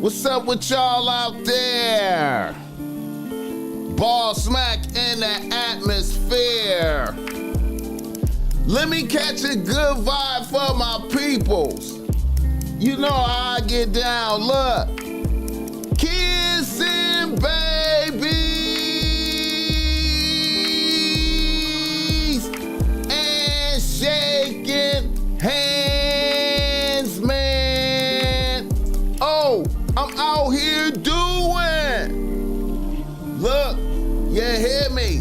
What's up with y'all out there? BossMack in the atmosphere. Let me catch a good vibe for my peoples. You know how I get down, look. Kissing babies and shaking hands, man. Oh, I'm out here doing. Look, you hear me?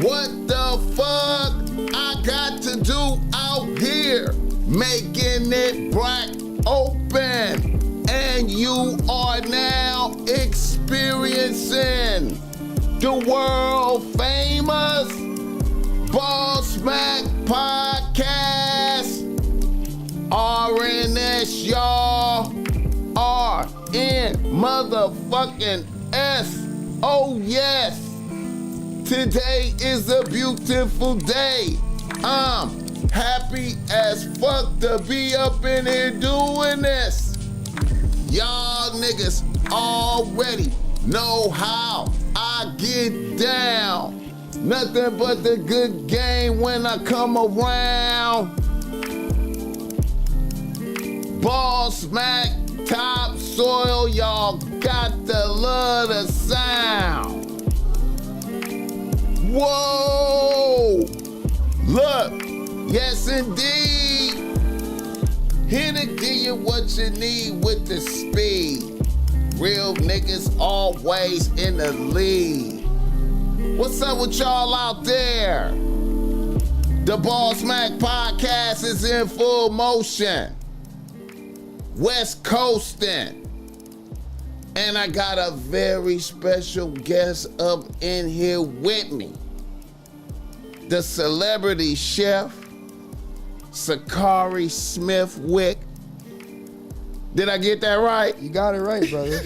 What the fuck I got to do out here? Making it black open. And you are now experiencing the world famous BossMack podcast. RNS, y'all. RN motherfucking S. Oh yes. Today is a beautiful day. I'm happy as fuck to be up in here doing this. Y'all niggas already know how I get down. Nothing but the good game when I come around. BossMack, topsoil, y'all got to love the sound. Whoa! Look, yes indeed. Here to give you what you need with the speed. Real niggas always in the lead. What's up with y'all out there? The BossMack podcast is in full motion. West Coastin'. And I got a very special guest up in here with me. The celebrity chef, Sakari Smithwick. Did I get that right? You got it right, brother.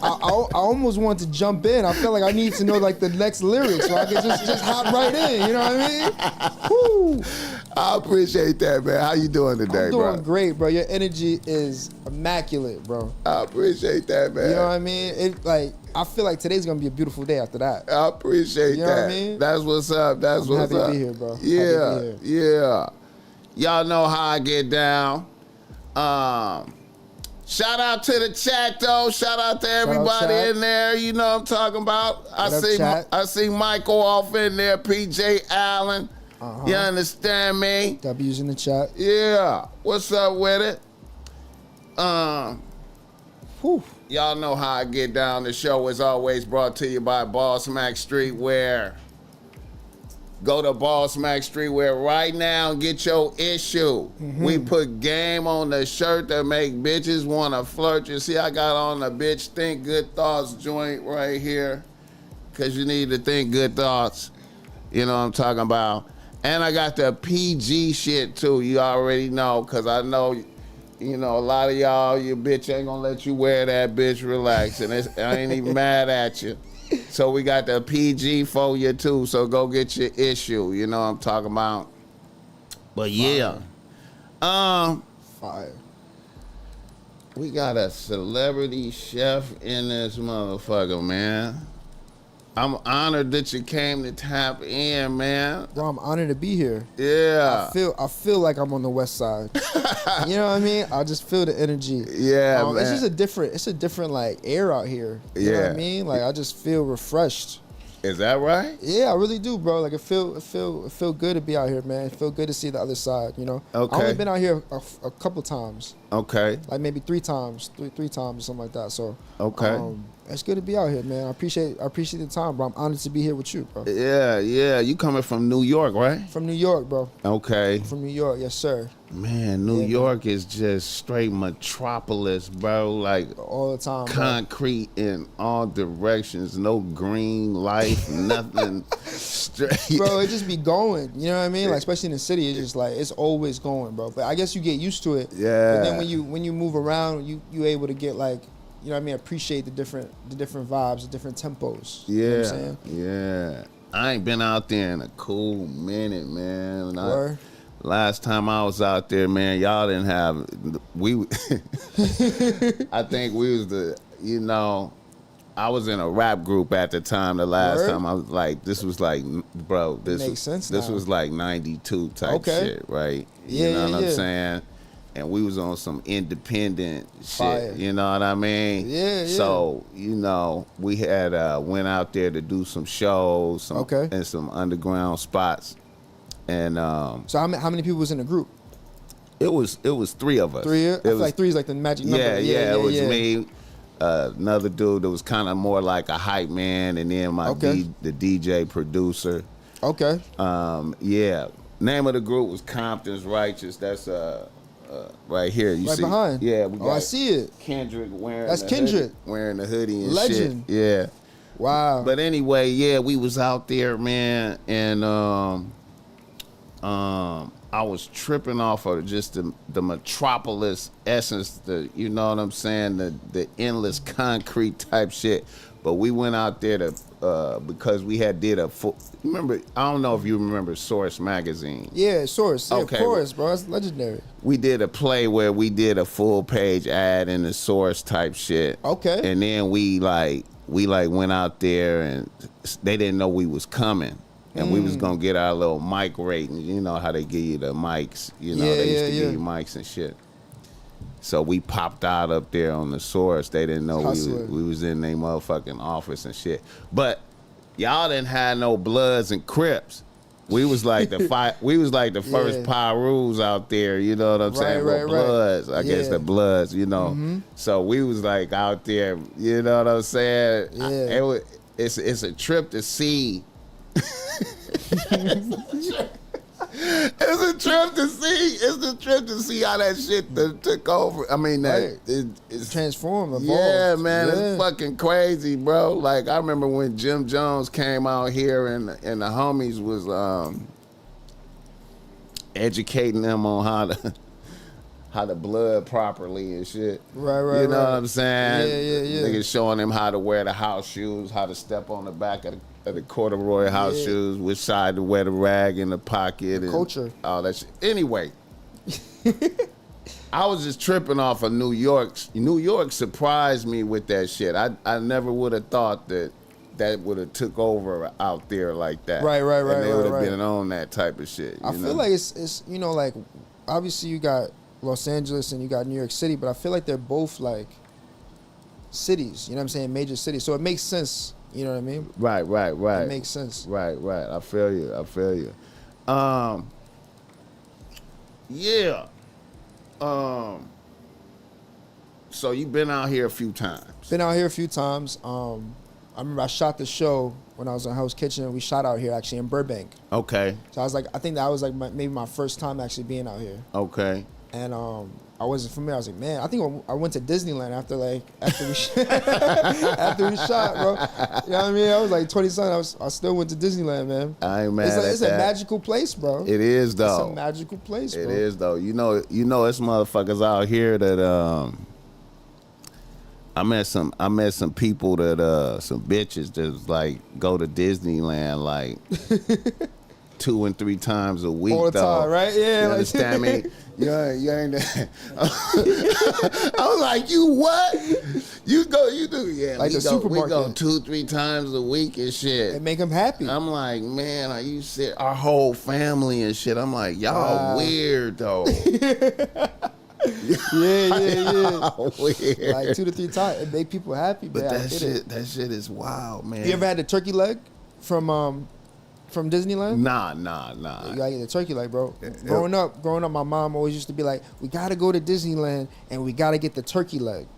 I almost wanted to jump in. I feel like I need to know like the next lyrics so I can just hop right in. You know what I mean? Woo. I appreciate that, man. How you doing today, I'm doing great, bro. Your energy is immaculate, bro. I appreciate that, man. You know what I mean? I feel like today's gonna be a beautiful day after that. I appreciate you know that. What I mean? That's what's up. That's I'm what's happy up. To be here, bro. Yeah, yeah. Y'all know how I get down. Shout out to the chat though. Shout out to everybody in there. You know what I'm talking about. I see Michael off in there. PJ Allen. You understand me? W's in the chat. Yeah. What's up with it? Whew. Y'all know how I get down. The show is always brought to you by BossMack Streetwear. Go to BossMack Streetwear right now and get your issue. Mm-hmm. We put game on the shirt that make bitches want to flirt. You see, I got on the bitch think good thoughts joint right here because you need to think good thoughts. You know what I'm talking about? And I got the PG shit too. You already know because I know, you know, a lot of y'all, your bitch ain't gonna let you wear that, bitch. Relax. And I ain't even mad at you. So we got the PG for you too, so go get your issue, you know what I'm talking about. But yeah. Fire. We got a celebrity chef in this motherfucker, man. I'm honored that you came to tap in, man. Bro, I'm honored to be here. Yeah. I feel like I'm on the west side. You know what I mean? I just feel the energy. Yeah, man. It's just a different like air out here. You know what I mean? Like I just feel refreshed. Is that right? Yeah, I really do, bro. Like it feel good to be out here, man. It feel good to see the other side, you know? Okay. I've only been out here a couple times. Okay. Like maybe three times or something like that. So okay. It's good to be out here, man. I appreciate the time, bro. I'm honored to be here with you, bro. Yeah. You coming from New York, right? From New York, bro. Okay. From New York, yes, sir. Man, New York is just straight metropolis, bro. Like all the time, concrete in all directions, no green life, nothing. Straight. Bro, it just be going. You know what I mean? Like especially in the city, it's just like it's always going, bro. But I guess you get used to it. Yeah. But then when you move around, you able to get like, you know what I mean? Appreciate the different vibes, the different tempos. Yeah. You know what I'm saying? Yeah. I ain't been out there in a cool minute, man. Word. Last time I was out there, man, y'all didn't have I think we was you know, I was in a rap group at the time. The last Word? time I was like, this was like, bro, this Makes sense this now. was like 92 type shit, right? Yeah, you know yeah, what I'm yeah. saying? And we was on some independent Fire. shit, you know what I mean? Yeah, yeah. So, you know, we had went out there to do some shows, and some underground spots. And So how many people was in the group? it was 3 of us. Three? I It feel was, like 3 is like the magic number. yeah, it was me, another dude that was kind of more like a hype man, and then the DJ producer. Okay. Yeah. Name of the group was Comptons Righteous. That's right here. You Right see? behind. Yeah, we got I see it. Kendrick wearing. That's the Kendrick. hoodie, wearing the hoodie and Legend. shit. Yeah. Wow. But anyway, yeah, we was out there, man, and I was tripping off of just the metropolis essence, you know what I'm saying, the endless concrete type shit. But we went out there to because we had did a full. Remember, I don't know if you remember Source magazine. Yeah, Source. Yeah, Okay. of course, bro. That's legendary. We did a play where we did a full page ad in the Source type shit. Okay. And then we went out there and they didn't know we was coming. And we was gonna get our little mic rating. You know how they give you the mics. You know, they used to give you mics and shit. So we popped out up there on the Source. They didn't know we was in their motherfucking office and shit. But y'all didn't have no Bloods and Crips. We was like the first Pyrus out there, you know what I'm saying? Right. Bloods, I guess the Bloods, you know. So we was like out there, you know what I'm saying? Yeah. It's a trip to see. It's a trip to see how that shit took over. I mean, it's transformed, evolved. Yeah, man, it's fucking crazy, bro. Like I remember when Jim Jones came out here and the homies was educating them on how to blood properly and shit. Right. You know what I'm saying? Yeah. Niggas showing them how to wear the house shoes, how to step on the back of the corduroy house shoes, which side to wear the rag in the pocket. And culture. All that shit. Anyway, I was just tripping off of New York. New York surprised me with that shit. I never would have thought that would have took over out there like that. Right. And they would have been on that type of shit. I feel like it's you know, like obviously you got Los Angeles and you got New York City, but I feel like they're both like cities, you know what I'm saying, major cities. So it makes sense, you know what I mean? Right. It makes sense. Right. I feel you. Yeah. So you've been out here a few times. Been out here a few times. I remember I shot the show when I was in Hell's Kitchen. We shot out here actually in Burbank. Okay. So I think that was like maybe my first time actually being out here. Okay. And I wasn't familiar. I was like, man, I think I went to Disneyland after we shot, bro. You know what I mean? I was like 20-something. I still went to Disneyland, man. I ain't mad at that. It's a magical place, bro. It is though. It's a magical place, bro. It is though. You know, it's motherfuckers out here that I met some people that some bitches that like go to Disneyland like 2 and 3 times a week. All the time, right? Yeah. You understand me? You ain't. I was like, you what? You do? Yeah. Like the supermarket. We go 2-3 times a week and shit. It make them happy. I'm like, man, are you serious? Our whole family and shit. I'm like, y'all weird though. Yeah. Weird. Like 2 to 3 times. It make people happy, But man. that shit is wild, man. You ever had the turkey leg from Disneyland? Nah. You gotta get the turkey leg, bro. Growing up, my mom always used to be like, we gotta go to Disneyland and we gotta get the turkey leg. You know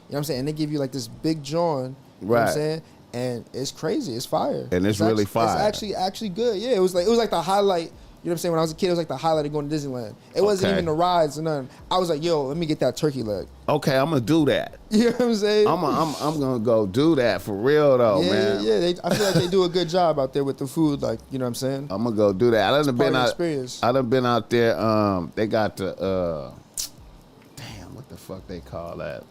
what I'm saying? And they give you like this big John. You know what I'm saying? And it's crazy. It's fire. And it's really fire. It's actually good. Yeah, it was like the highlight. You know what I'm saying? When I was a kid, it was like the highlight of going to Disneyland. It wasn't even the rides or nothing. I was like, yo, let me get that turkey leg. Okay, I'm gonna do that. You know what I'm saying? I'm gonna go do that for real though, man. Yeah. I feel like they do a good job out there with the food, like, you know what I'm saying? I'm gonna go do that. I done been out. Experience. I done been out there. They got the damn, what the fuck they call that?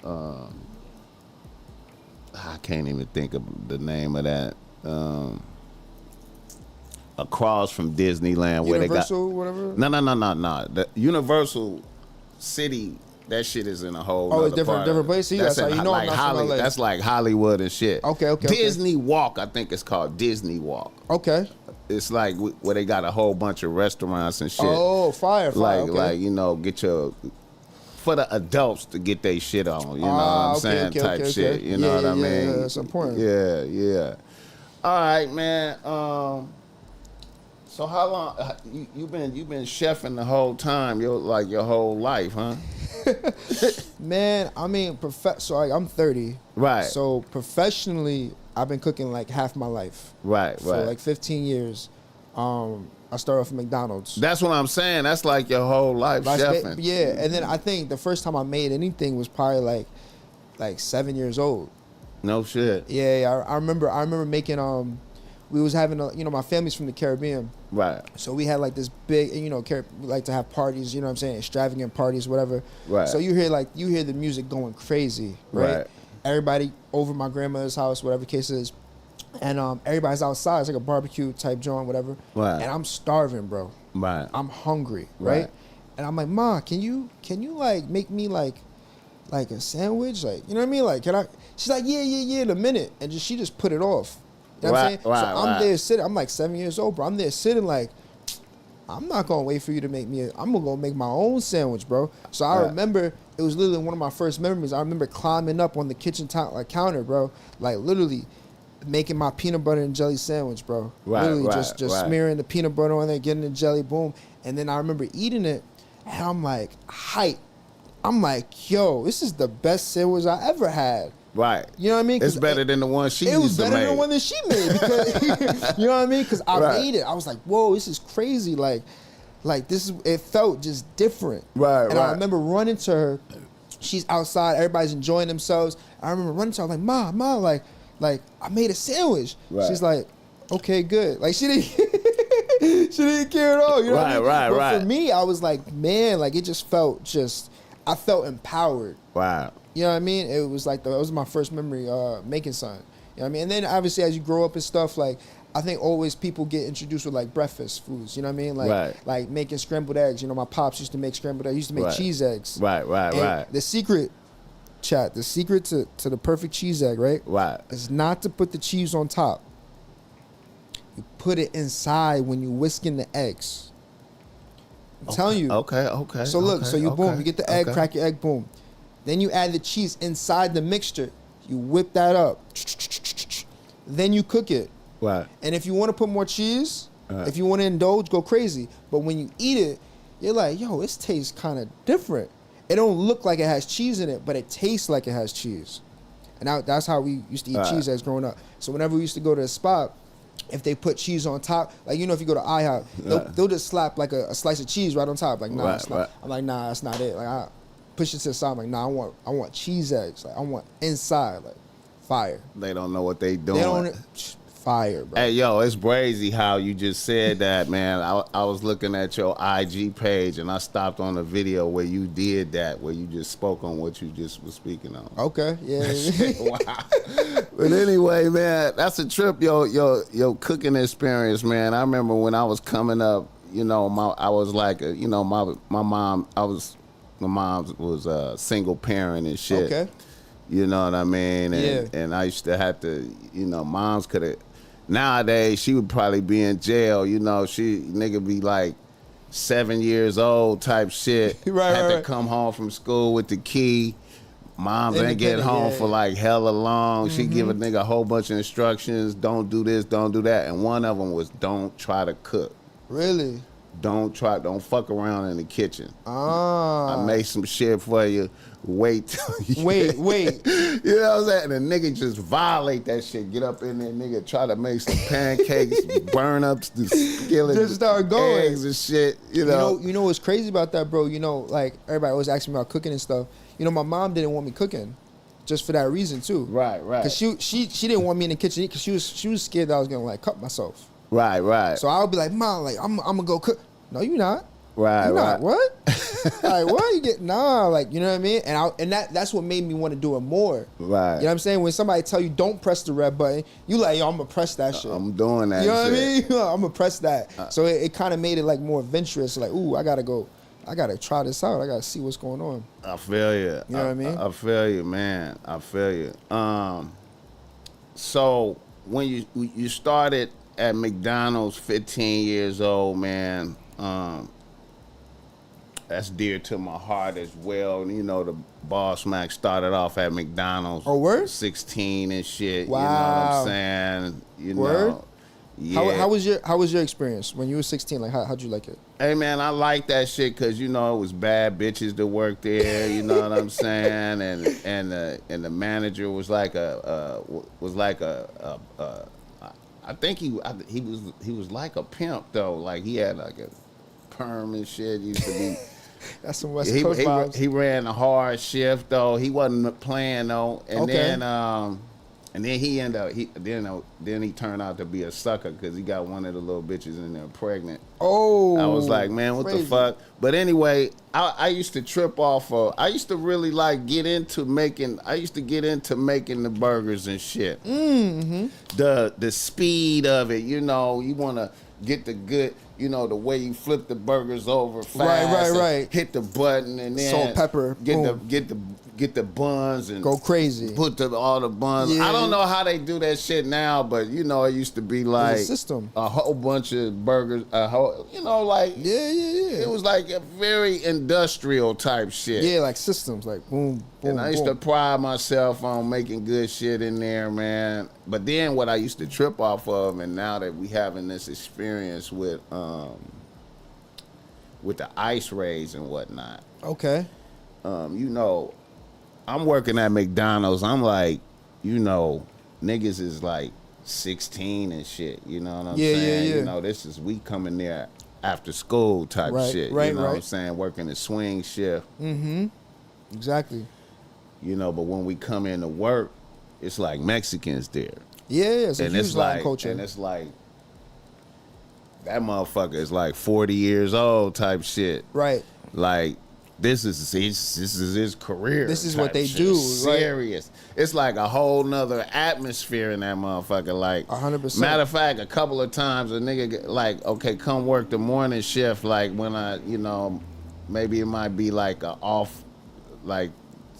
I can't even think of the name of that. Across from Disneyland, where they got Universal, whatever. No. The Universal City That shit is in a whole. Oh, it's different place. See, that's how you know like I'm not from LA. That's like Hollywood and shit. Okay. Disney Walk, I think it's called Disney Walk. Okay. It's like where they got a whole bunch of restaurants and shit. Oh, fire. Like you know, get your for the adults to get their shit on. You know what I'm saying? Type shit. You know what I mean? Yeah, that's important. Yeah. All right, man. So how long you been chefing the whole time? Your whole life, huh? Man, I mean, so I'm 30. Right. So professionally, I've been cooking like half my life. Right. For like 15 years. I started off at McDonald's. That's what I'm saying. That's like your whole life chefing. Yeah, and then I think the first time I made anything was probably like 7 years old. No shit. Yeah. I remember making we was having my family's from the Caribbean. Right. So we had like this big, we like to have parties, you know what I'm saying, extravagant parties, whatever. Right. So you hear the music going crazy, right? Everybody over my grandmother's house, whatever the case is, and everybody's outside. It's like a barbecue type joint, whatever. Right. And I'm starving, bro. Right. I'm hungry, right? And I'm like, Ma, can you like make me like a sandwich, like, you know what I mean? Like, can I? She's like, yeah, in a minute, and she just put it off. You know what I'm saying? So I'm there sitting. I'm like 7 years old, bro. I'm there sitting like, I'm not gonna wait for you to make me. I'm gonna go make my own sandwich, bro. So I remember it was literally one of my first memories. I remember climbing up on the kitchen counter, bro, like literally making my peanut butter and jelly sandwich, bro. Literally just smearing the peanut butter on there, getting the jelly, boom. And then I remember eating it, and I'm like, hype. I'm like, yo, this is the best sandwich I ever had. Right. You know what I mean? It's better than the one she used to make. It was better than the one that she made because, you know what I mean? Because I made it. I was like, whoa, this is crazy. Like it felt just different. Right, and I remember running to her. She's outside. Everybody's enjoying themselves. I remember running to her. I'm like, Ma, like I made a sandwich. Right. She's like, okay, good. Like she didn't care at all. You know what I mean? But for me, I was like, man, like it just felt I felt empowered. Wow. You know what I mean? It was like that was my first memory making something. You know what I mean? And then obviously as you grow up and stuff, like I think always people get introduced with like breakfast foods. You know what I mean? Like making scrambled eggs. You know, my pops used to make scrambled eggs. He used to make cheese eggs. Right. The secret to the perfect cheese egg, right? Right. Is not to put the cheese on top. You put it inside when you whisking the eggs. I'm telling you. Okay. So look, boom, you get the egg, crack your egg, boom. Then you add the cheese inside the mixture. You whip that up. Then you cook it. Right. And if you want to put more cheese, if you want to indulge, go crazy. But when you eat it, you're like, yo, this tastes kind of different. It don't look like it has cheese in it, but it tastes like it has cheese. And that's how we used to eat cheese eggs growing up. So whenever we used to go to a spot, if they put cheese on top, like, if you go to IHOP, they'll just slap like a slice of cheese right on top. Like, nah, it's not. I'm like, nah, that's not it. Like, I push it to the side. I'm like, nah, I want cheese eggs. Like, I want inside, like, fire. They don't know what they doing. They don't. Fire, bro. Hey, yo, it's crazy how you just said that, man. I was looking at your IG page, and I stopped on a video where you did that, where you just spoke on what you just was speaking on. Okay, yeah. Wow. But anyway, man, that's a trip, your cooking experience, man. I remember when I was coming up, I was like, my mom was a single parent and shit. Okay. You know what I mean? And I used to have to, moms could have. Nowadays, she would probably be in jail. Nigga be like 7 years old type shit. Had to come home from school with the key. Moms ain't get home for like hella long. Mm-hmm. She give a nigga a whole bunch of instructions. Don't do this, don't do that. And one of them was don't try to cook. Really? Don't fuck around in the kitchen. I made some shit for you. Wait. Wait. You know what I'm saying? And the nigga just violate that shit. Get up in there, nigga, try to make some pancakes, burn up the skillet. Just start going. Eggs and shit, You know what's crazy about that, bro? Like everybody always asks me about cooking and stuff. My mom didn't want me cooking. Just for that reason too. Right. Cause she didn't want me in the kitchen because she was scared that I was gonna like cut myself. Right. So I would be like, Mom, like I'm gonna go cook. No, you're not. Right. You're not. What? Like what? You get like, you know what I mean? And that's what made me want to do it more. Right. You know what I'm saying? When somebody tell you don't press the red button, you like, yo, I'm gonna press that shit. I'm doing that. You know what I mean? I'm gonna press that. So it kind of made it like more adventurous. Like, ooh, I gotta go I gotta try this out. I gotta see what's going on. I feel you. You know what I mean? I feel you, man. I feel you. So when you started at McDonald's, 15 years old, man. That's dear to my heart as well. You know, the BossMack started off at McDonald's. Oh, word? 16 and shit. Wow. You know what I'm saying? You Word? know. Yeah. How was your experience when you were 16? Like, how'd you like it? Hey man, I like that shit because you know it was bad bitches that worked there. You know what I'm saying? And the manager was like I think he was like a pimp though. Like he had like a perm and shit. He used to be. That's some West Coast vibes. He ran a hard shift though. He wasn't playing though. And Okay. then he ended up then he turned out to be a sucker because he got one of the little bitches in there pregnant. Oh, I was like, man, what crazy. the fuck? But anyway, I used to trip off of. I used to really like get into making. I used to get into making the burgers and shit. Mm-hmm. The speed of it, you know, you want to get the good. You know, the way you flip the burgers over fast. Right. Hit the button and then salt, pepper, get the buns and go crazy. Put all the buns. Yeah. I don't know how they do that shit now, but you know, it used to be like a system. a whole bunch of burgers. You know, like Yeah. it was like a very industrial type shit. Yeah, like systems, like boom, boom. And I used to boom. pride myself on making good shit in there, man. But then what I used to trip off of, and now that we having this experience with the ice rays and whatnot, Okay. you know, I'm working at McDonald's. I'm like, you know, niggas is like 16 and shit. You know what I'm saying? Yeah. You know, we coming there after school type shit. Right, you know what I'm right. saying? Working the swing shift. Mm-hmm. Exactly. You know, but when we come in to work, it's like Mexicans there. Yeah, it's a And huge it's Latin like, culture. and it's like, that motherfucker is like 40 years old type shit. Right. Like, this is his career. This is type what they shit. do, right? Serious. It's like a whole nother atmosphere in that motherfucker. Like 100%. Matter of fact, a couple of times a nigga get like, okay, come work the morning shift. Like when you know, maybe it might be like a off, like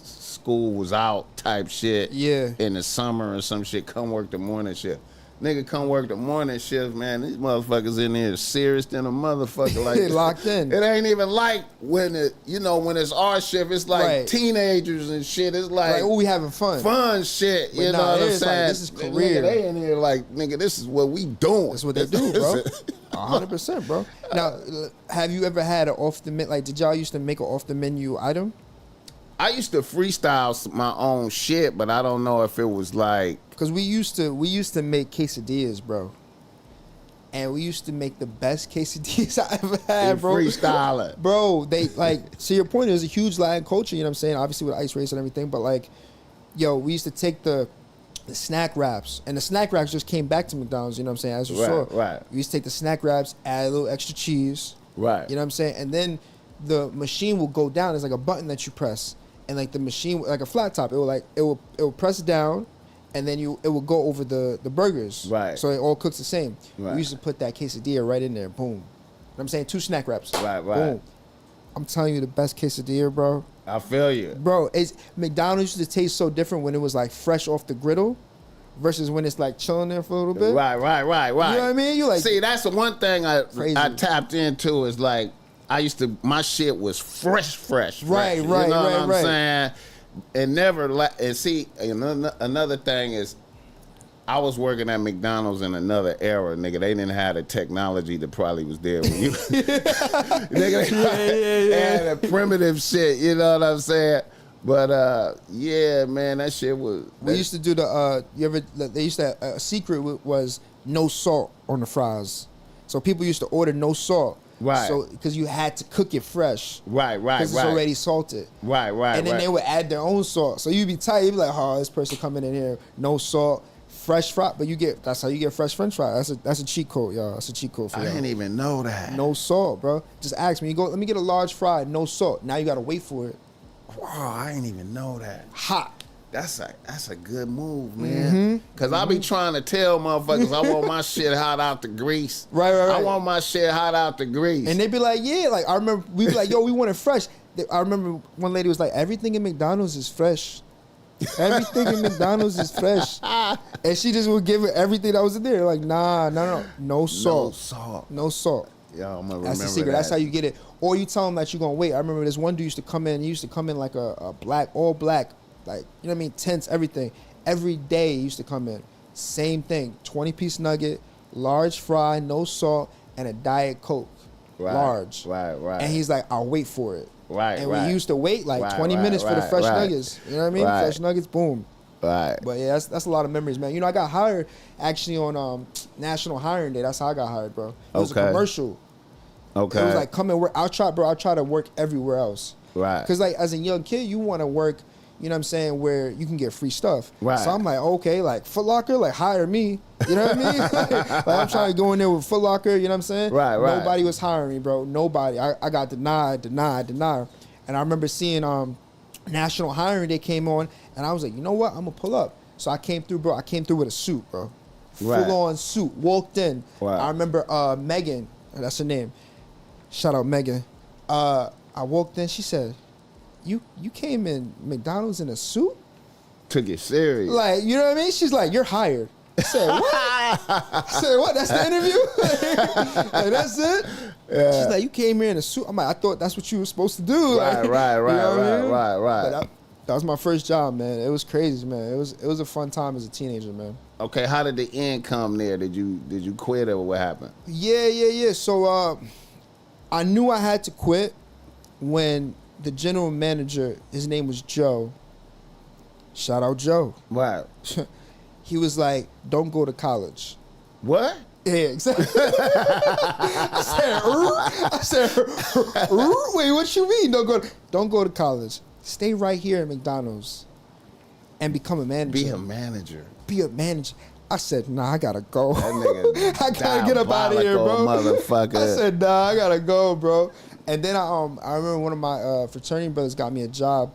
school was out type shit. Yeah. In the summer or some shit. Come work the morning shift. Nigga come work the morning shift, man. These motherfuckers in there serious than a motherfucker. Like Locked in. It ain't even like when when it's our shift. It's like Right. teenagers and shit. It's like oh, we having fun. shit. You But know what I'm it's like, saying? this is Nigga, career. they in here like, nigga, this is what we doing. That's what they do, bro. 100%, bro. Now, have you ever had an off the menu? Like, did y'all used to make an off the menu item? I used to freestyle my own shit, but I don't know if it was like. Because we used to make quesadillas, bro. And we used to make the best quesadillas I ever had, bro. Freestyling. Bro, they like, to your point, there's a huge Latin culture, you know what I'm saying? Obviously with ice race and everything, but like, yo, we used to take the snack wraps, and the snack wraps just came back to McDonald's, you know what I'm saying? As you saw. Right. We used to take the snack wraps, add a little extra cheese. Right. You know what I'm saying? And then the machine will go down. There's like a button that you press, and like the machine, like a flat top, it will press down, and then it will go over the burgers. Right. So it all cooks the same. Right. We used to put that quesadilla right in there. Boom. You know what I'm saying? 2 snack wraps. Right. Boom. I'm telling you, the best quesadilla, bro. I feel you. Bro, McDonald's used to taste so different when it was like fresh off the griddle versus when it's like chilling there for a little bit. Right. You know what I mean? You like, see, that's the one thing I tapped into is like, my shit was fresh. Right. You know what I'm saying? And and see, another thing is, I was working at McDonald's in another era, nigga. They didn't have the technology that probably was there when you, nigga. They had the primitive shit. You know what I'm saying? But yeah, man, that shit was. We used to do they used to, a secret was no salt on the fries. So people used to order no salt. Right. So, because you had to cook it fresh. Right. Because it's already salted. Right. And then they would add their own salt. So you'd be tight. You'd be like, oh, this person coming in here, no salt, fresh fry. But that's how you get fresh French fries. That's a cheat code, y'all. That's a cheat code for y'all. I didn't even know that. No salt, bro. Just ask me. You go, let me get a large fry, no salt. Now you got to wait for it. Wow, I didn't even know that. Hot. That's a good move, man. Cause I be trying to tell motherfuckers I want my shit hot out the grease. Right. I want my shit hot out the grease. And they be like, yeah, like I remember we be like, yo, we want it fresh. I remember one lady was like, everything in McDonald's is fresh. Everything in McDonald's is fresh. And she just would give it everything that was in there. Like, nah, no salt. No salt. Yeah, I'm gonna remember That's the secret. that. That's how you get it. Or you tell them that you're gonna wait. I remember this one dude used to come in. He used to come in like a black, all black, like, you know what I mean, tents, everything. Every day he used to come in. Same thing. 20-piece nugget, large fry, no salt, and a Diet Coke. Large. Right. And he's like, I'll wait for it. Right. And we used to wait like 20 minutes for the fresh nuggets. You know what I mean? Fresh nuggets, boom. Right. But yeah, that's a lot of memories, man. You know, I got hired actually on National Hiring Day. That's how I got hired, bro. It was a commercial. Okay. It was like, come and work. I'll try to work everywhere else. Right. Because like as a young kid, you want to work, you know what I'm saying, where you can get free stuff. Right. So I'm like, okay, like Foot Locker, like hire me. You know what I mean? Like I'm trying to go in there with Foot Locker, you know what I'm saying? Right. Nobody was hiring me, bro. Nobody. I got denied. And I remember seeing National Hiring Day came on, and I was like, you know what? I'm gonna pull up. So I came through, bro. I came through with a suit, bro. Right. Full on suit. Walked in. Right. I remember Megan. That's her name. Shout out Megan. I walked in. She said, "You came in McDonald's in a suit?" Took it serious. Like, you know what I mean? She's like, "You're hired." I said, "What?" I said, "What? That's the interview?" Like, that's it. Yeah. She's like, "You came here in a suit." I'm like, "I thought that's what you were supposed to do." Right. You know what I mean? Right. That was my first job, man. It was crazy, man. It was a fun time as a teenager, man. Okay, how did the end come there? Did you quit or what happened? Yeah. So I knew I had to quit when the general manager, his name was Joe. Shout out Joe. Right. He was like, "Don't go to college." What? Yeah, exactly. I said, wait, what you mean? Don't go to college. Stay right here at McDonald's and become a manager. Be a manager. I said, nah, I gotta go. That nigga I gotta get up out of here, bro. Motherfucker. I said, nah, I gotta go, bro. And then I remember one of my fraternity brothers got me a job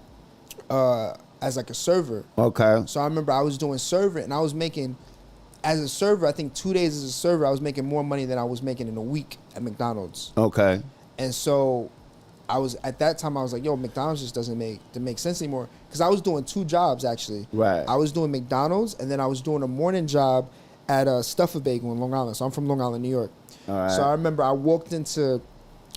as like a server. Okay. So I remember I was doing server, and I was making, as a server, I think 2 days as a server, I was making more money than I was making in a week at McDonald's. Okay. And so at that time I was like, yo, McDonald's just doesn't make sense anymore. Because I was doing 2 jobs actually. Right. I was doing McDonald's, and then I was doing a morning job at Stuff a Bagel in Long Island. So I'm from Long Island, New York. All right. So I remember I walked into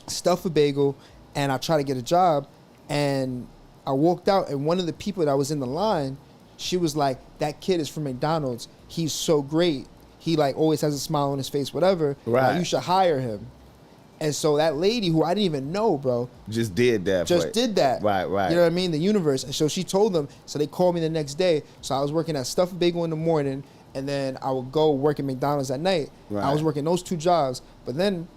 Stuff a Bagel and I tried to get a job, and I walked out, and one of the people that was in the line, she was like, that kid is from McDonald's. He's so great. He like always has a smile on his face, whatever. Right. Like, you should hire him. And so that lady, who I didn't even know, bro, just did that. Did that. Right. You know what I mean? The universe. And so she told them. So they called me the next day. So I was working at Stuff a Bagel in the morning, and then I would go work at McDonald's at night. Right. I was working those 2 jobs. But then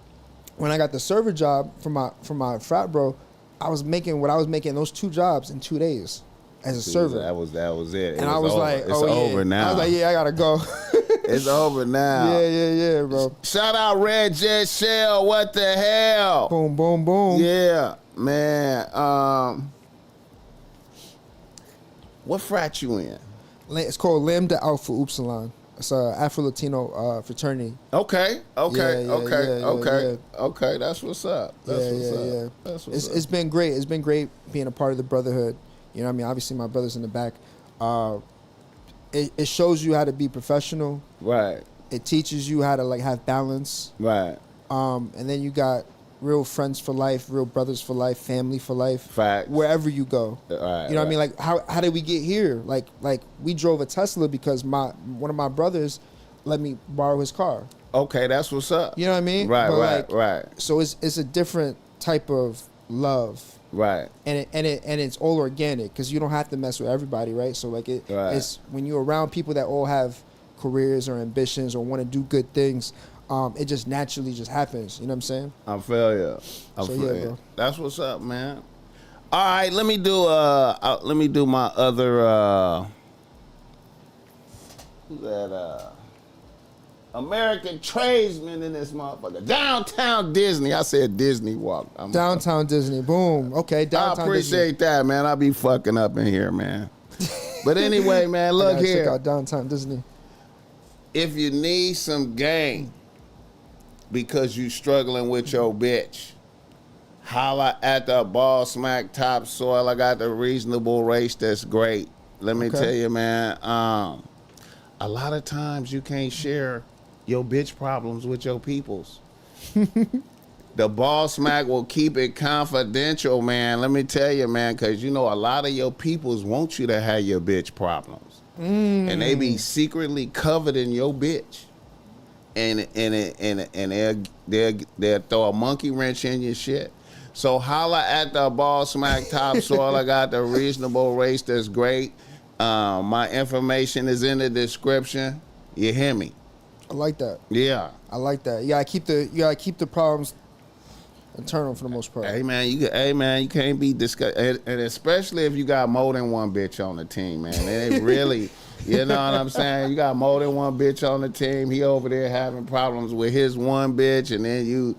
when I got the server job from my frat bro, I was making what I was making those 2 jobs in 2 days as a server. That was it. And I was like, it's over now. I was like, yeah, I gotta go. It's over now. Yeah, bro. Shout out Red Jet Shell. What the hell? Boom, boom, boom. Yeah, man. What frat you in? It's called Lambda Alpha Upsilon. It's a Afro-Latino fraternity. Okay. Yeah. Okay, that's what's up. Yeah. That's what's up. It's been great. It's been great being a part of the brotherhood. You know what I mean? Obviously, my brother's in the back. It shows you how to be professional. Right. It teaches you how to like have balance. Right. And then you got real friends for life, real brothers for life, family for life. Facts. Wherever you go. Right. You know what I mean? Like how did we get here? Like we drove a Tesla because one of my brothers let me borrow his car. Okay, that's what's up. You know what I mean? Right. Right. So it's a different type of love. Right. And it's all organic because you don't have to mess with everybody, right? So like it's when you're around people that all have careers or ambitions or want to do good things, it just naturally just happens. You know what I'm saying? I feel you. Bro. That's what's up, man. All right, let me do my other who's that American tradesman in this motherfucker. Downtown Disney. I said Disney Walk. Downtown Disney. Boom. Okay, downtown I appreciate Disney. that, man. I be fucking up in here, man. But anyway, man, look Check here. out Downtown Disney. If you need some game because you struggling with your bitch, holla at the BossMack topsoil. I got the reasonable race that's great. Let me tell you, man, a lot of times you can't share your bitch problems with your peoples. The BossMack will keep it confidential, man. Let me tell you, man, because you know a lot of your peoples want you to have your bitch problems. And they be secretly covered in your bitch. And they'll throw a monkey wrench in your shit. So holla at the BossMack topsoil. I got the reasonable race that's great. My information is in the description. You hear me? I like that. Yeah. I like that. You gotta keep the problems internal for the most part. Hey man, you can't be disgusted, and especially if you got more than one bitch on the team, man. They really, you know what I'm saying? You got more than one bitch on the team. He over there having problems with his one bitch, and then you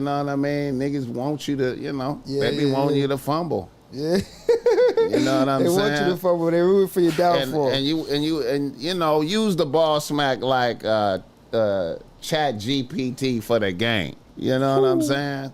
know what I mean? Niggas want you to, you know, want you to fumble. Yeah. You know what I'm saying? They want you to fumble. They root for your downfall. And you know, use the BossMack like Chat GPT for the game. You know what I'm saying?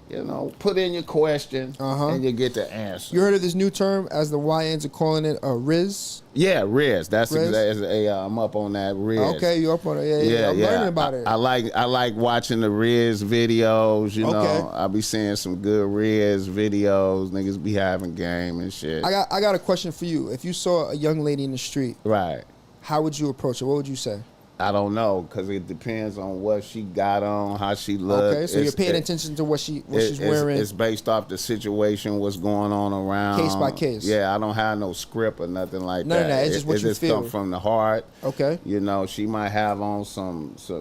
You know, put in your question and you get the answer. You heard of this new term, as the YNs are calling it, Riz? Yeah, Riz. That's Riz? exactly. I'm up on that Riz. Okay, you up on it? Yeah. I'm learning about it. I like watching the Riz videos. You know, I be seeing some good Riz videos. Niggas be having game and shit. I got a question for you. If you saw a young lady in the street, right, how would you approach her? What would you say? I don't know, because it depends on what she got on, how she looks. Okay, so you're paying attention to what she's wearing. It's based off the situation, what's going on around. Case by case. Yeah, I don't have no script or nothing like that. No, it's just what you feel. It just come from the heart. Okay. You know, she might have on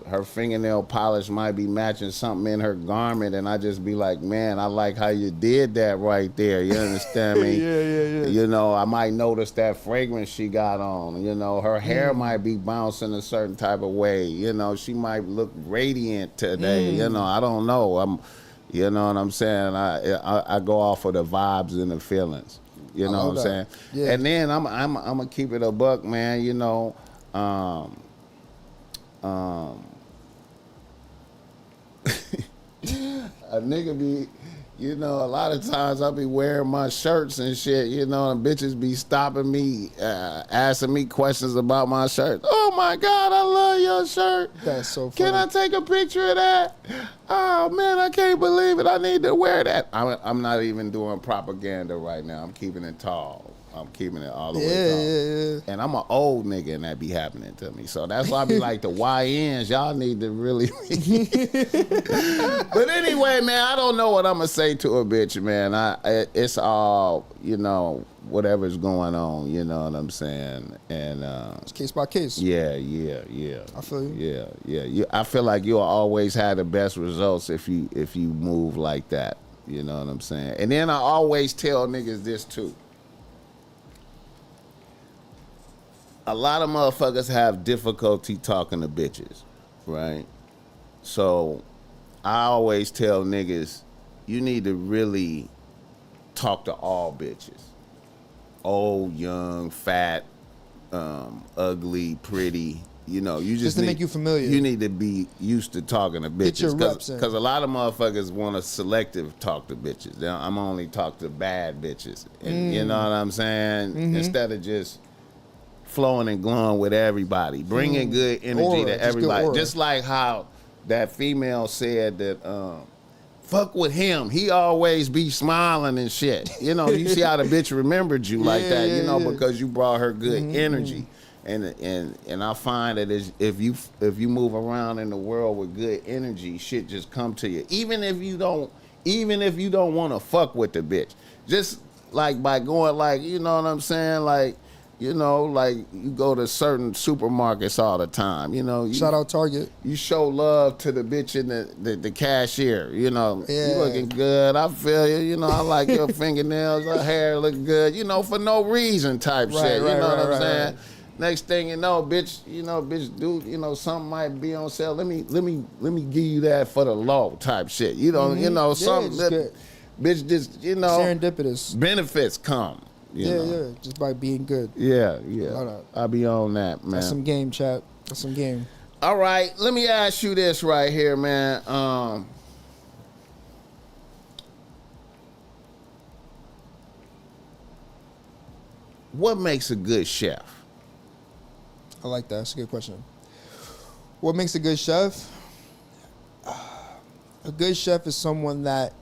her fingernail polish might be matching something in her garment, and I just be like, man, I like how you did that right there. You understand me? Yeah. You know, I might notice that fragrance she got on. You know, her hair might be bouncing a certain type of way. You know, she might look radiant today. You know, I don't know. You know what I'm saying? I go off of the vibes and the feelings. You know what I'm saying? Yeah. And then I'm gonna keep it a buck, man. You know, a nigga be. You know, a lot of times I be wearing my shirts and shit, you know, and bitches be stopping me, asking me questions about my shirt. Oh my God, I love your shirt. That's so funny. Can I take a picture of that? Oh man, I can't believe it. I need to wear that. I'm not even doing propaganda right now. I'm keeping it tall. I'm keeping it all the way tall. Yeah. And I'm an old nigga and that be happening to me. So that's why I be like, the YNs, y'all need to really. But anyway, man, I don't know what I'm going to say to a bitch, man. It's all, you know, whatever's going on, you know what I'm saying? And it's case by case. Yeah. I feel you. Yeah. I feel like you'll always have the best results if you move like that. You know what I'm saying? And then I always tell niggas this too. A lot of motherfuckers have difficulty talking to bitches, right? So I always tell niggas, you need to really talk to all bitches. Old, young, fat, ugly, pretty. You know, you just to make you familiar. You need to be used to talking to bitches. Get your reps in. Because a lot of motherfuckers want to selective talk to bitches. I'm only talk to bad bitches. And you know what I'm saying? Instead of just flowing and glowing with everybody, bringing good energy to everybody. Just like how that female said that, fuck with him. He always be smiling and shit. You know, you see how the bitch remembered you like that, you know, because you brought her good energy. And I find that if you move around in the world with good energy, shit just come to you. Even if you don't want to fuck with the bitch, just like by going like, you know what I'm saying, like. You know, like you go to certain supermarkets all the time. You know, shout out Target. You show love to the bitch in the cashier. You know, you looking good. I feel you. You know, I like your fingernails. Her hair look good. You know, for no reason type shit. You know what I'm saying? Right. Next thing you know, bitch. You know, bitch, dude. You know, something might be on sale. Let me give you that for the low type shit. You know, you know something. Bitch, just you know, serendipitous benefits come. You know? just by being good. Yeah. Hold up. I'll be on that, man. That's some game, chat. That's some game. All right, let me ask you this right here, man. What makes a good chef? I like that. That's a good question. What makes a good chef? A good chef is someone that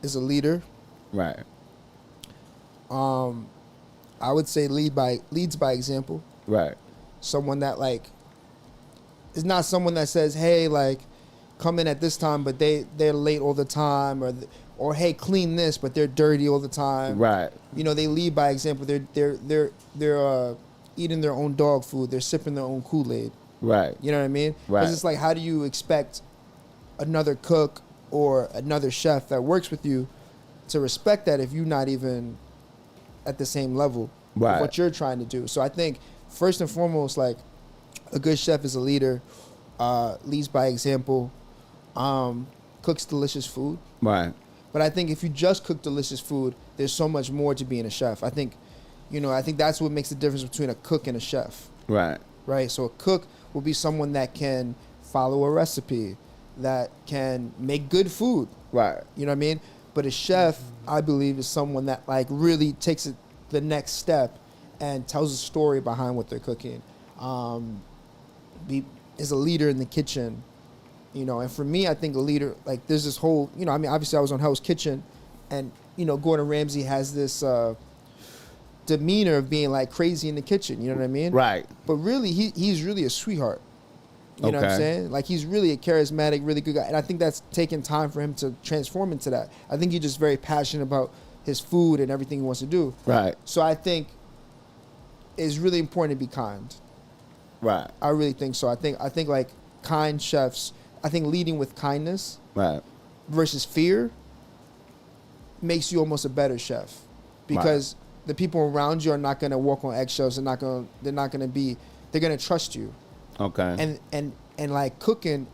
is a leader. Right. I would say leads by example. Right. Someone that like is not someone that says, "Hey, like, come in at this time," but they're late all the time, or hey, clean this, but they're dirty all the time. Right. You know, they lead by example. They're eating their own dog food. They're sipping their own Kool-Aid. Right. You know what I mean? Right. Because it's like, how do you expect another cook or another chef that works with you to respect that if you're not even at the same level of what you're trying to do? So I think first and foremost, like, a good chef is a leader, leads by example, cooks delicious food. Right. But I think if you just cook delicious food, there's so much more to being a chef. I think that's what makes the difference between a cook and a chef. Right. Right. So a cook will be someone that can follow a recipe, that can make good food. Right. You know what I mean? But a chef, I believe, is someone that like really takes it the next step and tells a story behind what they're cooking. Is a leader in the kitchen. You know, and for me, I think a leader, like, there's this whole, you know, I mean, obviously I was on Hell's Kitchen, and, you know, Gordon Ramsay has this demeanor of being, like, crazy in the kitchen, you know what I mean? Right. But really, he's really a sweetheart. You know what I'm saying? Like, he's really a charismatic, really good guy, and I think that's taken time for him to transform into that. I think he's just very passionate about his food and everything he wants to do. Right. So I think it's really important to be kind. Right. I really think so. I think like, kind chefs, I think leading with kindness versus fear makes you almost a better chef, because the people around you are not going to walk on eggshells. They're going to trust you. Okay. And like, cooking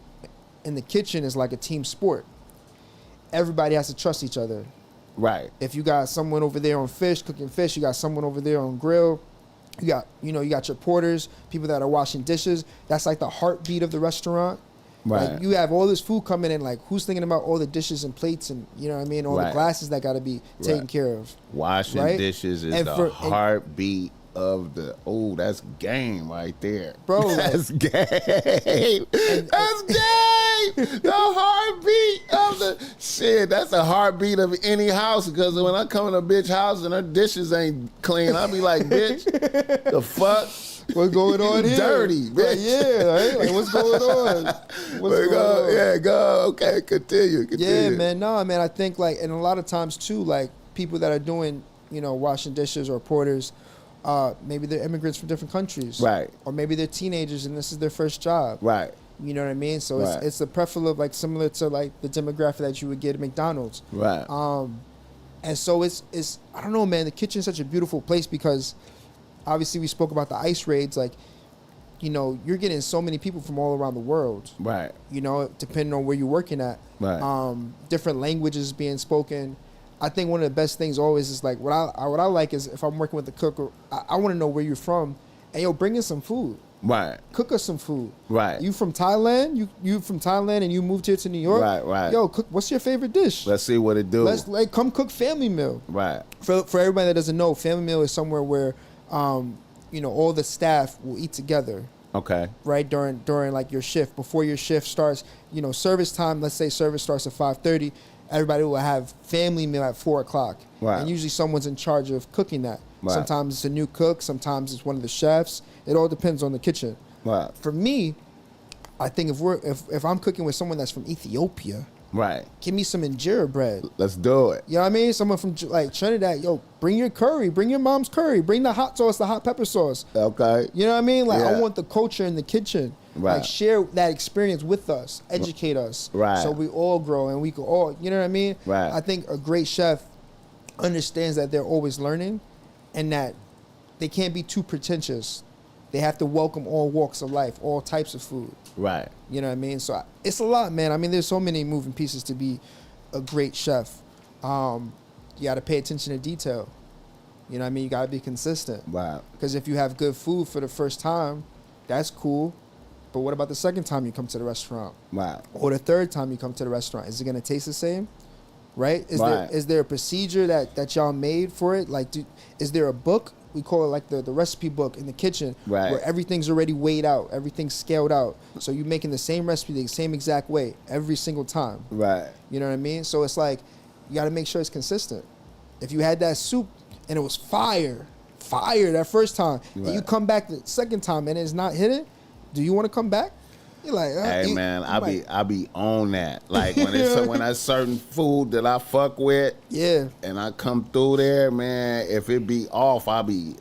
in the kitchen is like a team sport. Everybody has to trust each other. Right. If you got someone over there on fish, cooking fish, you got someone over there on grill. You got your porters, people that are washing dishes. That's like the heartbeat of the restaurant. Right. Like, you have all this food coming in, like, who's thinking about all the dishes and plates and, you know what I mean, all the glasses that got to be taken care of. Washing dishes is the heartbeat of the, that's game right there. Bro. That's game. That's game. The heartbeat of the, shit, that's the heartbeat of any house, because when I come in a bitch house and her dishes ain't clean, I'll be like, bitch, the fuck? What's going on here? Dirty, bitch. Like, yeah, right? Like, what's going on? What's going on? Yeah, go. Okay, continue. Yeah, man. No, man, I think, like, and a lot of times, too, like, people that are doing, you know, washing dishes or porters, maybe they're immigrants from different countries. Right. Or maybe they're teenagers and this is their first job. Right. You know what I mean? So it's a preference of, like, similar to, like, the demographic that you would get at McDonald's. Right. And so it's I don't know, man, the kitchen's such a beautiful place, because obviously we spoke about the ICE raids, like, you know, you're getting so many people from all around the world. Right. You know, depending on where you're working at. Right. Different languages being spoken. I think one of the best things always is, like, what I like is, if I'm working with a cook, I want to know where you're from, and yo, bring in some food. Right. Cook us some food. Right. You from Thailand? You from Thailand and you moved here to New York? Right, right. Yo, cook. What's your favorite dish? Let's see what it do. Let's, like, come cook family meal. Right. For everybody that doesn't know, family meal is somewhere where, you know, all the staff will eat together. Okay. Right, during like your shift, before your shift starts, you know, service time. Let's say service starts at 5:30. Everybody will have family meal at 4:00. Right. And usually someone's in charge of cooking that. Right. Sometimes it's a new cook. Sometimes it's one of the chefs. It all depends on the kitchen. Right. For me, I think if I'm cooking with someone that's from Ethiopia, right, give me some injera bread. Let's do it. You know what I mean? Someone from, like, Trinidad, yo, bring your curry, bring your mom's curry, bring the hot sauce, the hot pepper sauce. Okay. You know what I mean? Like, I want the culture in the kitchen. Right. Like, share that experience with us, educate us. Right. So we all grow and we can all, you know what I mean? Right. I think a great chef understands that they're always learning, and that they can't be too pretentious. They have to welcome all walks of life, all types of food. Right. You know what I mean? So it's a lot, man. I mean, there's so many moving pieces to be a great chef. You got to pay attention to detail. You know what I mean? You gotta be consistent. Right. Because if you have good food for the first time, that's cool. But what about the second time you come to the restaurant? Right. Or the third time you come to the restaurant? Is it gonna taste the same? Right? Right. Is there a procedure that y'all made for it? Like, is there a book? We call it like the recipe book in the kitchen, right, where everything's already weighed out, everything's scaled out. So you're making the same recipe the same exact way every single time. Right. You know what I mean? So it's like, you got to make sure it's consistent. If you had that soup and it was fire that first time, right, and you come back the second time and it's not hitting, do you want to come back? You're like, hey man, I be on that. Like when it's when that's certain food that I fuck with, yeah, and I come through there, man. If it be off, I be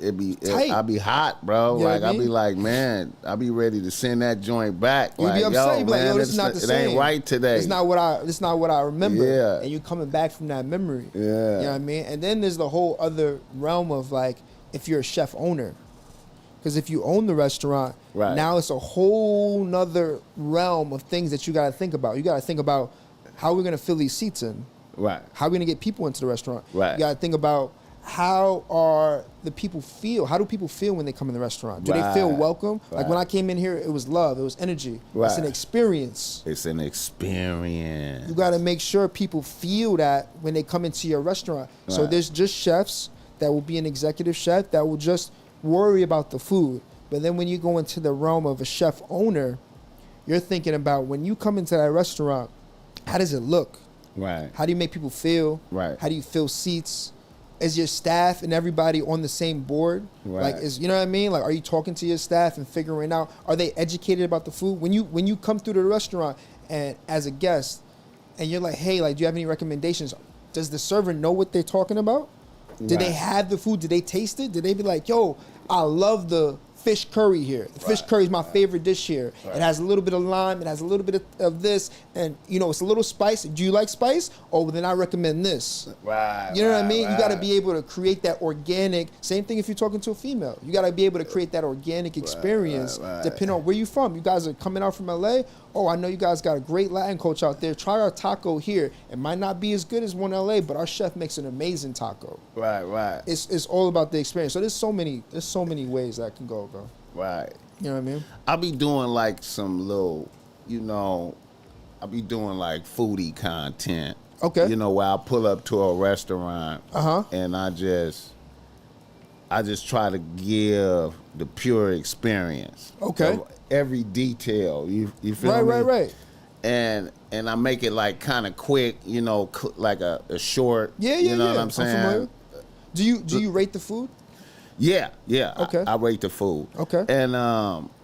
hot, bro. You know like I be like, man, I be ready to send that joint back. You like, be upset, you be like, yo, this is not the same. It ain't right today. It's not what I remember. Yeah. And you coming back from that memory. Yeah. You know what I mean? And then there's the whole other realm of like, if you're a chef owner. Because if you own the restaurant, right, now it's a whole nother realm of things that you got to think about. You got to think about how we're going to fill these seats in. Right. How we're going to get people into the restaurant. Right. You got to think about how are the people feel. How do people feel when they come in the restaurant? Do right, they feel welcome? Right. Like when I came in here, it was love. It was energy. Right. It's an experience. It's an experience. You got to make sure people feel that when they come into your restaurant. Right. So there's just chefs that will be an executive chef that will just worry about the food. But then when you go into the realm of a chef owner, you're thinking about when you come into that restaurant, how does it look? Right. How do you make people feel? Right. How do you fill seats? Is your staff and everybody on the same board? Right. Like, you know what I mean? Like, are you talking to your staff and figuring out, are they educated about the food? When you come through the restaurant and as a guest, and you're like, hey, like, do you have any recommendations? Does the server know what they're talking about? Did they have the food? Did they taste it? Did they be like, yo, I love the fish curry here. The fish curry is my favorite dish here. Right. It has a little bit of lime. It has a little bit of this. And, you know, it's a little spicy. Do you like spice? Oh, well, then I recommend this. Right. You know what I mean? Right. You got to be able to create that organic. Same thing if you're talking to a female. You got to be able to create that organic experience depending on where you're from. You guys are coming out from LA. Oh, I know you guys got a great Latin coach out there. Try our taco here. It might not be as good as one LA, but our chef makes an amazing taco. Right, right. It's all about the experience. So there's so many ways that can go, bro. Right. You know what I mean? I'll be doing like some little, you know, I'll be doing like foodie content. Okay. You know, where I pull up to a restaurant and I just try to give the pure experience. Okay. Of every detail. You feel me? Right. And I make it like kind of quick, you know, like a short. Yeah. You know what I'm saying? Do you rate the food? Yeah. Okay. I rate the food. Okay. And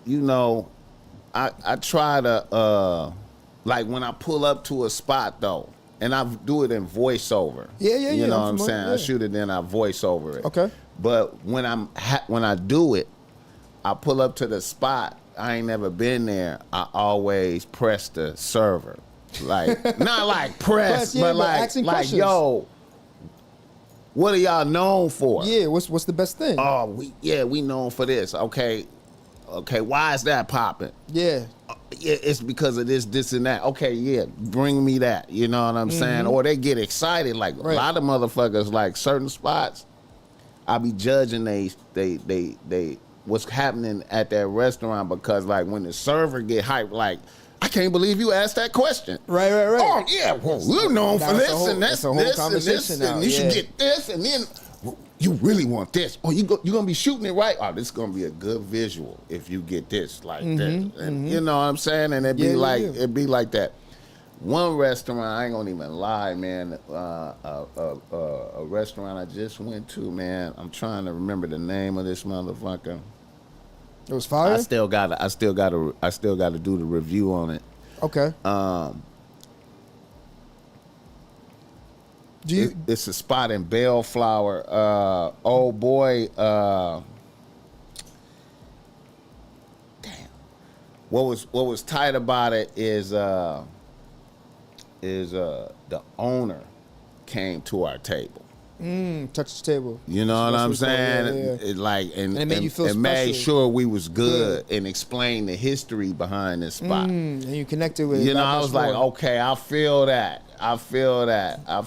you know, I try to like when I pull up to a spot though, and I do it in voiceover. Yeah. You know what I'm saying? Yeah. I shoot it, then I voice over it. Okay. But when I do it, I pull up to the spot. I ain't never been there. I always press the server, like not like press, but like yo. What are y'all known for? Yeah, what's the best thing? Oh, we known for this. Okay, why is that popping? Yeah. Yeah, it's because of this, and that. Okay, yeah, bring me that. You know what I'm saying? Or they get excited. Like a lot of motherfuckers, like certain spots, I be judging they what's happening at that restaurant because like when the server get hyped, like, I can't believe you asked that question. Right. Oh yeah, well, we're known for this and that's this and this, and you should get this, and then you really want this. Oh, you're gonna be shooting it right. Oh, this is gonna be a good visual if you get this like this. And you know what I'm saying? And it'd be like that. One restaurant, I ain't gonna even lie, man. A restaurant I just went to, man. I'm trying to remember the name of this motherfucker. It was fire? I still gotta do the review on it. Okay. It's a spot in Bellflower. Old boy. Damn. What was tight about it is the owner came to our table. Touch the table. You know what I'm saying? Yeah. It like and it made you feel special. Made sure we was good and explained the history behind this spot. And you connected with it. You know, I was like, okay, I feel that. I feel that. I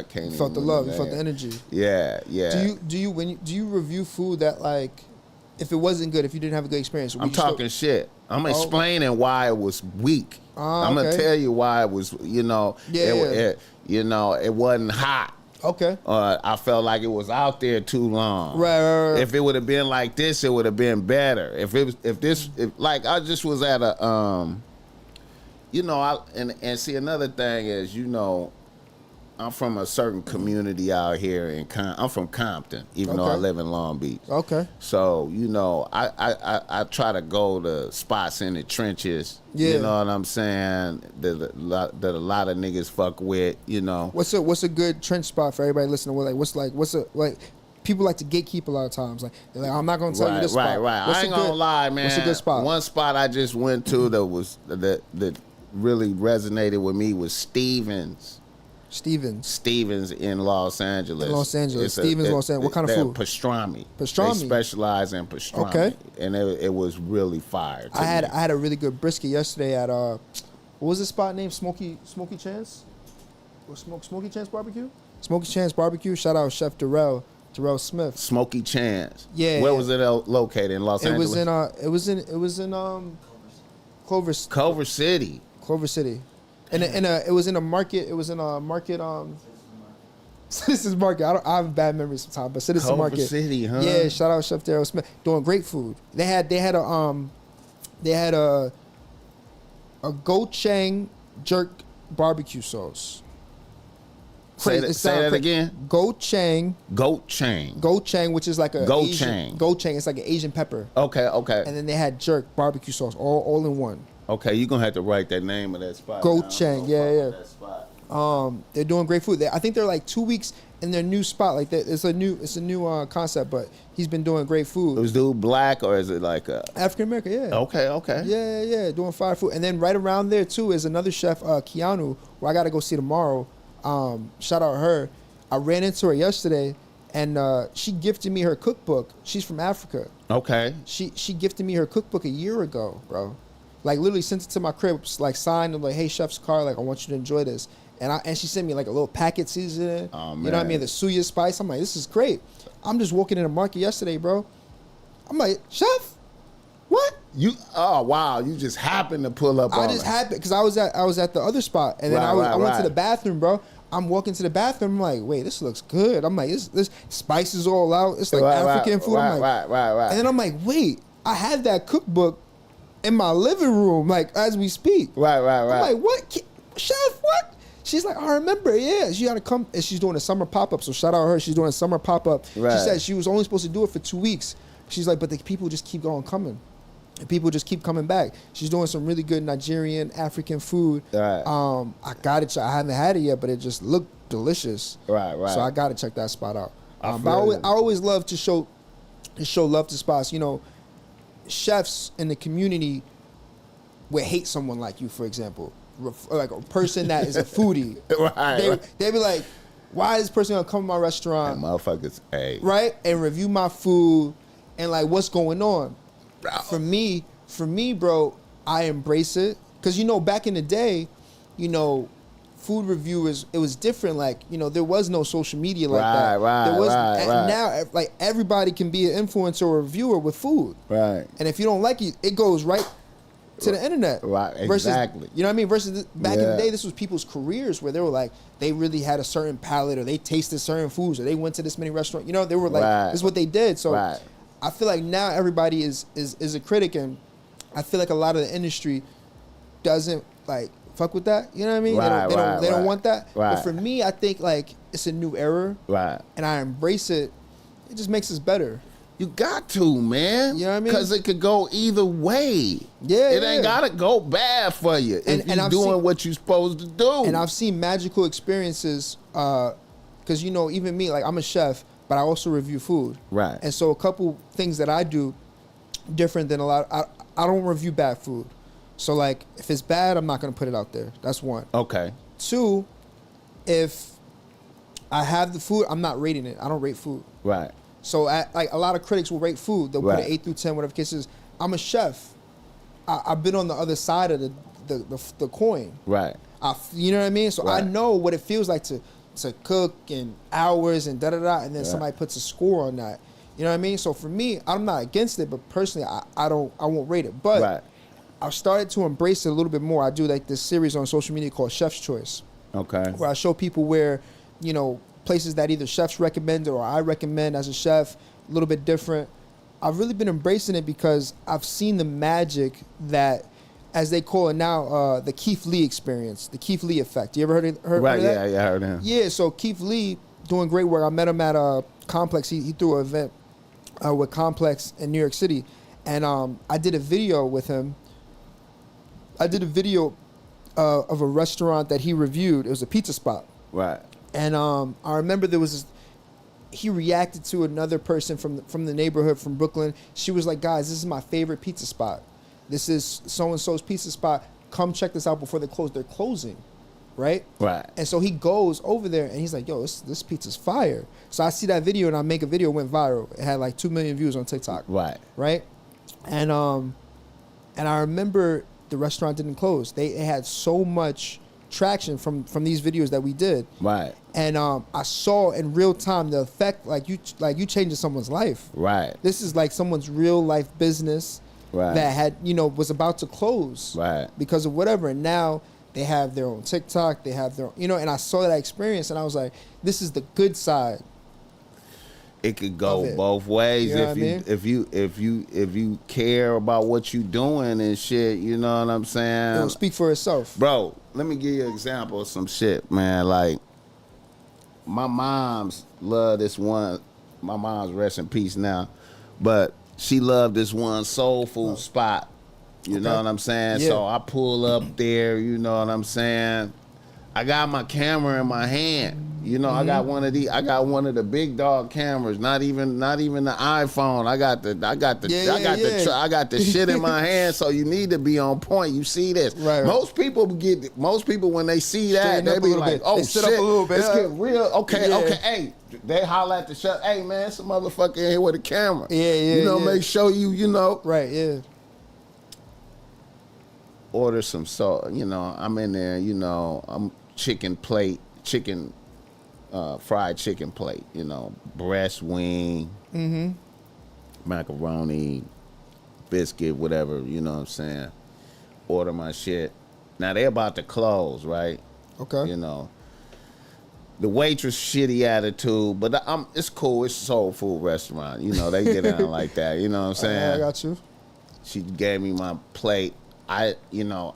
can't. You felt the love. You felt the energy. Yeah. Do you review food that like, if it wasn't good, if you didn't have a good experience? I'm talking shit. I'm explaining why it was weak. I'm gonna tell you why it was. It wasn't hot. Okay. I felt like it was out there too long. Right. If it would have been like this, it would have been better. If I just was at a and see, another thing is, I'm from a certain community out here I'm from Compton, even though I live in Long Beach. Okay. So, I try to go to spots in the trenches. Yeah. You know what I'm saying? That a lot of niggas fuck with, What's a good trench spot for everybody listening? People like to gatekeep a lot of times. Like, they're like, I'm not gonna tell you this spot. Right. I ain't gonna lie, man. What's a good spot? One spot I just went to that really resonated with me was Stevens in Los Angeles. Los Angeles. What kind of food? Pastrami. They Pastrami. specialize in pastrami. Okay. And it was really fire. I had a really good brisket yesterday at what was the spot name? Smoky Chance? Or Smoky Chance Barbecue? Smoky Chance Barbecue. Shout out Chef Daryl Smith. Smoky Chance. Yeah. Where was it located in Los Angeles? It was in Culver City. Culver City. It was in a market. It was in a market. Citizens Market. I have bad memories sometimes, but Citizens Market. Culver City, huh? Yeah. Shout out Chef Daryl Smith, doing great food. They had a gochujang jerk barbecue sauce. Say that again. Gochujang. Gochujang, which is like a gochujang. It's like an Asian pepper. Okay. And then they had jerk barbecue sauce, all in one. Okay, you're gonna have to write that name of that spot. Gochujang, yeah. They're doing great food. I think they're like 2 weeks in their new spot. Like that, it's a new concept, but he's been doing great food. Was dude black or is it like a African American? Yeah. Okay. Yeah, doing fire food. And then right around there too is another chef, Keanu, who I gotta go see tomorrow. Shout out her. I ran into her yesterday, and she gifted me her cookbook. She's from Africa. Okay. She gifted me her cookbook a year ago, bro. Like literally sent it to my crib, like signed, and like, hey, Chef Sakari, like I want you to enjoy this. And she sent me like a little packet seasoning. Oh, man. You know what I mean? The suya spice. I'm like, this is great. I'm just walking in the market yesterday, bro. I'm like, Chef, what? Wow, you just happened to pull up. I just happened because I was at the other spot, and then I went to the bathroom, bro. I'm walking to the bathroom. I'm like, wait, this looks good. I'm like, this spice is all out. It's like African food. I'm like, right. And then I'm like, wait, I have that cookbook in my living room, like as we speak. Right. I'm like, what, Chef? What? She's like, I remember. Yeah, she got to come, and she's doing a summer pop up. So shout out her. She's doing a summer pop up. Right. She said she was only supposed to do it for 2 weeks. She's like, but the people just keep coming. And people just keep coming back. She's doing some really good Nigerian, African food. Right. I got it. I haven't had it yet, but it just looked delicious. Right. So I got to check that spot out. But I always love to show love to spots. Chefs in the community would hate someone like you, for example, like a person that is a foodie. They'd be like, why is this person gonna come to my restaurant? And motherfuckers, hey. Right? And review my food and like what's going on. Bro. For me, bro, I embrace it. Cause back in the day, food review it was different. Like, there was no social media like that. Right. Now, like, everybody can be an influencer or a reviewer with food. Right. And if you don't like it, it goes right to the internet. Right, exactly. Versus, you know what I mean? Versus back in the day, this was people's careers where they were like, they really had a certain palate, or they tasted certain foods, or they went to this many restaurants. They were like, this is what they did. So I feel like now everybody is a critic, and I feel like a lot of the industry doesn't like fuck with that. You know what I mean? They don't want that. Right. But for me, I think like it's a new era. Right. And I embrace it. It just makes us better. You got to, man. You know what I mean? Because it could go either way. Yeah. It ain't got to go bad for you if you're doing what you're supposed to do. And I've seen magical experiences because, even me, like I'm a chef, but I also review food. Right. And so a couple things that I do different than a lot. I don't review bad food. So like if it's bad, I'm not going to put it out there. That's one. Okay. Two, if I have the food, I'm not rating it. I don't rate food. Right. So like a lot of critics will rate food. They'll put it 8 through 10, whatever the case is. I'm a chef. I've been on the other side of the coin. Right. You know what I mean? So I know what it feels like to cook and hours and da-da-da, and then somebody puts a score on that. You know what I mean? So for me, I'm not against it, but personally, I won't rate it. But I've started to embrace it a little bit more. I do like this series on social media called Chef's Choice. Okay. Where I show people where, you know, places that either chefs recommended or I recommend as a chef, a little bit different. I've really been embracing it because I've seen the magic that, as they call it now, the Keith Lee experience, the Keith Lee effect. You ever heard of that? Right, yeah, I heard him. Yeah, so Keith Lee doing great work. I met him at Complex. He threw an event with Complex in New York City. And I did a video with him. I did a video of a restaurant that he reviewed. It was a pizza spot. Right. And I remember there was he reacted to another person from the neighborhood from Brooklyn. She was like, guys, this is my favorite pizza spot. This is so-and-so's pizza spot. Come check this out before they close. They're closing, right? Right. And so he goes over there, and he's like, yo, this pizza's fire. So I see that video, and I make a video. It went viral. It had like 2 million views on TikTok. Right. Right? And I remember the restaurant didn't close. It had so much traction from these videos that we did. Right. And I saw in real time the effect, like you changing someone's life. Right. This is like someone's real life business. Right. That had, was about to close. Right. Because of whatever. And now they have their own TikTok. They have their own, and I saw that experience and I was like, this is the good side. It could go both ways. If you care about what you doing and shit, you know what I'm saying? It'll speak for itself. Bro, let me give you an example of some shit, man. Like, my mom's love this one. My mom's rest in peace now. But she loved this one soul food spot. You know what I'm saying? Yeah. So I pull up there, you know what I'm saying? I got my camera in my hand. I got one of the big dog cameras, not even the iPhone. I got the shit in my hand, so you need to be on point. You see this. Right. Most people when they see that, they be like, oh shit, it's getting real. Okay, hey. They holler at the chef, hey man, it's a motherfucker in here with a camera. Make sure you. Right, yeah. Order some salt, I'm in there, I'm fried chicken plate, breast wing, macaroni, biscuit, whatever, you know what I'm saying? Order my shit. Now they about to close, right? Okay. The waitress shitty attitude, but it's cool. It's a soul food restaurant. They get down like that. You know what I'm saying? I got you. She gave me my plate. I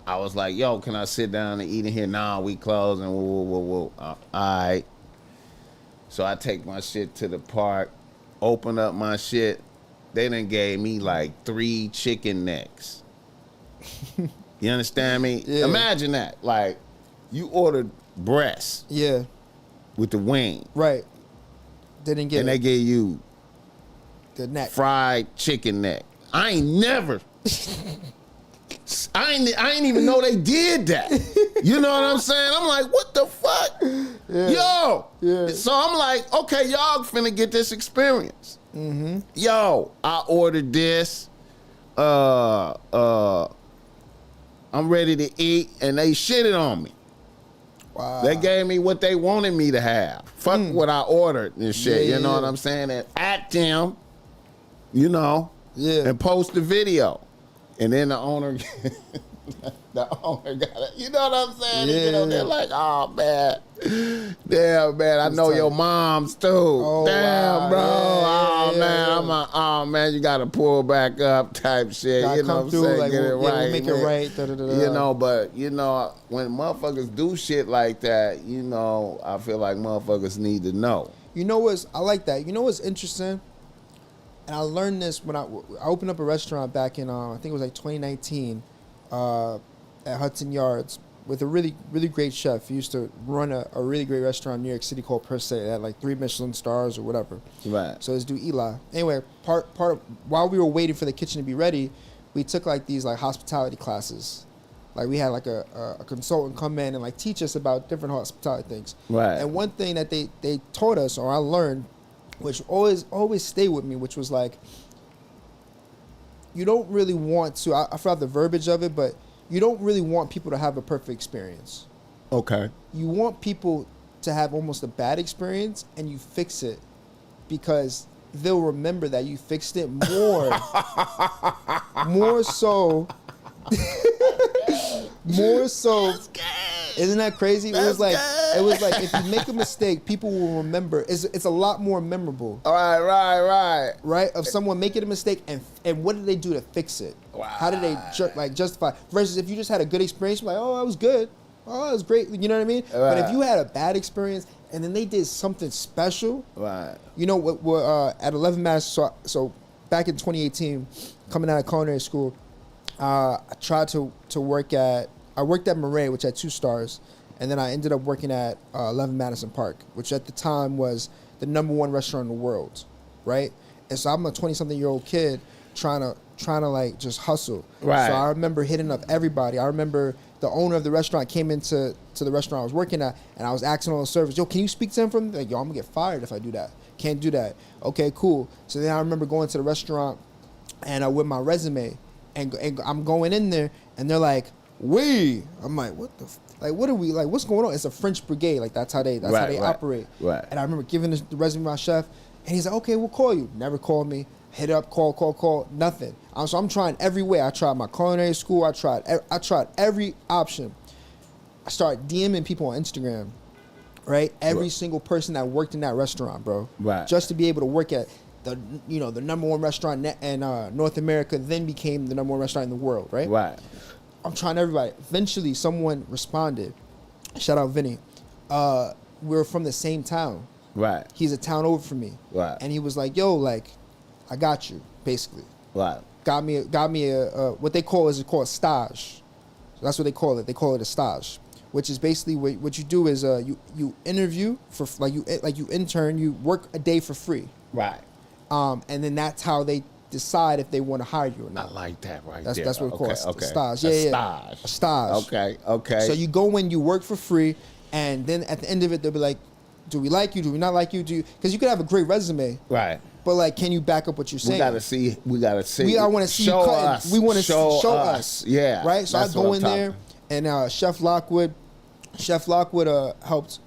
was like, yo, can I sit down and eat in here? Nah, we closing. Whoa. All right. So I take my shit to the park, open up my shit. They done gave me like 3 chicken necks. You understand me? Yeah. Imagine that. Like, you ordered breast. Yeah. With the wing. Right. They didn't get And they gave you the neck. Fried chicken neck. I ain't even know they did that. You know what I'm saying? I'm like, what the fuck? Yeah. Yo. Yeah. So I'm like, okay, y'all finna get this experience. Mm-hmm. Yo, I ordered this. I'm ready to eat, and they shitted on me. Wow. They gave me what they wanted me to have. Fuck what I ordered and shit. You know what I'm saying? And at them, and post the video. And then the owner got it. You know what I'm saying? Yeah. They're like, oh, man. Damn, man, I know your moms, too. Oh, damn, wow. Bro. Yeah, man, you got to pull back up type shit. You know what I'm saying? Like, get it right. We'll make it right. Da, da, da, da. But, when motherfuckers do shit like that, I feel like motherfuckers need to know. I like that. You know what's interesting? And I learned this when I opened up a restaurant back in, I think it was like 2019 at Hudson Yards with a really, really great chef. He used to run a really great restaurant in New York City called Per Se. It had like 3 Michelin stars or whatever. Right. So this dude Eli. Anyway, part of, while we were waiting for the kitchen to be ready, we took like these like hospitality classes. Like we had like a consultant come in and like teach us about different hospitality things. Right. And one thing that they taught us, or I learned, which always stayed with me, which was like, you don't really want to, I forgot the verbiage of it, but you don't really want people to have a perfect experience. Okay. You want people to have almost a bad experience and you fix it because they'll remember that you fixed it more so more so. Isn't that crazy? It was like if you make a mistake, people will remember. It's a lot more memorable. Right? Of someone making a mistake and what did they do to fix it? Wow. How did they justify? Versus if you just had a good experience, you're like, oh, that was good. Oh, that was great. You know what I mean? Right. But if you had a bad experience and then they did something special, right? You know what? At 11 Madison, so back in 2018, coming out of culinary school, I tried to work at. I worked at Murray, which had 2 stars, and then I ended up working at 11 Madison Park, which at the time was the #1 restaurant in the world, right? And so I'm a 20-something-year-old kid trying to like just hustle. Right. So I remember hitting up everybody. I remember the owner of the restaurant came into the restaurant I was working at, and I was asking all the servers, yo, can you speak to him from? Like, yo, I'm gonna get fired if I do that. Can't do that. Okay, cool. So then I remember going to the restaurant, and with my resume, and I'm going in there, and they're like, I'm like, what the, what are we, what's going on? It's a French brigade, that's how they operate. Right. And I remember giving the resume to my chef, and he's like, okay, we'll call you. Never called me. Hit up, call, nothing. So I'm trying every way. I tried my culinary school. I tried every option. I started DMing people on Instagram, right? Every single person that worked in that restaurant, bro. Right. Just to be able to work at the #1 restaurant in North America, then became the #1 restaurant in the world, right? Right. I'm trying everybody. Eventually, someone responded. Shout out Vinny. We're from the same town. Right. He's a town over from me. Right. And he was like, yo, I got you, basically. Right. Got me a what they call a stage. So that's what they call it. They call it a stage, which is basically what you do is you interview for you intern, you work a day for free. Right. And then that's how they decide if they want to hire you or not. I like that That's there. That's what it calls. Okay. Stage. A stage. Okay. So you go in, you work for free, and then at the end of it, they'll be like, do we like you? Do we not like you? Because you could have a great resume. Right. But can you back up what you're saying? We gotta see. I want to see show you cutting. us. We want to show us. Yeah. Right. So I go in there, and Chef Lockwood helped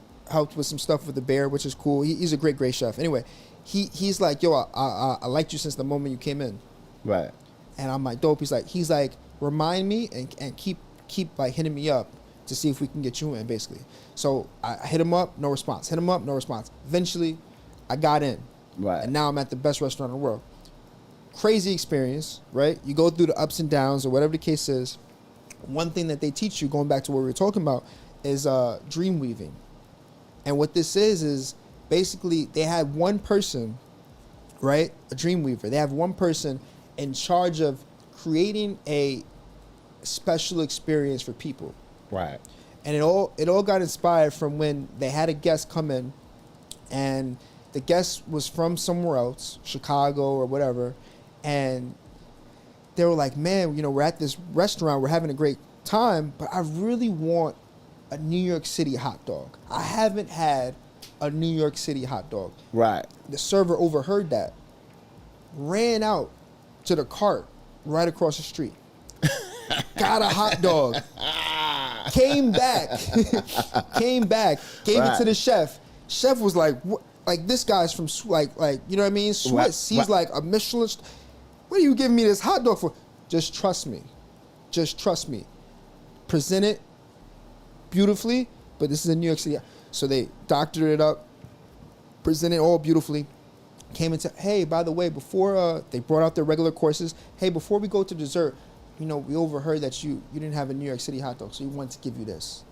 with some stuff with the bear, which is cool. He's a great chef. Anyway, he's like, yo, I liked you since the moment you came in. Right. And I'm like, dope. He's like, remind me and keep hitting me up to see if we can get you in, basically. So I hit him up, no response. Hit him up, no response. Eventually, I got in. Right. And now I'm at the best restaurant in the world. Crazy experience, right? You go through the ups and downs or whatever the case is. One thing that they teach you, going back to what we were talking about, is dream weaving. And what this is basically they had one person, right? A dream weaver. They have one person in charge of creating a special experience for people. Right. And it all got inspired from when they had a guest come in, and the guest was from somewhere else, Chicago or whatever, and they were like, man, we're at this restaurant, we're having a great time, but I really want a New York City hot dog. I haven't had a New York City hot dog. Right. The server overheard that, ran out to the cart right across the street, got a hot dog, came back, gave it to the chef. Chef was like, what? Like, this guy's from, you know what I mean? Swiss. He's like a Michelin. What are you giving me this hot dog for? Just trust me. Present it beautifully, but this is in New York City. So they doctored it up, presented all beautifully. Came into, hey, by the way, before they brought out their regular courses, hey, before we go to dessert, we overheard that you didn't have a New York City hot dog, so we wanted to give you this.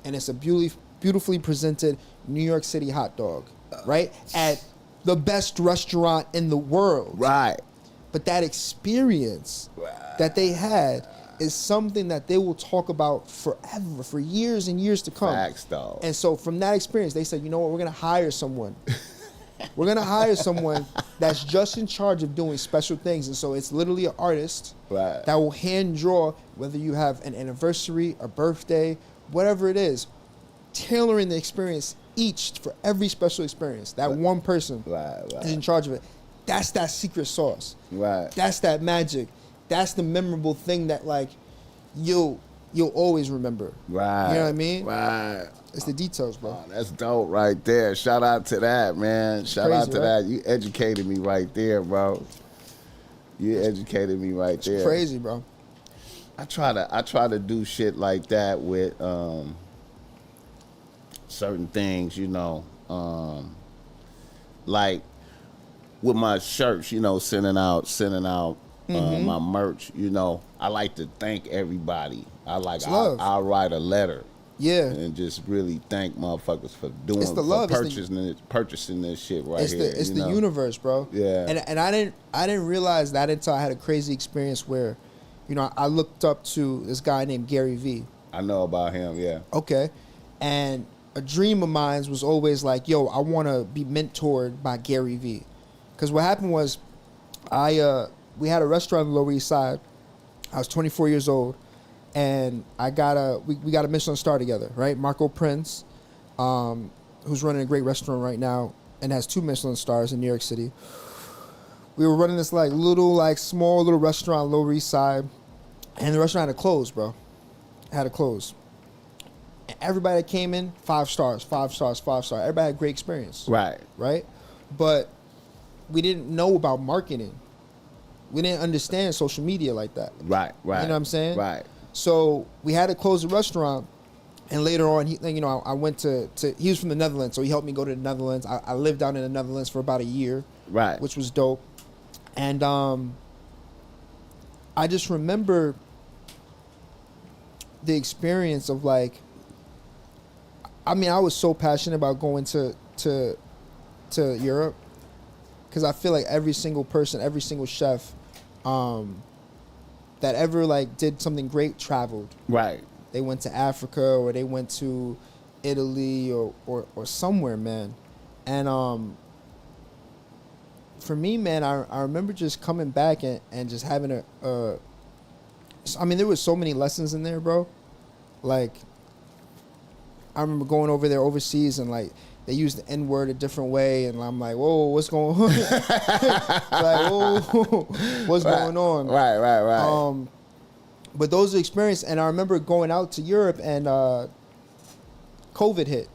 And it's a beautifully presented New York City hot dog, right? At the best restaurant in the world. Right. But that experience that they had is something that they will talk about forever, for years and years to come. Facts, though. And so from that experience, they said, you know what, we're going to hire someone. We're going to hire someone that's just in charge of doing special things. And so it's literally an artist that will hand draw, whether you have an anniversary, a birthday, whatever it is, tailoring the experience each for every special experience. That one person is in charge of it. That's that secret sauce. Right. That's that magic. That's the memorable thing that, you'll always remember. Right. You know what I mean? Right. It's the details, bro. Oh, that's dope right there. Shout out to that, man. Shout crazy, out to right? that. You educated me right there, bro. You educated me right there. It's crazy, bro. I try to do shit like that with certain things, you know. Like with my shirts, you know, sending out my merch, you know. I like to thank everybody. I'll write a letter. Yeah. And just really thank motherfuckers for doing purchasing this shit right here. It's the universe, bro. Yeah. And I didn't realize that until I had a crazy experience where, you know, I looked up to this guy named Gary V. I know about him, yeah. Okay. And a dream of mine was always like, yo, I want to be mentored by Gary V. Because what happened was, we had a restaurant on the Lower East Side. I was 24 years old, and we got a Michelin star together, right? Marco Prince, who's running a great restaurant right now and has 2 Michelin stars in New York City. We were running this small little restaurant on Lower East Side, and the restaurant had to close, bro. It had to close. And everybody that came in, 5 stars, 5 stars, 5 stars. Everybody had a great experience. Right. Right? But we didn't know about marketing. We didn't understand social media like that. Right. You know what I'm saying? Right. So we had to close the restaurant, and later on, I went to he was from the Netherlands, so he helped me go to the Netherlands. I lived down in the Netherlands for about a year. Right. Which was dope. And I just remember the experience of I was so passionate about going to Europe, because I feel like every single person, every single chef that ever did something great traveled. Right. They went to Africa, or they went to Italy or somewhere, man. And for me, man, I remember just coming back and just having there was so many lessons in there, bro. I remember going over there overseas, and they use the N-word a different way, and I'm like, whoa, what's going on? What's going on? Right. But those are experiences, and I remember going out to Europe, and COVID hit,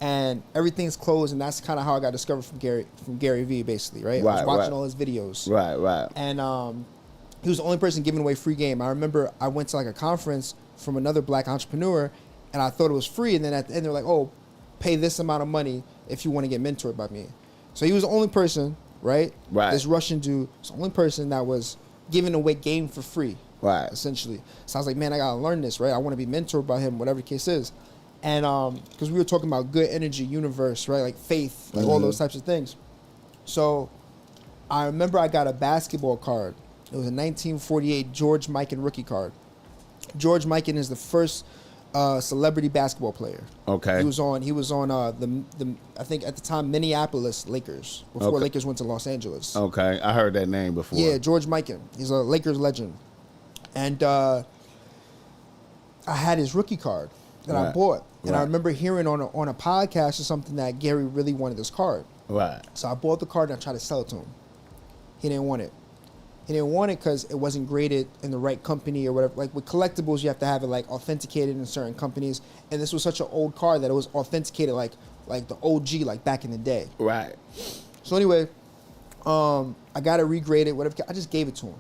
and everything's closed, and that's kind of how I got discovered from Gary V, basically, right? I was watching all his videos. Right. And he was the only person giving away free game. I remember I went to a conference from another black entrepreneur, and I thought it was free, and then at the end they're like, oh, pay this amount of money if you want to get mentored by me. So he was the only person, right? This Russian dude was the only person that was giving away game for free, essentially. So I was like, man, I gotta learn this, right? I want to be mentored by him, whatever the case is. And because we were talking about good energy, universe, right? Faith, all those types of things. So I remember I got a basketball card. It was a 1948 George Mikan rookie card. George Mikan is the first celebrity basketball player. Okay. He was on the I think at the time Minneapolis Lakers before Lakers went to Los Angeles. Okay, I heard that name before. Yeah, George Mikan. He's a Lakers legend. And I had his rookie card that I bought. And I remember hearing on a podcast or something that Gary really wanted this card. Right. So I bought the card and I tried to sell it to him. He didn't want it. He didn't want it because it wasn't graded in the right company or whatever. With collectibles, you have to have it authenticated in certain companies. And this was such an old card that it was authenticated like the OG, back in the day. Right. So anyway, I got it regraded, whatever. I just gave it to him.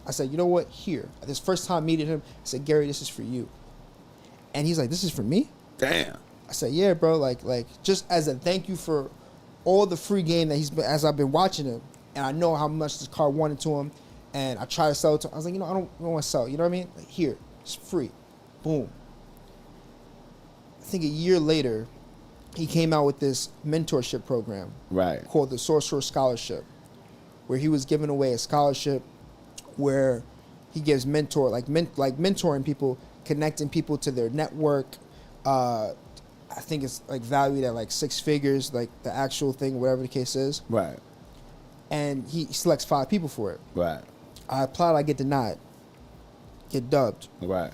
I said, you know what? Here. This first time meeting him, I said, Gary, this is for you. And he's like, this is for me? Damn. I said, yeah, bro. Just as a thank you for all the free game that as I've been watching him. And I know how much this car wanted to him, and I tried to sell it to him. I was like, I don't want to sell it. You know what I mean? Here, it's free. Boom. I think a year later, he came out with this mentorship program, called the Sorcerer Scholarship, where he was giving away a scholarship where he gives mentoring people, connecting people to their network. I think it's valued at 6 figures, the actual thing, whatever the case is. Right. And he selects 5 people for it. Right. I applied, I get denied. Get dubbed. Right.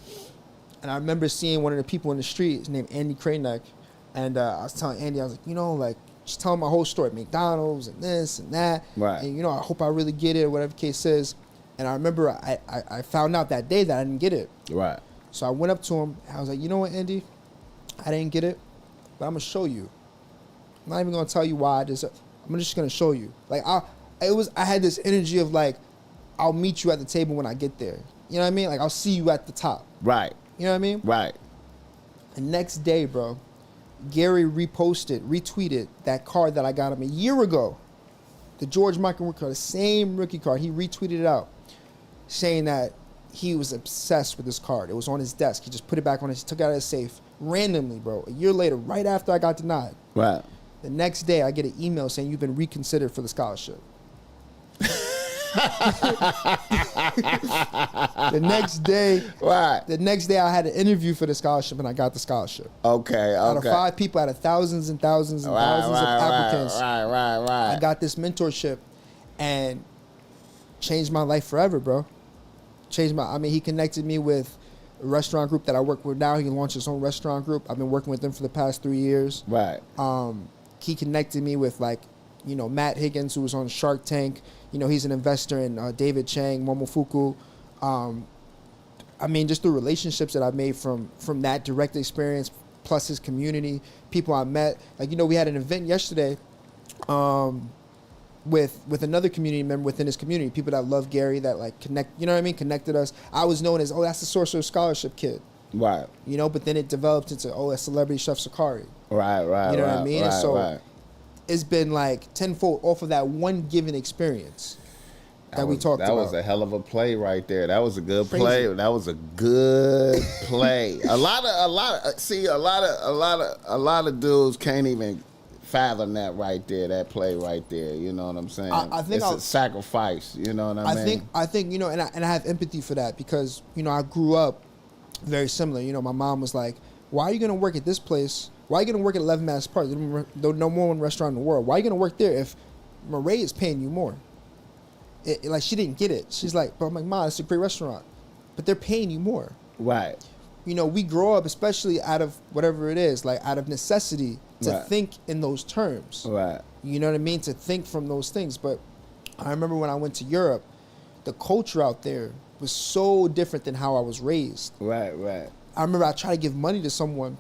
And I remember seeing one of the people in the street, his name Andy Crayneck, and I was telling Andy, I was like, just tell him my whole story, McDonald's and this and that. Right. And, I hope I really get it, or whatever the case is. And I remember I found out that day that I didn't get it. Right. So I went up to him. I was like, you know what, Andy? I didn't get it, but I'm going to show you. I'm not even going to tell you why I deserve. I'm just going to show you. Like, I had this energy of like, I'll meet you at the table when I get there. You know what I mean? Like, I'll see you at the top. Right. You know what I mean? Right. The next day, bro, Gary retweeted that card that I got him a year ago. The George Michael rookie card, the same rookie card. He retweeted it out saying that he was obsessed with this card. It was on his desk. He just put it back on his, took it out of his safe randomly, bro. A year later, right after I got denied. Right. The next day, I get an email saying you've been reconsidered for the scholarship. The next day, right. The next day, I had an interview for the scholarship, and I got the scholarship. Okay. Out of 5 people, out of thousands and thousands and thousands of applicants, right. I got this mentorship, and changed my life forever, bro. He connected me with a restaurant group that I work with now. He launched his own restaurant group. I've been working with them for the past 3 years. Right. He connected me with Matt Higgins, who was on Shark Tank. He's an investor in David Chang, Momofuku. Just the relationships that I made from that direct experience, plus his community, people I met. We had an event yesterday with another community member within his community, people that love Gary, that connected us. I was known as, that's the Sorcerer Scholarship kid. Right. But then it developed into, that's Celebrity Chef Sakari. Right. You know what I mean? Right, and so right. It's been tenfold off of that one given experience that we talked about. That was a hell of a play right there. That was a good play. That was a good play. A lot of dudes can't even fathom that right there, that play right there. You know what I'm saying? I think it's a sacrifice. You know what I mean? I think and I have empathy for that because I grew up very similar. My mom was like, "Why are you going to work at this place? Why are you going to work at 11 Mass Park? The number one restaurant in the world. Why are you going to work there if Murray is paying you more?" She didn't get it. She's like, "But I'm like, Mom, it's a great restaurant, but they're paying you more." Right. We grow up, especially out of whatever it is, out of necessity to think in those terms. Right. You know what I mean? To think from those things. But I remember when I went to Europe, the culture out there was so different than how I was raised. Right. I remember I tried to give money to someone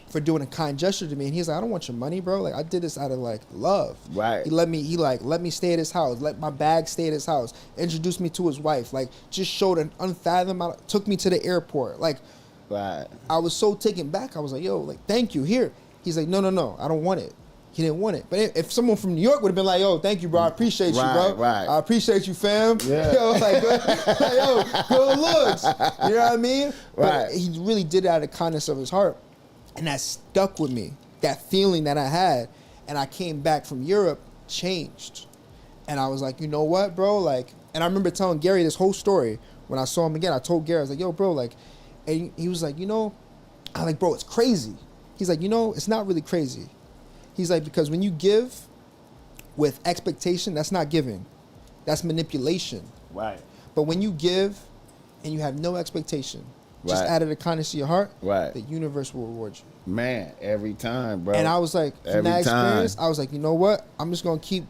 for doing a kind gesture to me, and he's like, "I don't want your money, bro. I did this out of love." Right. He let me stay at his house, let my bag stay at his house, introduced me to his wife, just showed an unfathomable, took me to the airport. Right. I was so taken back. I was like, "Yo, thank you." Here. He's like, "No, I don't want it." He didn't want it. But if someone from New York would have been like, "Yo, thank you, bro. I appreciate you, bro. Right. I appreciate you, fam." Yeah. Yo, good looks. You know what I mean? Right. But he really did it out of the kindness of his heart. And that stuck with me, that feeling that I had. And I came back from Europe changed. And I was like, you know what, bro? And I remember telling Gary this whole story. When I saw him again, I told Gary, I was like, "Yo, bro, and he was like, I'm like, "Bro, it's crazy." He's like, "It's not really crazy." He's like, because when you give with expectation, that's not giving. That's manipulation. Right. But when you give and you have no expectation, just out of the kindness of your heart, the universe will reward you. Man, every time, bro. And I was like, from that experience, I was like, you know what? I'm just going to keep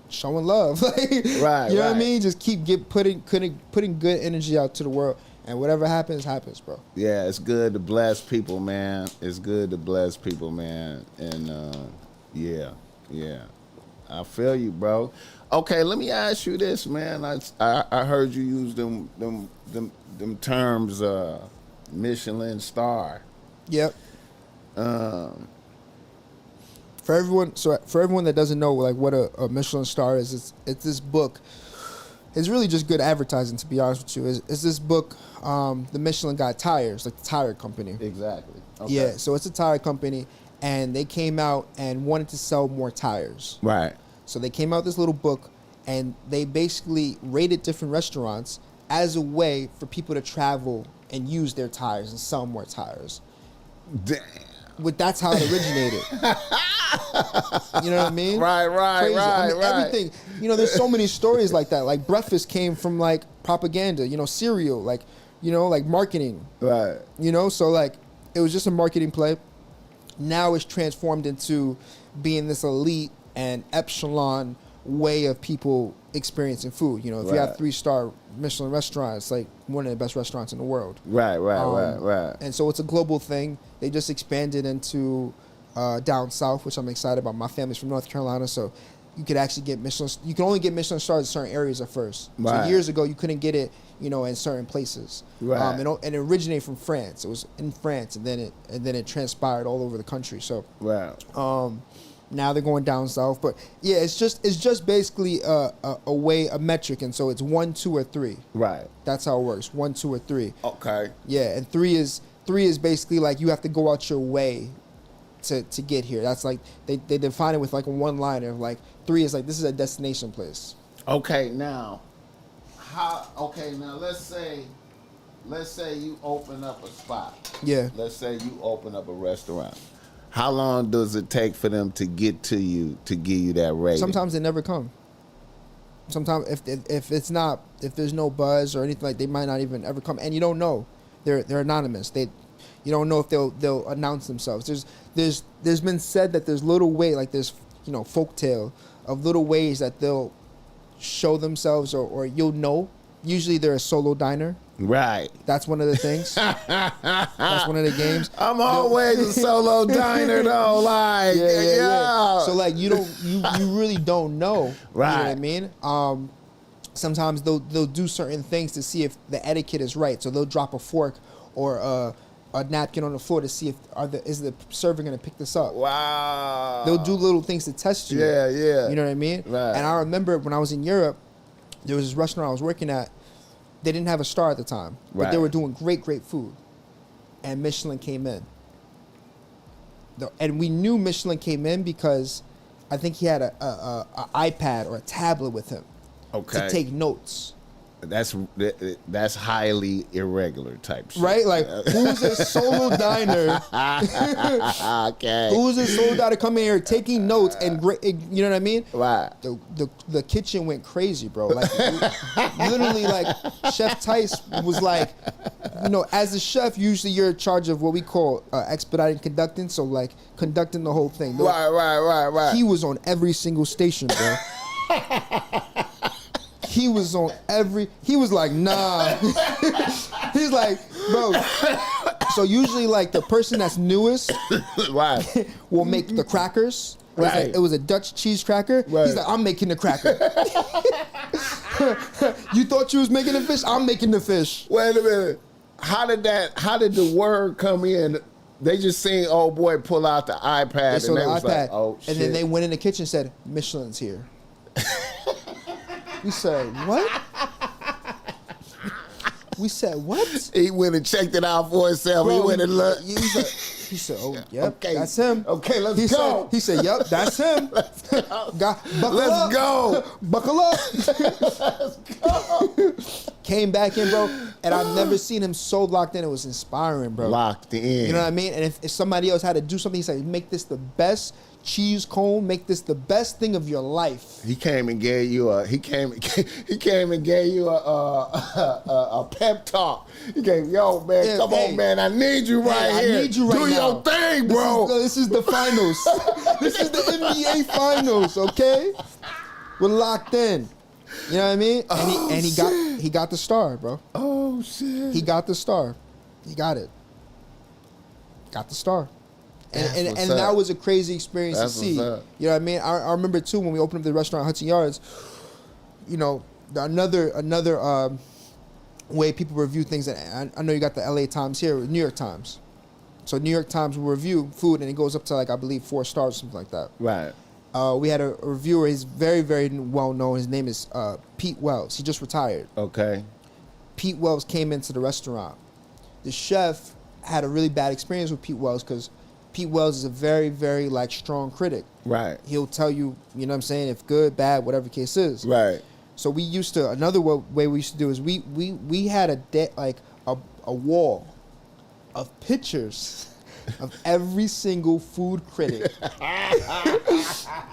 showing love. You know what I mean? Just keep putting good energy out to the world. And whatever happens, happens, bro. Yeah, it's good to bless people, man. It's good to bless people, man. And yeah. I feel you, bro. Okay, let me ask you this, man. I heard you use them terms, Michelin star. Yep. For everyone that doesn't know what a Michelin star is, it's this book. It's really just good advertising, to be honest with you. It's this book, the Michelin Guide Tires, the tire company. Exactly. Okay. Yeah, so it's a tire company, and they came out and wanted to sell more tires. Right. So they came out with this little book, and they basically rated different restaurants as a way for people to travel and use their tires and sell more tires. Damn. That's how it originated. You know what I mean? Right. Crazy. Everything. There's so many stories like that. Breakfast came from propaganda. Cereal. Marketing. Right. So it was just a marketing play. Now it's transformed into being this elite and epsilon way of people experiencing food. You know, if you have 3-star Michelin restaurants, like one of the best restaurants in the world. Right. And so it's a global thing. They just expanded into down south, which I'm excited about. My family's from North Carolina, so you could actually get Michelin. You can only get Michelin stars in certain areas at first. Right. So years ago, you couldn't get it, you know, in certain places. Right. And it originated from France. It was in France, and then it transpired all over the country. So now they're going down south, but yeah, it's just basically a metric, and so it's 1, 2, or 3. Right. That's how it works. 1, 2, or 3. Okay. Yeah, and 3 is basically like you have to go out your way to get here. That's like they define it with like a one-liner of like 3 is like this is a destination place. Okay, now let's say you open up a spot. Yeah. Let's say you open up a restaurant. How long does it take for them to get to you to give you that rating? Sometimes they never come. Sometimes if there's no buzz or anything, like they might not even ever come, and you don't know. They're anonymous. You don't know if they'll announce themselves. There's been said that there's little way, like there's, you know, folktale of little ways that they'll show themselves or you'll know. Usually they're a solo diner. Right. That's one of the things. That's one of the games. I'm always a solo diner though. Like yeah. So like you really don't know. Right. You know what I mean? Sometimes they'll do certain things to see if the etiquette is right. So they'll drop a fork or a napkin on the floor to see if is the server gonna pick this up. Wow. They'll do little things to test you. Yeah. You know what I mean? Right. And I remember when I was in Europe, there was this restaurant I was working at. They didn't have a star at the time, but they were doing great food. And Michelin came in. And we knew Michelin came in because I think he had a iPad or a tablet with him to take notes. That's highly irregular type shit. Right? Like, who's a solo diner? Who's a solo diner coming here taking notes and you know what I mean? Right. The kitchen went crazy, bro. Like, literally, like, Chef Tice was like, you know, as a chef, usually you're in charge of what we call expediting conducting, so like conducting the whole thing. Right. He was on every single station, bro. He was on he was like, nah. He's like, bro. So usually like the person that's newest will make the crackers. It was a Dutch cheese cracker. Right. He's like, I'm making the cracker. You thought you was making the fish? I'm making the fish. Wait a minute. How did the word come in? They just seen old boy pull out the iPad and they was like, oh shit. And then they went in the kitchen and said, Michelin's here. We said, what? We said, what? He went and checked it out for himself. Bro, he went and looked. He said, oh, yep, okay, that's him. Okay, let's go. He said, yep, that's him. Let's go. Let's go. Buckle up. Let's go. Came back in, bro, and I've never seen him so locked in. It was inspiring, bro. Locked in. You know what I mean? And if somebody else had to do something, he said, make this the best cheese cone, make this the best thing of your life. He came and gave you a pep talk. He gave, yo, man, come on, man, I need you right here. I need you right now. Do your thing, bro. This is the finals. This is the NBA finals, okay? We're locked in. You know what I mean? And he got the star, bro. Oh shit. He got the star. He got it. Got the star. And that was a crazy experience to see. You know what I mean? I remember too when we opened up the restaurant Hudson Yards, you know, another way people review things, and I know you got the LA Times here, New York Times. So New York Times will review food and it goes up to like I believe 4 stars or something like that. Right. We had a reviewer, he's very, very well known. His name is Pete Wells. He just retired. Okay. Pete Wells came into the restaurant. The chef had a really bad experience with Pete Wells because Pete Wells is a very, very like strong critic. Right. He'll tell you, you know what I'm saying, if good, bad, whatever the case is. Right. So we used to, another way we used to do is we had a wall of pictures of every single food critic.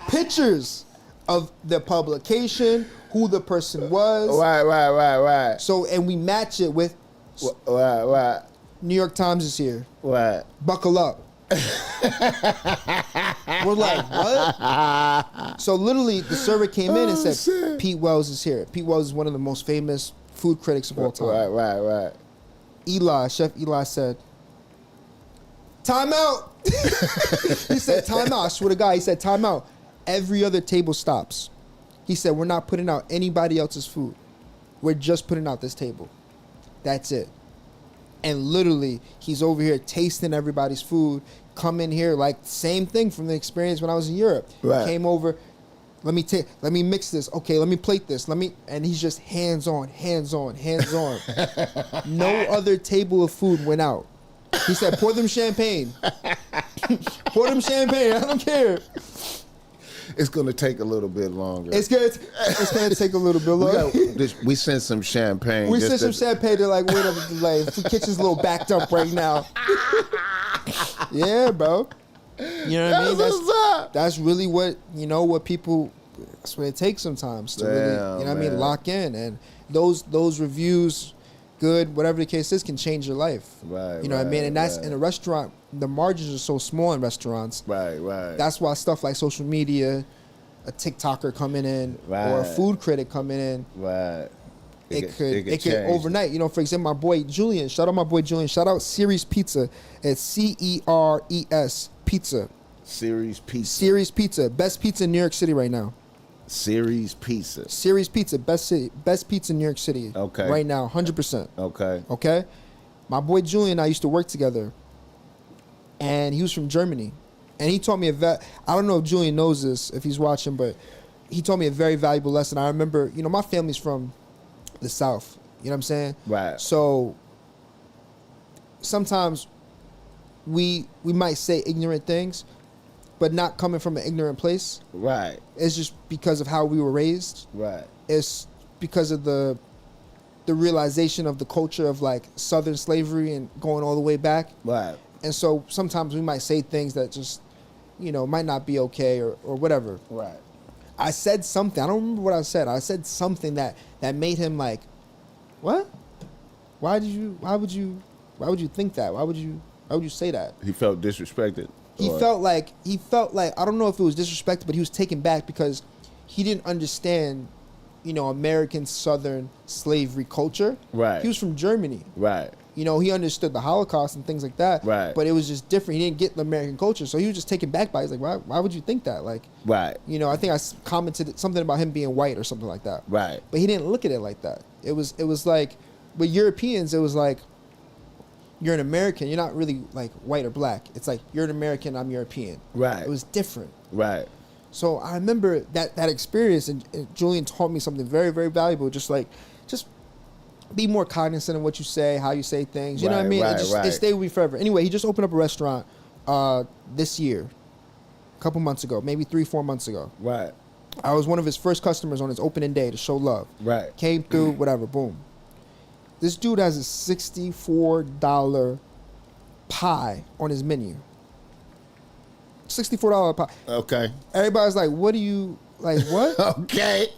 Pictures of the publication, who the person was. Right. So, and we match it with New York Times is here. Right. Buckle up. We're like, what? So literally, the server came in and said, shit. Pete Wells is here. Pete Wells is one of the most famous food critics of all time. Right. Chef Eli said, time out. He said, time out. I swear to God, he said, time out. Every other table stops. He said, we're not putting out anybody else's food. We're just putting out this table. That's it. And literally, he's over here tasting everybody's food. Come in here, like, same thing from the experience when I was in Europe. Right. Came over, let me mix this. Okay, let me plate this. And he's just hands on. No other table of food went out. He said, pour them champagne. Pour them champagne, I don't care. It's gonna take a little bit longer. It's gonna take a little bit longer. We sent some champagne. We sent some champagne to like wait up the kitchen's a little backed up right now. Yeah, bro. You know what I mean? That's really what people. That's what it takes sometimes to really, you know what I mean, lock in. And those reviews, good, whatever the case is, can change your life. Right. You know what I mean? And that's in a restaurant. The margins are so small in restaurants. Right. That's why stuff like social media, a TikToker coming in, or a food critic coming in. Right. It could overnight. You know, for example, my boy Julian. Shout out my boy Julian. Shout out Ceres Pizza. It's CERES Pizza. Ceres Pizza. Ceres Pizza. Best pizza in New York City right now. Ceres Pizza. Ceres Pizza. Best pizza in New York City. Okay. Right now, 100%. Okay. My boy Julian and I used to work together. And he was from Germany. And he taught me I don't know if Julian knows this, if he's watching, but he taught me a very valuable lesson. I remember, my family's from the South. You know what I'm saying? Right. So sometimes we might say ignorant things, but not coming from an ignorant place. Right. It's just because of how we were raised. Right. It's because of the realization of the culture of like Southern slavery and going all the way back. Right. And so sometimes we might say things that just, might not be okay or whatever. Right. I said something. I don't remember what I said. I said something that made him like, what? Why would you think that? Why would you say that? He felt disrespected. He felt like I don't know if it was disrespected, but he was taken back because he didn't understand, American Southern slavery culture. Right. He was from Germany. Right. He understood the Holocaust and things like that. Right. But it was just different. He didn't get the American culture, so he was just taken back by it. He's like, why would you think that? Like, right. I think I commented something about him being white or something like that. Right. But he didn't look at it like that. It was like, with Europeans, it was like, you're an American. You're not really like white or black. It's like, you're an American, I'm European. Right. It was different. Right. So I remember that experience, and Julian taught me something very, very valuable. Just be more cognizant of what you say, how you say things. You know what I mean? It stayed with me forever. Anyway, he just opened up a restaurant this year, a couple months ago, maybe 3-4 months ago. Right. I was one of his first customers on his opening day to show love. Right. Came through, whatever, boom. This dude has a $64 pie on his menu. $64 pie. Okay. Everybody's like, what? Okay.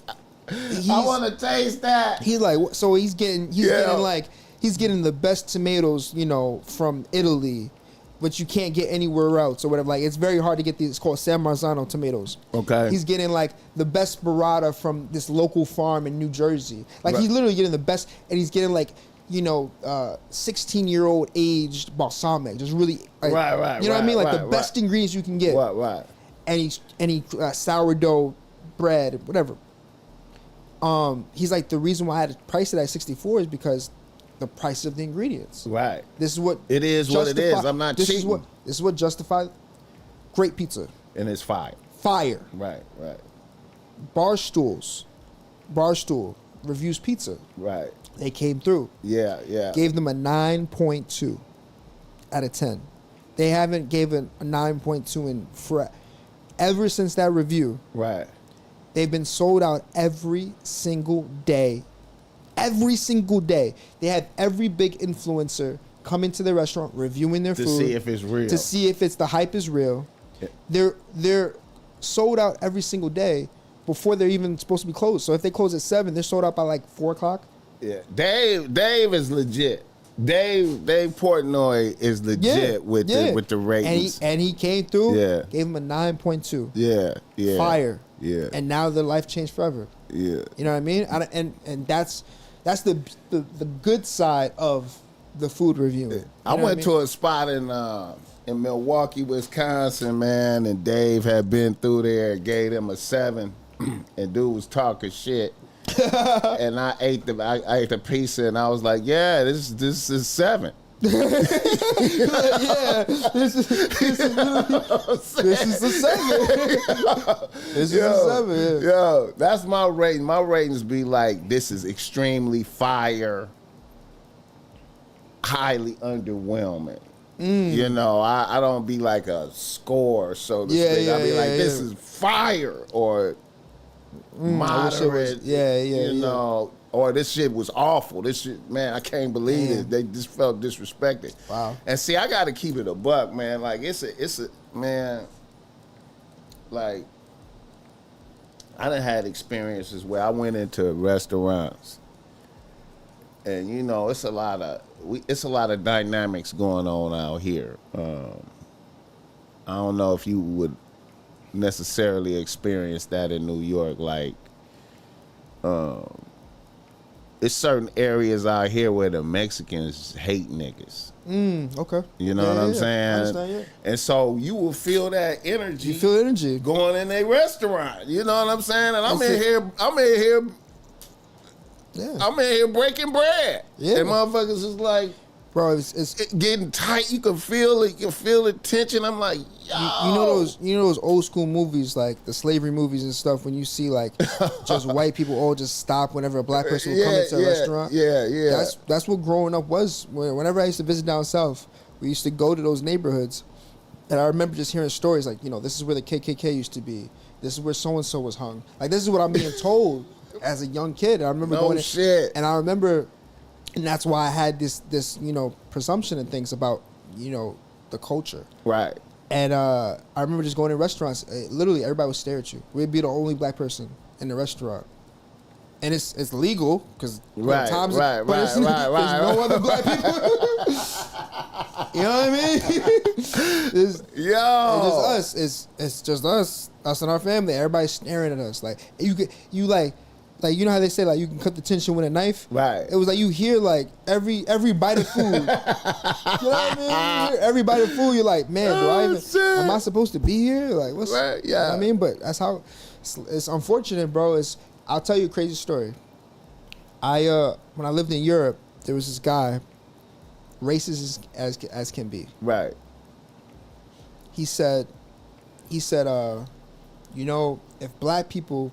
I want to taste that. He's like, so he's getting the best tomatoes, from Italy, but you can't get anywhere else or whatever. Like, it's very hard to get these. It's called San Marzano tomatoes. Okay. He's getting like the best burrata from this local farm in New Jersey. Like, he's literally getting the best, and he's getting like, 16-year-old aged balsamic, just really, like, you know what I mean, like the best ingredients you can get. Right. And he sourdough bread, whatever. He's like, the reason why I had to price it at 64 is because the price of the ingredients. Right. This is what it is. What it is. I'm not cheating. This is what justifies great pizza. And it's fire. Fire. Right. Barstool reviews pizza. Right. They came through. Yeah. Gave them a 9.2 out of 10. They haven't given a 9.2 in ever since that review. Right. They've been sold out every single day. Every single day. They have every big influencer come into the restaurant reviewing their food. To see if it's real. To see if the hype is real. Yeah. They're sold out every single day before they're even supposed to be closed. So if they close at 7, they're sold out by like 4 o'clock. Yeah. Dave is legit. Dave Portnoy is legit with the ratings. And he came through. Yeah. Gave him a 9.2. Yeah. Fire. Yeah. And now their life changed forever. Yeah. You know what I mean? And that's the good side of the food review. I went to a spot in Milwaukee, Wisconsin, man, and Dave had been through there, gave him a 7, and dude was talking shit. And I ate the pizza, and I was like, yeah, this is 7. Yeah, this is a 7. This is a 7. Yeah. Yo, that's my rating. My ratings be like, this is extremely fire, highly underwhelming. You know, I don't be like a score, so to speak. I be like, this is fire, or moderate. You know, or this shit was awful. This shit, man, I can't believe it. They just felt disrespected. Wow. And see, I got to keep it a buck, man. Like it's a man. Like I done had experiences where I went into restaurants, and you know, it's a lot of dynamics going on out here. I don't know if you would necessarily experience that in New York. Like, it's certain areas out here where the Mexicans hate niggas. Okay. You know what I'm saying? And so you will feel that energy. You feel energy going in a restaurant. You know what I'm saying? And I'm in here. Yeah. I'm in here breaking bread. Yeah. And motherfuckers is like, bro, it's getting tight. You can feel it. You can feel the tension. I'm like, yo. You know those old school movies, like the slavery movies and stuff, when you see like just white people all just stop whenever a black person would come into a restaurant. Yeah. That's what growing up was. Whenever I used to visit down south, we used to go to those neighborhoods, and I remember just hearing stories like, you know, this is where the KKK used to be. This is where so and so was hung. Like, this is what I'm being told as a young kid. And I remember and I remember. And that's why I had this you know, presumption and things about, you know, the culture. Right. And I remember just going to restaurants. Literally, everybody would stare at you. We'd be the only black person in the restaurant. And it's legal because right. There's no other black people. You know what I mean? It's just us. It's just us and our family. Everybody's staring at us. Like like, you know how they say, like, you can cut the tension with a knife? Right. It was like you hear, like, every bite of food. You know what I mean? You hear every bite of food, you're like, man, am I supposed to be here? Like, what's... Right, yeah. You know what I mean? But that's how... It's unfortunate, bro. I'll tell you a crazy story. When I lived in Europe, there was this guy, racist as can be. Right. He said, you know, if black people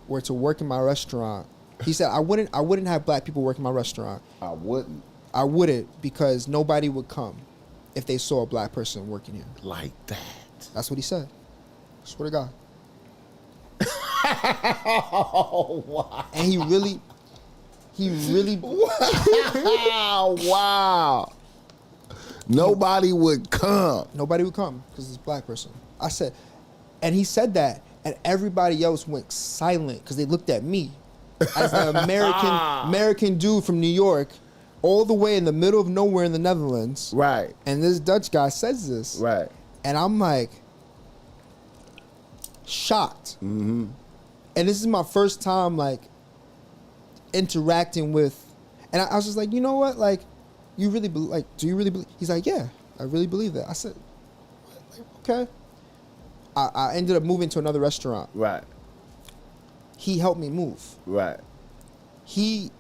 were to work in my restaurant, he said I wouldn't have black people work in my restaurant. I wouldn't because nobody would come if they saw a black person working here. Like that. That's what he said. I swear to God. Oh, wow. And he really wow. Nobody would come. Nobody would come because it's a black person. I said, and he said that. And everybody else went silent because they looked at me as the American dude from New York, all the way in the middle of nowhere in the Netherlands. Right. And this Dutch guy says this. Right. And I'm like, shocked. Mm-hmm. And this is my first time, like, interacting with, and I was just like, you know what? Like, do you really believe? He's like, yeah, I really believe that. I said, like, okay. I ended up moving to another restaurant. Right. He helped me move. Right. He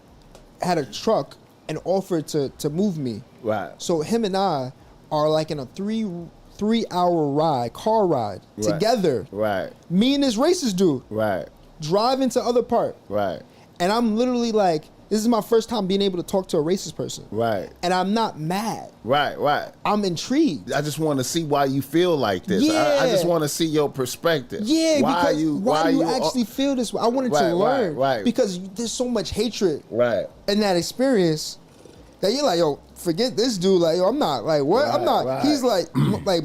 had a truck and offered to move me. Right. So him and I are like in a three-hour car ride together. Right. Me and this racist dude. Right. Driving to other part. Right. And I'm literally like, this is my first time being able to talk to a racist person. Right. And I'm not mad. Right. I'm intrigued. I just want to see why you feel like this. Yeah. I just want to see your perspective. Yeah, why do you actually feel this way? I wanted to learn. Right. Because there's so much hatred in that experience that you're like, yo, forget this dude. Like, yo, I'm not. Like, what? I'm not. Right. He's like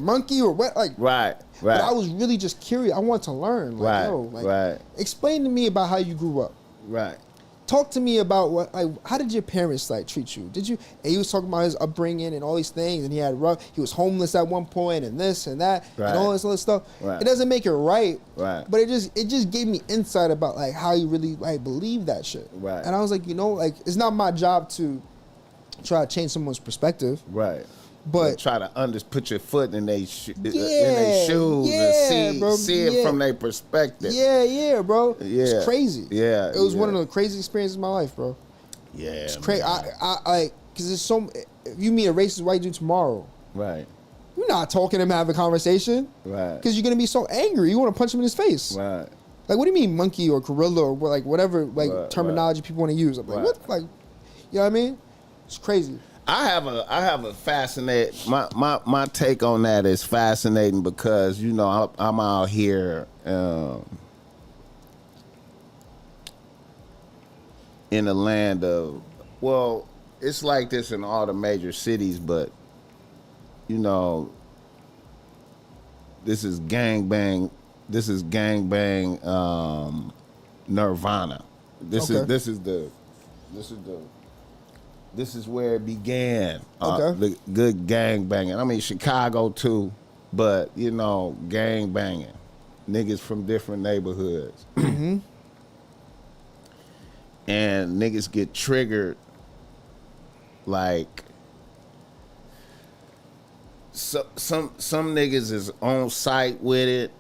monkey or what? Like, right. But I was really just curious. I want to learn. Like, yo, like, explain to me about how you grew up. Right. talk to me about how did your parents like treat you? Did you? And he was talking about his upbringing and all these things, and he was homeless at one point, and this and that, and all this other stuff. Right. It doesn't make it right, but it just gave me insight about like how he really like believed that shit. Right. And I was like, like it's not my job to try to change someone's perspective. Right. But try to put your foot in their shoes and see it from their perspective. Yeah, bro. Yeah. It's crazy. Yeah. It was one of the craziest experiences of my life, bro. Yeah. It's crazy. I because it's so. If you meet a racist white dude tomorrow, right? You're not talking to him, have a conversation, right? Because you're gonna be so angry. You want to punch him in his face, right? Like, what do you mean, monkey or gorilla or like whatever terminology people want to use? I'm like, what? Like, you know what I mean? It's crazy. I have a fascinating my take on that is fascinating because I'm out here in the land of, well, it's like this in all the major cities, but this is gangbang nirvana. This is where it began. The good gang banging. I mean, Chicago too, but gang banging. Niggas from different neighborhoods. Mm-hmm. And niggas get triggered like some niggas is on site with it.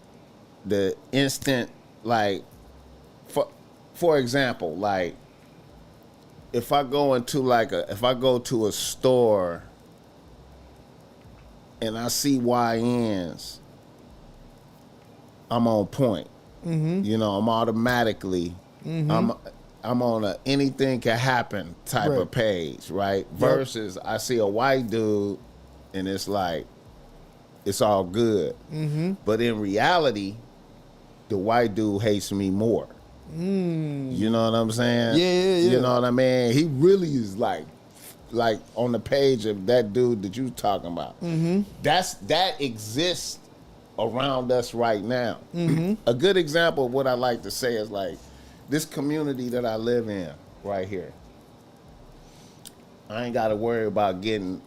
The instant, like, for example, like, if I go to a store and I see YNs, I'm on point. Mm-hmm. I'm automatically, mm-hmm. I'm on a anything can happen type of page, right? Yep. Versus I see a white dude and it's like, it's all good. Mm-hmm. But in reality, the white dude hates me more. You know what I'm saying? Yeah. You know what I mean? He really is like on the page of that dude that you talking about. Mm-hmm. That exists around us right now. Mm-hmm. A good example of what I like to say is like this community that I live in right here. I ain't got to worry about getting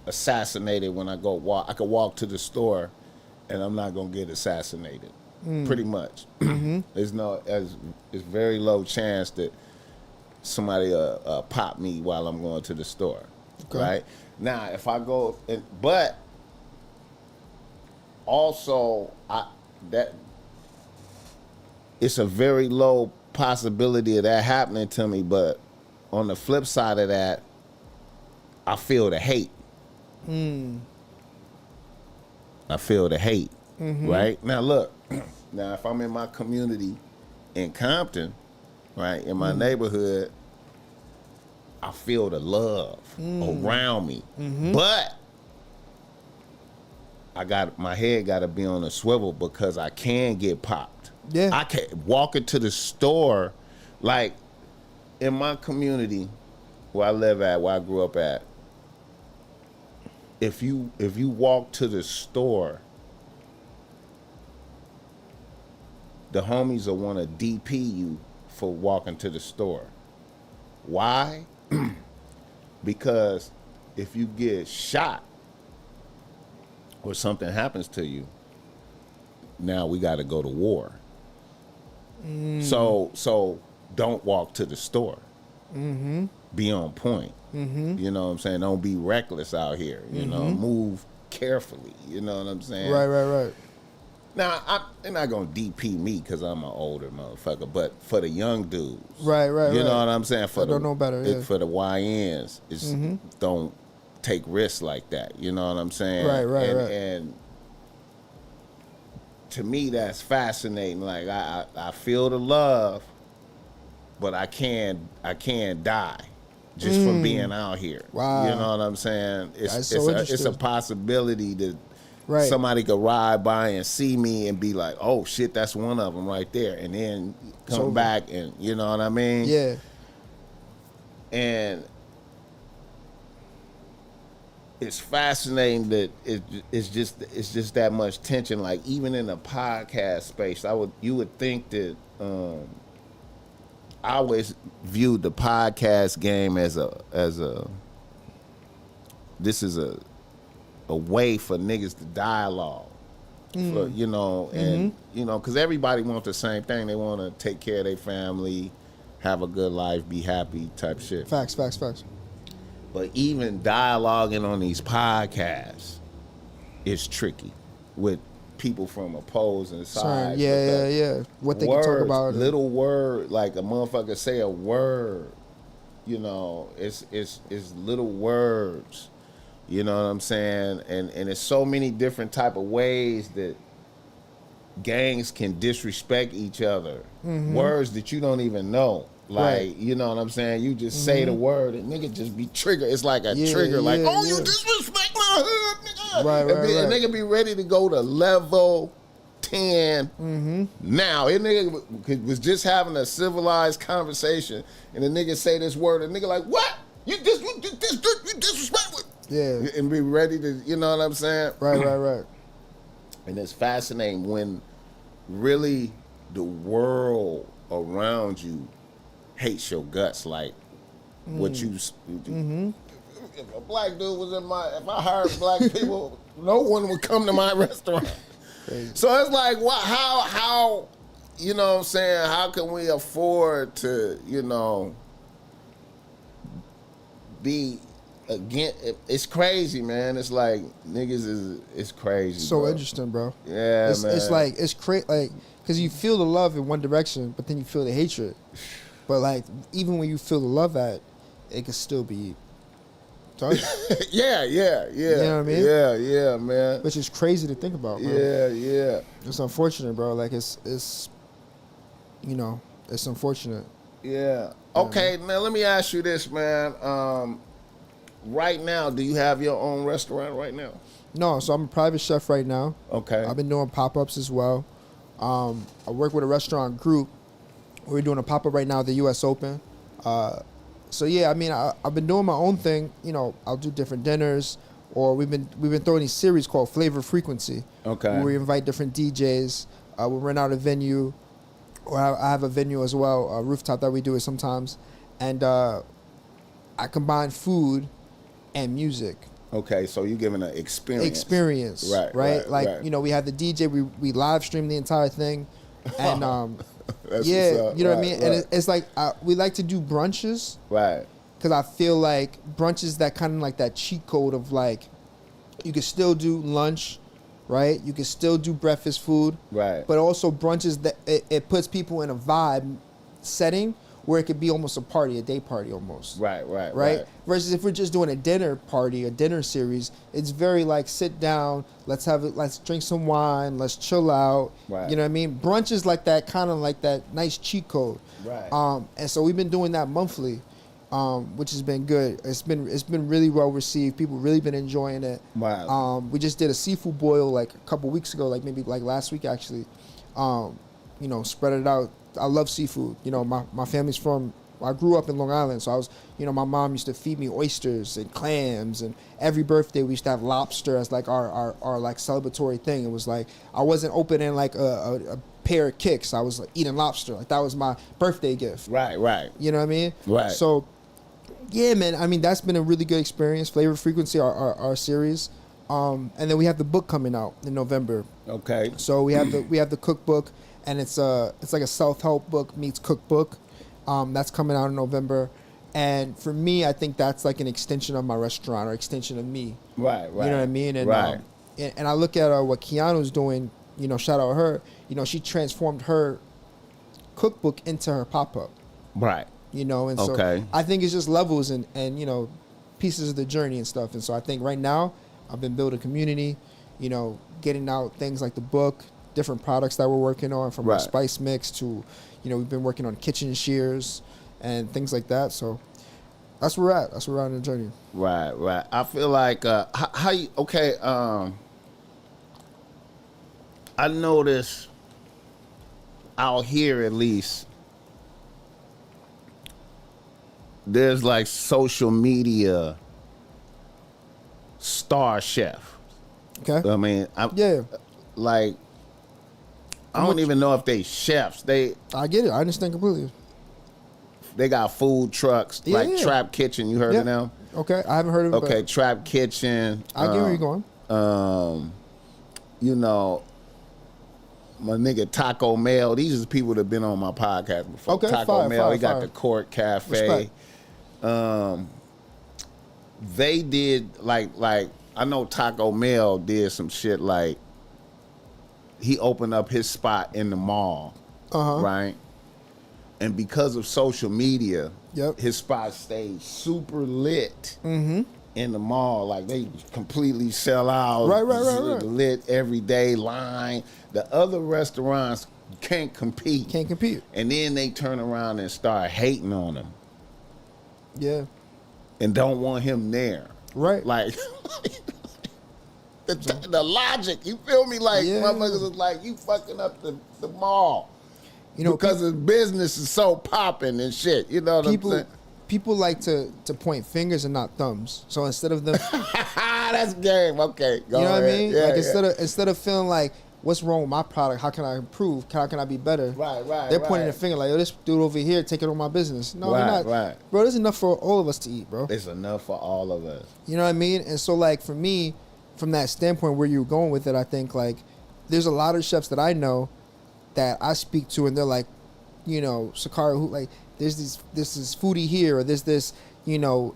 assassinated when I go walk. I could walk to the store and I'm not gonna get assassinated. Pretty much. Mm-hmm. It's very low chance that somebody pop me while I'm going to the store. Okay. Right? Now, if I go, but also that it's a very low possibility of that happening to me. But on the flip side of that, I feel the hate. I feel the hate. Mm-hmm. Right? Now look, if I'm in my community in Compton, right, in my neighborhood, I feel the love around me. Mm-hmm. But my head got to be on a swivel because I can get popped. Yeah. I can't walk into the store, like in my community where I live at, where I grew up at. If you walk to the store, the homies will want to DP you for walking to the store. Why? Because if you get shot or something happens to you, now we got to go to war. So don't walk to the store. Mm-hmm. Be on point. Mm-hmm. You know what I'm saying? Don't be reckless out here. You know, move carefully. You know what I'm saying? Right. Now, they're not going to DP me because I'm an older motherfucker, but for the young dudes. Right. You know what I'm saying? I don't know better. Yeah. For the YNs, don't take risks like that. You know what I'm saying? Right. And to me, that's fascinating. Like, I feel the love, but I can't die just from being out here. Wow. You know what I'm saying? It's a possibility that somebody could ride by and see me and be like, oh shit, that's one of them right there, and then come back and you know what I mean? Yeah. And it's fascinating that it's just that much tension. Like even in the podcast space, you would think that I always viewed the podcast game as this is a way for niggas to dialogue. For, you know, and you know, because everybody wants the same thing. They want to take care of their family, have a good life, be happy type shit. Facts. But even dialoguing on these podcasts is tricky with people from opposing sides. Yeah. What they words, can talk about. Little word, like a motherfucker say a word. You know, it's little words. You know what I'm saying? And it's so many different type of ways that gangs can disrespect each other. Words that you don't even know. Like, you know what I'm saying? You just say the word and nigga just be triggered. It's like a trigger, like, you disrespect my hood, nigga. Right. And nigga be ready to go to level 10 now. It nigga was just having a civilized conversation and the nigga say this word and nigga like, what? You disrespect. Yeah. And be ready to, you know what I'm saying? Right. And it's fascinating when really the world around you hates your guts. Like what you, if a black dude was if I hired black people, no one would come to my restaurant. Crazy. So it's like, how, you know what I'm saying? How can we afford to, you know, be, again, it's crazy, man. It's like niggas it's crazy. So bro. Interesting, bro. Yeah, man. It's like it's crazy, like because you feel the love in one direction, but then you feel the hatred. But like even when you feel the love it can still be. yeah. You know what I mean? Yeah, man. Which is crazy to think about, bro. Yeah. It's unfortunate, bro. Like it's you know, it's unfortunate. Yeah. Okay, now let me ask you this, man. Right now, do you have your own restaurant right now? No, so I'm a private chef right now. Okay. I've been doing pop-ups as well. I work with a restaurant group. We're doing a pop-up right now at the U.S. Open. So yeah, I mean, I've been doing my own thing. You know, I'll do different dinners, or we've been throwing these series called Flavor Frequency. Okay. Where we invite different DJs. We'll rent out a venue, or I have a venue as well, a rooftop that we do it sometimes, and I combine food and music. Okay, so you're giving an experience. Right. Like, you know, we have the DJ, we live stream the entire thing. And yeah, you know what I mean? Right. And it's like we like to do brunches. Right. Because I feel like brunches that kind of like that cheat code of like, you can still do lunch, right? You can still do breakfast food. Right. But also brunches that it puts people in a vibe setting where it could be almost a party, a day party almost. Right. Versus if we're just doing a dinner party, a dinner series, it's very like sit down, let's drink some wine, let's chill out. Right. You know what I mean? Brunch is like that kind of like that nice cheat code. Right. And so we've been doing that monthly, which has been good. It's been really well received. People really been enjoying it. Wow. We just did a seafood boil like a couple weeks ago, like maybe like last week actually. You know, spread it out. I love seafood. You know, my family's I grew up in Long Island, so I was, you know, my mom used to feed me oysters and clams, and every birthday we used to have lobster as like our like celebratory thing. It was like, I wasn't opening like a pair of kicks. I was like eating lobster. Like that was my birthday gift. Right. You know what I mean? Right. So, yeah, man, I mean, that's been a really good experience. Flavor Frequency, our series. And then we have the book coming out in November. Okay. So we have the cookbook. And it's like a self-help book meets cookbook. That's coming out in November. And for me, I think that's like an extension of my restaurant or extension of me. Right. You know what I mean? And, and I look at what Keanu's doing, you know, shout out her. You know, she transformed her cookbook into her pop-up. Right. You know, and so I think it's just levels and, you know, pieces of the journey and stuff. And so I think right now I've been building community, you know, getting out things like the book, different products that we're working on, from our spice mix to, you know, we've been working on kitchen shears and things like that. So that's where we're at. That's where we're at in the journey. Right. I feel like how you I notice out here at least there's like social media star chef. Okay. I mean, like, I don't even know if they chefs. I get it. I understand completely. They got food trucks like Trap Kitchen. You heard of them? Okay, I haven't heard of it. Okay, Trap Kitchen. I get where you're going. You know, my nigga Taco Mail. These are the people that have been on my podcast before. Okay, Taco Mail. They got fire. the Court Cafe. They did like I know Taco Mail did some shit like he opened up his spot in the mall, right? And because of social media, his spot stayed super lit in the mall. Like they completely sell out, right. lit every day, line. The other restaurants can't compete. And then they turn around and start hating on him. Yeah. And don't want him there. Right. Like the logic, you feel me? Like motherfuckers is like, you fucking up the mall. You know, because his business is so popping and shit. You know what I'm saying? People like to point fingers and not thumbs. So instead of them, that's game. Okay, go you know ahead. what I mean? Yeah, like instead of feeling like, what's wrong with my product? How can I improve? How can I be better? Right. They're pointing the finger like, yo, this dude over here taking on my business. No, they're not. Right. Bro, there's enough for all of us to eat, bro. It's enough for all of us. You know what I mean? And so, like, for me, from that standpoint where you're going with it, I think, like, there's a lot of chefs that I know that I speak to, and they're like, you know, Sakari, who, like, this is foodie here, or there's this, you know,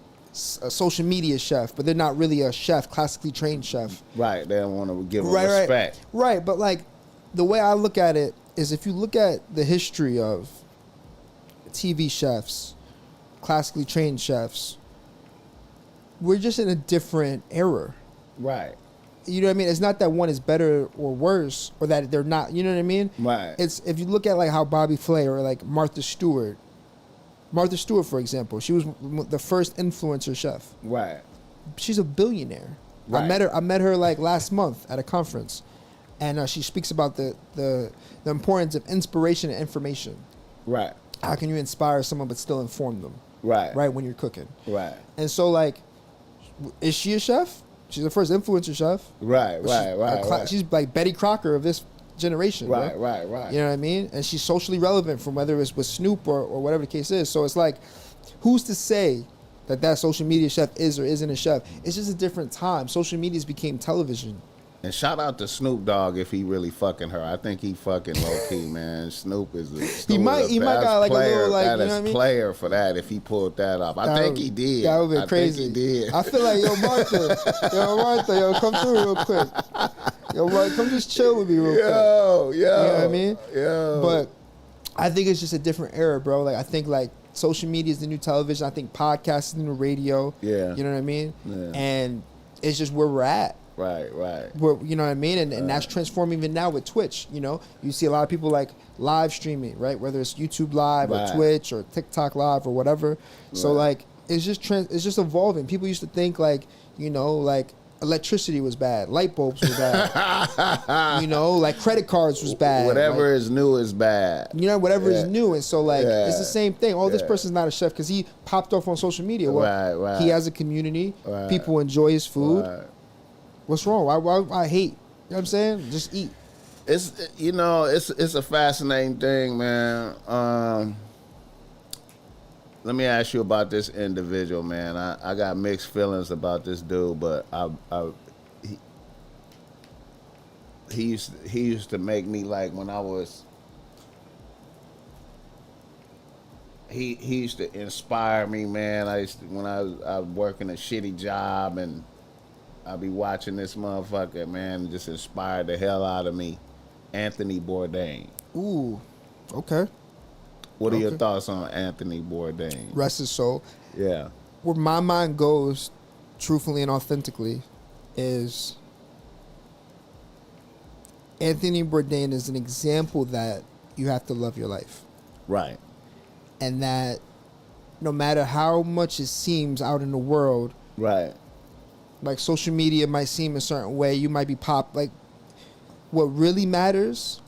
a social media chef, but they're not really a chef, classically trained chef. Right. They don't want to give them respect. Right. But, like, the way I look at it is if you look at the history of TV chefs, classically trained chefs, we're just in a different era. Right. You know what I mean? It's not that one is better or worse, or that they're not. You know what I mean? Right. It's if you look at like how Bobby Flay or like Martha Stewart, for example, she was the first influencer chef. Right. She's a billionaire. Right. I met her like last month at a conference, and she speaks about the importance of inspiration and information. Right. How can you inspire someone but still inform them? Right. Right when you're cooking. Right. And so, like, is she a chef? She's the first influencer chef. Right. She's like Betty Crocker of this generation. Right. You know what I mean? And she's socially relevant from whether it's with Snoop or whatever the case is. So it's like, who's to say that social media chef is or isn't a chef? It's just a different time. Social media's became television. And shout out to Snoop Dogg if he really fucking her. I think he fucking low key, man. Snoop is he might got like player, a little like, that you know is what I mean? player for that if he pulled that off. I think he did. That would be crazy. I think he did. I feel like Martha, come through real quick. Yo, Martha, come just chill with me real quick. Yo. You know what I mean? Yo. But I think it's just a different era, bro. Like I think like social media is the new television. I think podcasts is the new radio. Yeah. You know what I mean? Yeah. And it's just where we're at. Right. Where, you know what I mean? And that's transforming even now with Twitch. You know, you see a lot of people like live streaming, right? Whether it's YouTube Live or Twitch or TikTok Live or whatever. So like it's just evolving. People used to think like, you know, like electricity was bad, light bulbs were bad. You know, like credit cards was bad. Whatever like, is new is bad. You know, whatever is new. And so like it's the same thing. Oh, this person's not a chef because he popped off on social media. Well, right. He has a community. Right. People enjoy his food. Right. What's wrong? Why hate? You know what I'm saying? Just eat. It's, you know, it's a fascinating thing, man. Let me ask you about this individual, man. I got mixed feelings about this dude, but he used to make me like when I was. He used to inspire me, man. When I was working a shitty job and I'd be watching this motherfucker, man, just inspired the hell out of me. Anthony Bourdain. Ooh, okay. What are your thoughts on Anthony Bourdain? Rest his soul. Yeah. Where my mind goes, truthfully and authentically, is Anthony Bourdain is an example that you have to love your life. Right. And that no matter how much it seems out in the world, right, like social media might seem a certain way, you might be like what really matters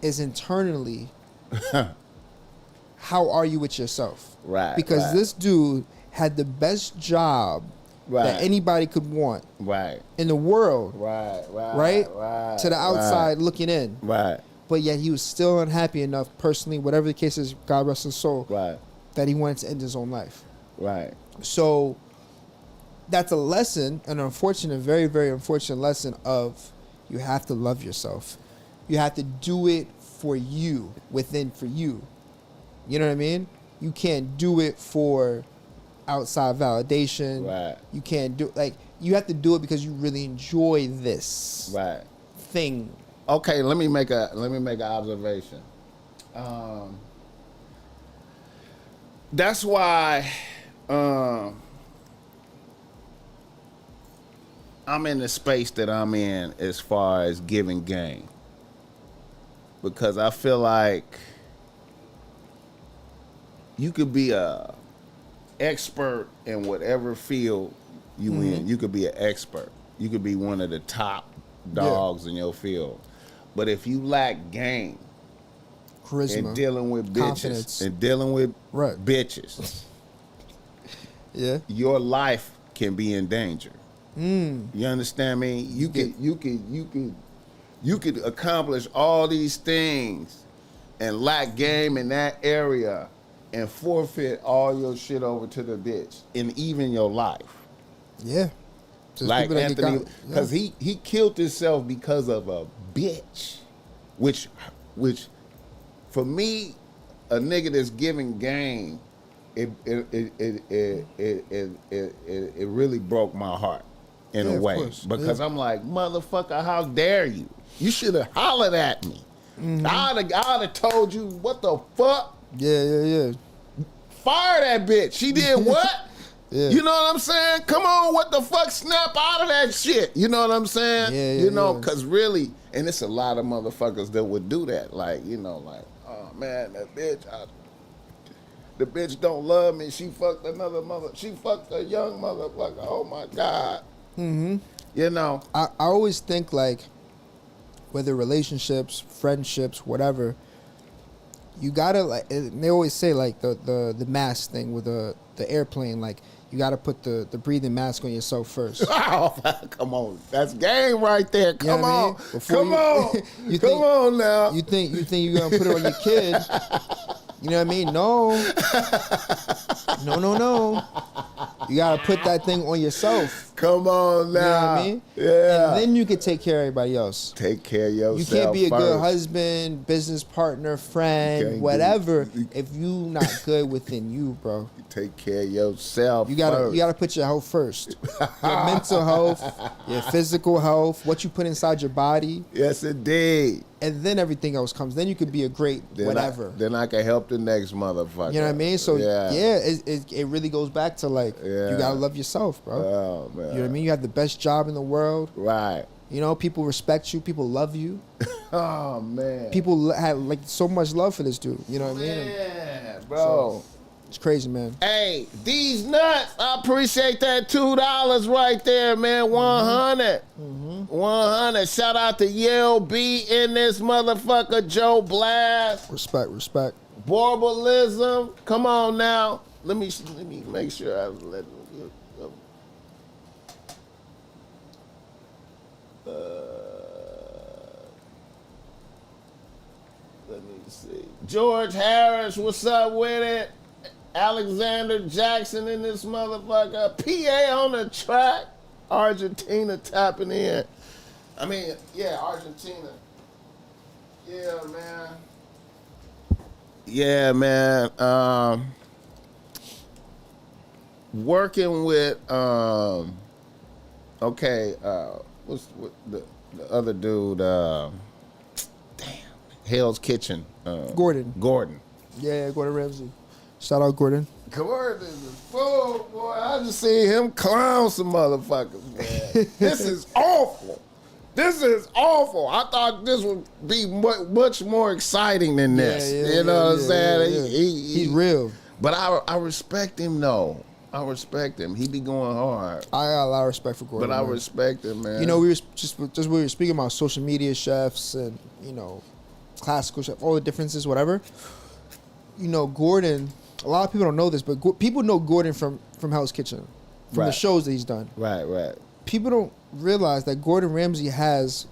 is internally how are you with yourself? Right. Because this dude had the best job that anybody could want in the world. Right? To the outside looking in. Right. But yet he was still unhappy enough personally, whatever the case is, God rest his soul. Right. that he wanted to end his own life. Right. So that's a lesson, an unfortunate, very, very unfortunate lesson of you have to love yourself. You have to do it for you, for you. You know what I mean? You can't do it for outside validation. Right. You can't do you have to do it because you really enjoy this thing. Okay, let me make an observation. That's why I'm in the space that I'm in as far as giving game. Because I feel like you could be a expert in whatever field you in. You could be an expert. You could be one of the top dogs in your field. But if you lack game, charisma, and dealing with bitches, confidence, and dealing with bitches, your life can be in danger. You understand me? You could accomplish all these things and lack game in that area and forfeit all your shit over to the bitch and even your life. Yeah. Just like Anthony, because he killed himself because of a bitch, which for me, a nigga that's giving game, it really broke my heart in a way, because I'm like, motherfucker, how dare you? You should have hollered at me. I'd have told you what the fuck. Yeah. Fire that bitch. She did what? You know what I'm saying? Come on, what the fuck? Snap out of that shit. You know what I'm saying? You know, because really, and it's a lot of motherfuckers that would do that. Like, you know, like, oh man, that bitch, the bitch don't love me. She fucked another she fucked a young motherfucker. Oh my God. You know. I always think like, whether relationships, friendships, whatever, you gotta like. They always say like the mask thing with the airplane. Like you gotta put the breathing mask on yourself first. Oh, come on, that's game right there. Come on, come on, come on now. You think you're gonna put it on your kid? You know what I mean? No. You gotta put that thing on yourself. Come on now. You know what I mean? Yeah. And then you can take care of everybody else. Take care of yourself. You can't be a good husband, business partner, friend, whatever, if you not good within you, bro. You take care of yourself. You gotta put your health first. Your mental health, your physical health, what you put inside your body. Yes, indeed. And then everything else comes. Then you could be a great whatever. Then I can help the next motherfucker. You know what I mean? So it really goes back to like, you gotta love yourself, bro. Oh man. You know what I mean? You have the best job in the world. Right. You know, people respect you. People love you. Oh man. People have like so much love for this dude. You know what I mean? Yeah, bro. So, it's crazy, man. Hey, these nuts. I appreciate that $2 right there, man. 100. 100. Shout out to Yale B in this motherfucker. Joe Blast. Respect. Borbalism. Come on now. Let me make sure I let let me see. George Harris, what's up with it? Alexander Jackson in this motherfucker. PA on the track. Argentina tapping in. I mean, yeah, Argentina. Yeah, man. Yeah, man. Working with what's the other dude? Hell's Kitchen. Gordon. Yeah, Gordon Ramsay. Shout out Gordon. Gordon is a fool, boy. I just seen him clown some motherfuckers, man. This is awful. I thought this would be much more exciting than this. You know what I'm saying? He's real. But I respect him, though. I respect him. He be going hard. I got a lot of respect for Gordon. But I respect him, man. You know, we were speaking about social media chefs and, you know, classical chefs, all the differences, whatever. You know, Gordon, a lot of people don't know this, but people know Gordon from Hell's Kitchen, from the shows that he's done. Right. People don't realize that Gordon Ramsay has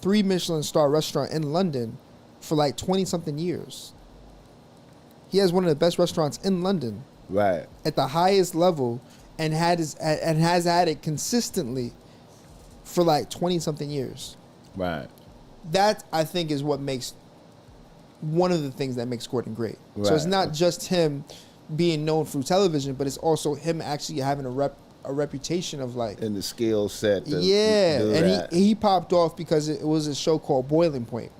3 Michelin star restaurant in London for like 20-something years. He has one of the best restaurants in London. Right. At the highest level, and has had it consistently for like 20-something years. Right. That, I think, is what makes one of the things that makes Gordon great. Right. So it's not just him being known through television, but it's also him actually having a reputation of like, and the skill set. Yeah, do and that. he popped off because it was a show called Boiling Point.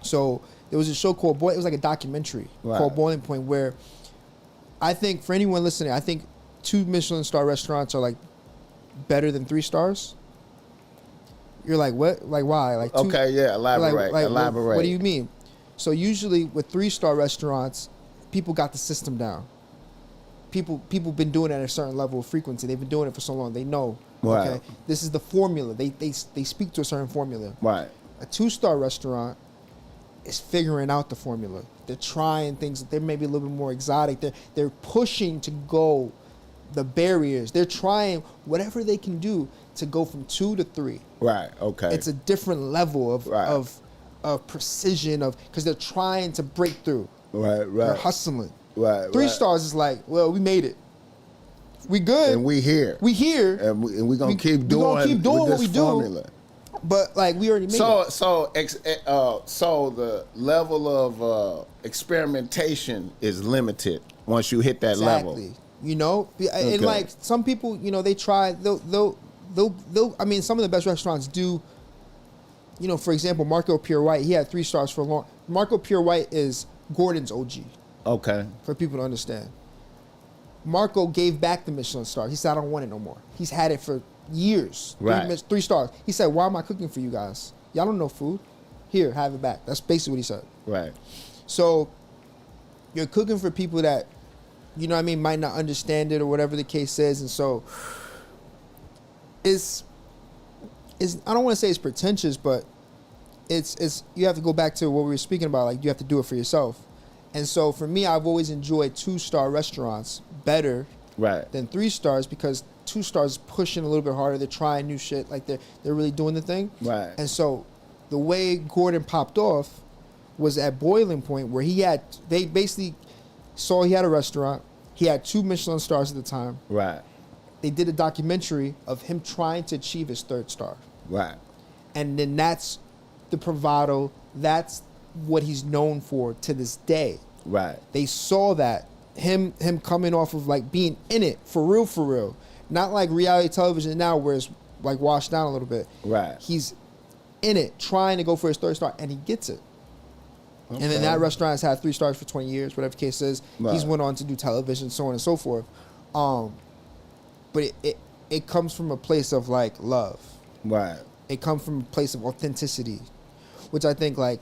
So there was a show called it was like a documentary called Boiling Point, where I think for anyone listening, I think 2 Michelin star restaurants are like better than 3 stars. You're like, what? Like, why? Like, 2, okay, yeah, elaborate. Elaborate. What do you mean? So usually with 3-star restaurants, people got the system down. People been doing it at a certain level of frequency. They've been doing it for so long. They know. Right. Okay, this is the formula. They speak to a certain formula. Right. A 2-star restaurant is figuring out the formula. They're trying things. They're maybe a little bit more exotic. They're pushing to go the barriers. They're trying whatever they can do to go from 2 to 3. Right. Okay. It's a different level of precision because they're trying to break through. Right. Right. They're hustling. Right. 3 stars is like, well, we made it. We good. And we here. We here. And we're gonna keep doing what we formula. do. But like we already made it. So the level of experimentation is limited once you hit that level. You know, and like some people, you know, they try. They'll. I mean, some of the best restaurants do. You know, for example, Marco Pure White. He had 3 stars for a long. Marco Pure White is Gordon's OG. Okay. For people to understand, Marco gave back the Michelin star. He said, "I don't want it no more." He's had it for years. Right. 3 stars. He said, "Why am I cooking for you guys? Y'all don't know food. Here, have it back." That's basically what he said. Right. So you're cooking for people that, you know what I mean, might not understand it or whatever the case is. And so it's I don't want to say it's pretentious, but it's you have to go back to what we were speaking about. Like, you have to do it for yourself. And so for me, I've always enjoyed 2-star restaurants better than 3 stars because 2 stars pushing a little bit harder. They're trying new shit. Like they're really doing the thing. Right. And so the way Gordon popped off was at Boiling Point, where they basically saw he had a restaurant. He had 2 Michelin stars at the time. Right. They did a documentary of him trying to achieve his 3rd star. Right. And then that's the bravado. That's what he's known for to this day. Right. They saw that him coming off of like being in it for real, not like reality television now where it's like washed down a little bit. Right. He's in it trying to go for his 3rd star, and he gets it. Okay. And then that restaurant has had 3 stars for 20 years, whatever the case is. Right. He's went on to do television, so on and so forth. But it comes from a place of like love. Right. It comes from a place of authenticity, which I think like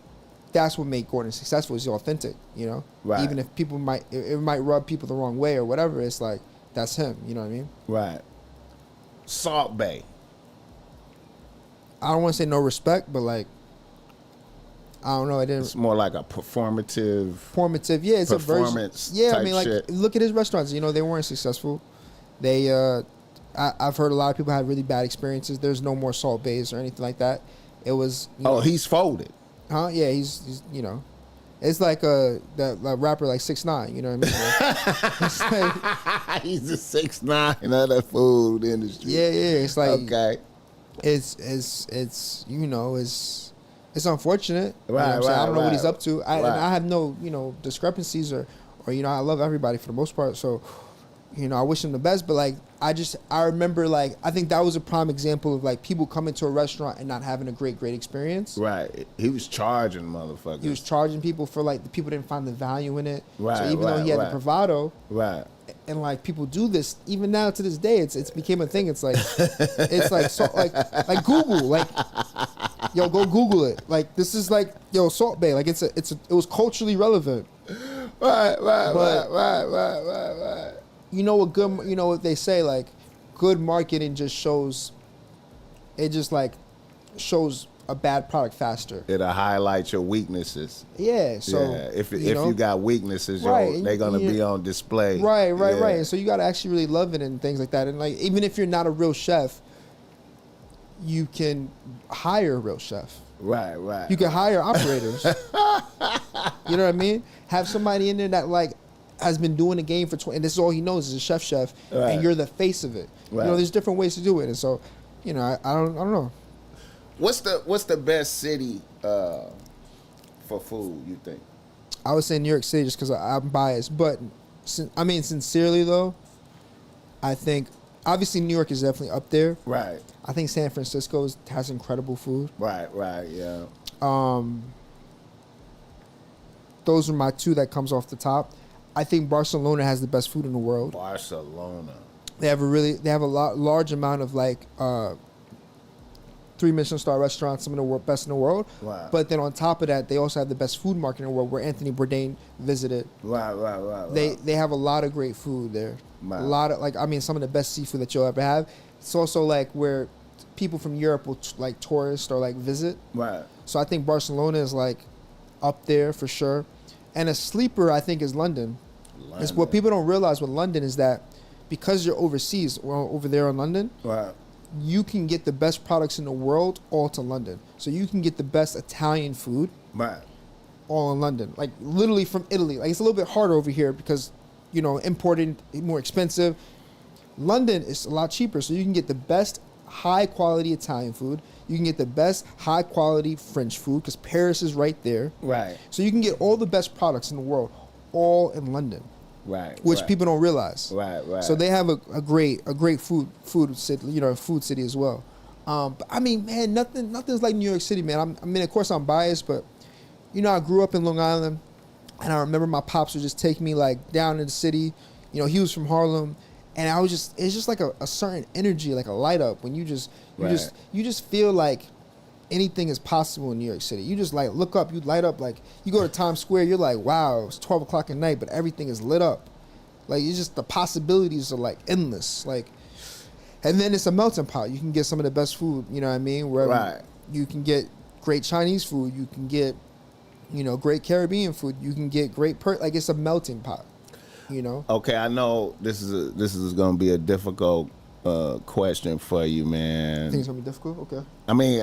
that's what made Gordon successful. Is authentic, you know. Right. Even if it might rub people the wrong way or whatever, it's like that's him. You know what I mean? Right. Salt Bay. I don't want to say no respect, but like I don't know. It's more like a performative. Yeah, it's a version. Yeah, I mean, like shit. Look at his restaurants. You know, they weren't successful. They, I've heard a lot of people had really bad experiences. There's no more Salt Bays or anything like that. It was. He's folded. Huh? Yeah, he's you know, it's like that rapper like 6ix9ine. You know what I mean? Like, he's a 6ix9ine of the food industry. Yeah. It's like okay. It's you know it's unfortunate. Right. You know I don't know what he's up to. And I have no discrepancies or you know I love everybody for the most part. So you know I wish him the best. But like I remember like I think that was a prime example of like people coming to a restaurant and not having a great experience. Right. He was charging motherfuckers. He was charging people for like the people didn't find the value in it. Right. So even though he had the bravado. Right. And like people do this even now to this day. It's became a thing. It's like like Google like yo go Google it. Like this is like Salt Bay. Like it was culturally relevant. Right. You know what they say like good marketing just shows. It just like shows a bad product faster. It'll highlight your weaknesses. Yeah. So if you got weaknesses, they're gonna be on display. Right. And so you gotta actually really love it and things like that. And like even if you're not a real chef, you can hire a real chef. Right. You can hire operators. You know what I mean? Have somebody in there that like has been doing the game for 20, and this is all he knows is a chef, right. and you're the face of it. Right. You know, there's different ways to do it, and so, you know, I don't know. What's the best city for food, you think? I would say New York City just because I'm biased, but I mean, sincerely though, I think obviously New York is definitely up there. Right. I think San Francisco has incredible food. Right, yeah. Those are my two that comes off the top. I think Barcelona has the best food in the world. Barcelona. They have a large amount of like 3 Michelin star restaurants, some of the best in the world. Wow. But then on top of that, they also have the best food market in the world, where Anthony Bourdain visited. Right. They have a lot of great food there. Wow. A lot of some of the best seafood that you'll ever have. It's also like where people from Europe will like tourist or like visit. Right. So I think Barcelona is like up there for sure. And a sleeper I think is London. It's what people don't realize with London is that because you're overseas or over there in London, right, you can get the best products in the world all to London. So you can get the best Italian food, right, all in London. Like literally from Italy. Like it's a little bit harder over here because, you know, imported, more expensive. London is a lot cheaper, so you can get the best high quality Italian food. You can get the best high quality French food because Paris is right there. Right. So you can get all the best products in the world all in London. Right. Which people don't realize. Right. So they have a great food city, you know, food city as well. But I mean, man, nothing's like New York City, man. I mean, of course I'm biased, but you know, I grew up in Long Island, and I remember my pops would just take me like down in the city. You know, he was from Harlem, and it's just like a certain energy, like a light up when you just feel like anything is possible in New York City. You just like look up, you light up, like you go to Times Square, you're like, wow, it's 12 o'clock at night, but everything is lit up. Like it's just the possibilities are like endless. Like, and then it's a melting pot. You can get some of the best food, you know what I mean? Wherever right. You can get great Chinese food, you can get, you know, great Caribbean food, you can get great like it's a melting pot, you know? Okay, I know this is gonna be a difficult question for you, man. You think it's gonna be difficult? Okay. I mean,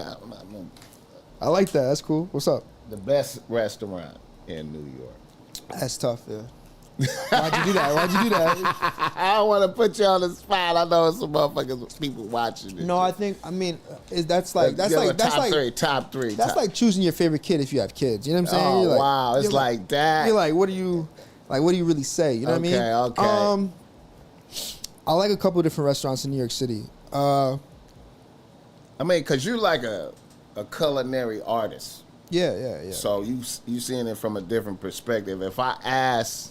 I like that. That's cool. What's up? The best restaurant in New York. That's tough, yeah. Why'd you do that? I don't want to put you on the spot. I know some motherfuckers, people watching it. No, that's like top three. That's like choosing your favorite kid if you have kids. You know what I'm saying? Oh, like, wow, it's like that. You're like, what do you really say? You know what I mean? Okay. I like a couple of different restaurants in New York City. I mean, cause you like a culinary artist. Yeah. So you seeing it from a different perspective. If I ask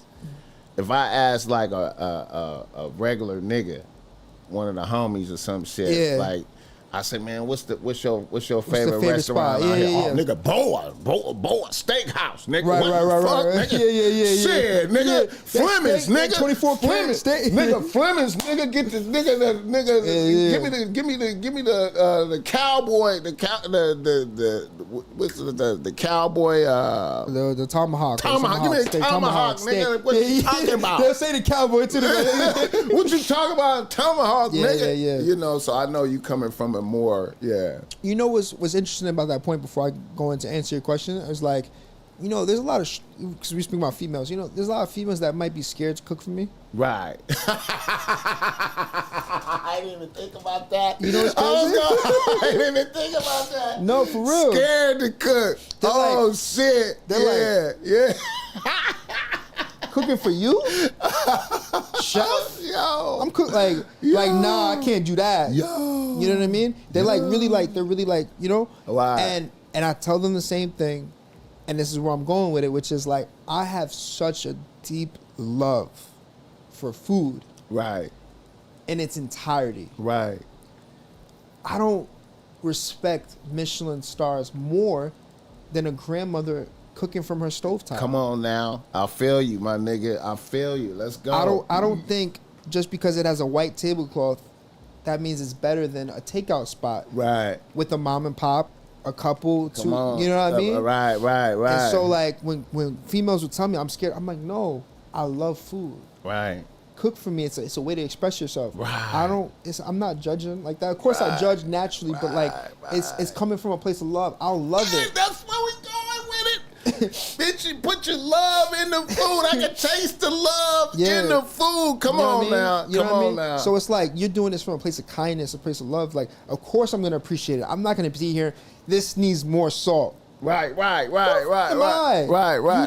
like a regular nigga, one of the homies or some shit, like I say, man, what's your favorite restaurant? Spot? Yeah. Oh, nigga, Boa Steakhouse, nigga. Right. Nigga? Yeah. Shit, nigga. Fleming's, nigga. 24 Fleming's, nigga. Fleming's, nigga. Get this nigga. Yeah. Give me the cowboy. The cowboy. The tomahawk. Tomahawk. Give me the tomahawk, nigga. What you talking about? They'll say the cowboy to the. What you talking about? Tomahawk, nigga. Yeah. You know, so I know you coming from a more, You know what's interesting about that point before I go into answer your question? It's like, you know, there's a lot of, because we speak about females, you know, there's a lot of females that might be scared to cook for me. Right. I didn't even think about that. You know what's crazy? I didn't even think about that. No, for real. Scared to cook. They're shit. Yeah. Cooking for you? Chef? Yo. I'm cooking like nah, I can't do that. Yo. You know what I mean? They're really like, you know? Wow. And I tell them the same thing, and this is where I'm going with it, which is like, I have such a deep love for food. Right. In its entirety. Right. I don't respect Michelin stars more than a grandmother cooking from her stovetop. Come on now. I feel you, my nigga. I feel you. Let's go. I don't think just because it has a white tablecloth, that means it's better than a takeout spot. Right. With a mom and pop, a couple, Come on. You know what I mean? Right. And so like when females would tell me I'm scared, I'm like, no, I love food. Right. Cook for me. It's a way to express yourself. Right. I'm not judging like that. Of course I judge naturally, but like it's coming from a place of love. I'll love it. That's where we going with it. Bitch, you put your love in the food. I can taste the love in the food. Come on now. Come on now. So it's like you're doing this from a place of kindness, a place of love. Like, of course I'm gonna appreciate it. I'm not gonna be here. This needs more salt. Right. You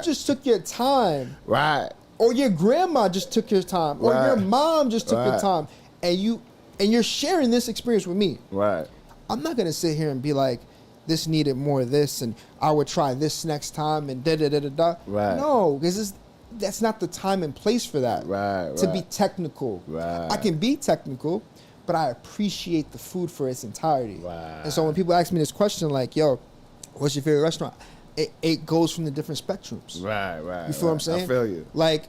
just took your time. Right. Or your grandma just took your time. Or your mom just took your time. And you're sharing this experience with me. Right. I'm not gonna sit here and be like, this needed more of this, and I would try this next time, and da-da-da-da-da. Right. No, because that's not the time and place for that. Right. To be technical. Right. I can be technical, but I appreciate the food for its entirety. Right. And so when people ask me this question, like, yo, what's your favorite restaurant? It goes from the different spectrums. Right. You feel what I'm saying? I feel you. Like,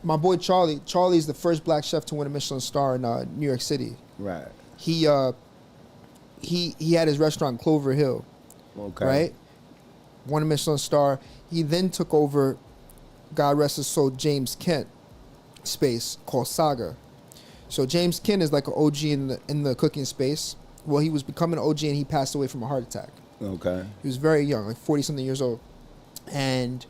my boy Charlie. Charlie's the first black chef to win a Michelin star in New York City. Right. He had his restaurant Clover Hill. Okay. Right? Won a Michelin star. He then took over, God rest his soul, James Kent space called Saga. So James Kent is like an OG in the cooking space. Well, he was becoming an OG and he passed away from a heart attack. Okay. He was very young, like 40-something years old. And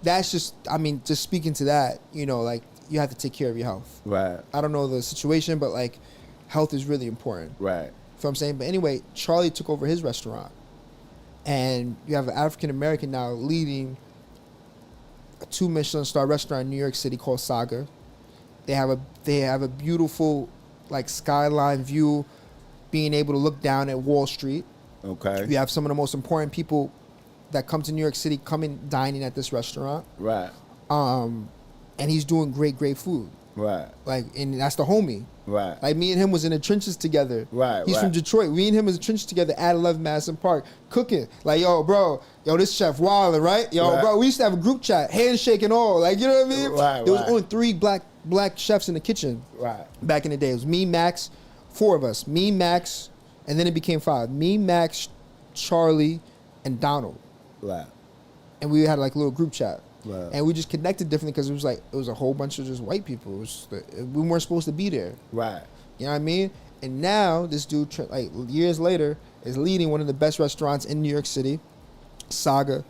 that's just, I mean, just speaking to that, you know, like, you have to take care of your health. Right. I don't know the situation, but, like, health is really important. Right. You know what I'm saying? But anyway, Charlie took over his restaurant. And you have an African-American now leading a 2 Michelin star restaurant in New York City called Saga. They have a beautiful, like, skyline view, being able to look down at Wall Street. Okay. You have some of the most important people that come to New York City coming dining at this restaurant. Right. And he's doing great food. Right. Like, and that's the homie. Right. Like, me and him was in the trenches together. Right. He's from Detroit. Me and him was in the trenches together at 11 Madison Park, cooking. Like, yo, bro, this chef Wilder, right? Yo, bro, we used to have a group chat, handshake and all. Like, you know what I mean? Right. There was only 3 black chefs in the kitchen. Right. Back in the day, it was me, Max, 4 of us. Me, Max, and then it became 5. Me, Max, Charlie, and Donald. Right. And we had like a little group chat. Right. And we just connected differently because it was a whole bunch of just white people. We weren't supposed to be there. Right. You know what I mean? And now this dude, like years later, is leading one of the best restaurants in New York City, Saga.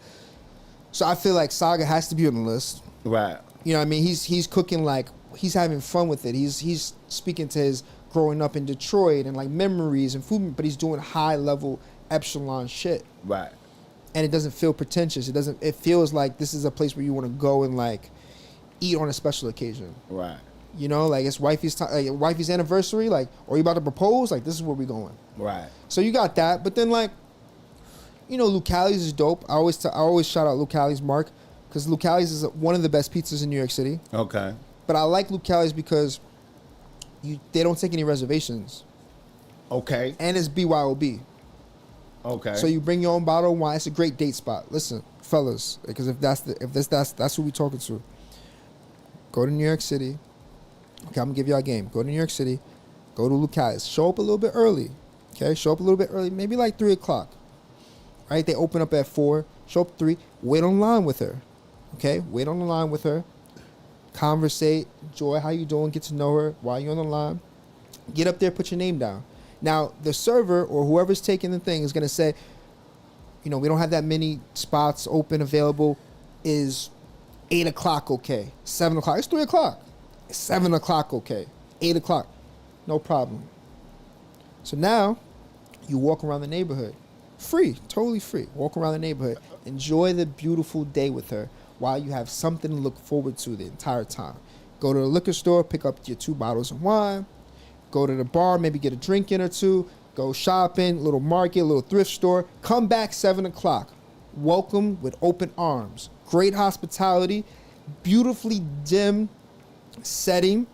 So I feel like Saga has to be on the list. Right. You know what I mean? He's cooking, like, he's having fun with it. He's speaking to his growing up in Detroit and like memories and food, but he's doing high level epsilon shit. Right. And it doesn't feel pretentious. It feels like this is a place where you want to go and like eat on a special occasion. Right. You know, like it's wifey's time, like wifey's anniversary, like, or you about to propose, like this is where we going. Right. So you got that, but then like, you know, Lucali's is dope. I always shout out Lucali's Mark, because Lucali's is one of the best pizzas in New York City. Okay. But I like Lucali's because they don't take any reservations. Okay. And it's BYOB. Okay. So you bring your own bottle of wine. It's a great date spot. Listen, fellas, because that's who we talking to. Go to New York City. Okay, I'm gonna give y'all a game. Go to New York City. Go to Lucali's. Show up a little bit early. Okay, show up a little bit early. Maybe like 3 o'clock. Right? They open up at 4. Show up 3. Wait on line with her. Okay, wait on the line with her. Conversate. Joy, how you doing? Get to know her while you're on the line. Get up there. Put your name down. Now, the server or whoever's taking the thing is going to say, you know, we don't have that many spots open available. Is 8 o'clock okay? 7 o'clock? It's 3 o'clock. 7 o'clock okay? 8 o'clock? No problem. So now, you walk around the neighborhood. Free. Totally free. Walk around the neighborhood. Enjoy the beautiful day with her while you have something to look forward to the entire time. Go to the liquor store, pick up your 2 bottles of wine. Go to the bar, maybe get a drink in or 2. Go shopping, little market, little thrift store. Come back 7 o'clock. Welcome with open arms. Great hospitality. Beautifully dim setting.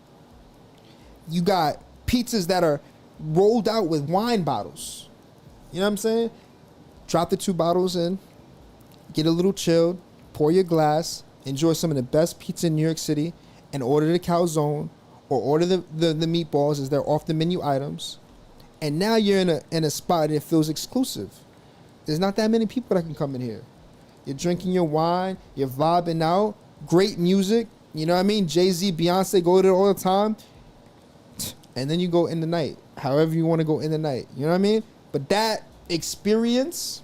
You got pizzas that are rolled out with wine bottles. You know what I'm saying? Drop the 2 bottles in. Get a little chilled. Pour your glass. Enjoy some of the best pizza in New York City. And order the calzone. Or order the meatballs as they're off the menu items. And now you're in a spot that feels exclusive. There's not that many people that can come in here. You're drinking your wine, you're vibing out, great music, you know what I mean? Jay-Z, Beyonce go there all the time. And then you go in the night, however you want to go in the night, you know what I mean? But that experience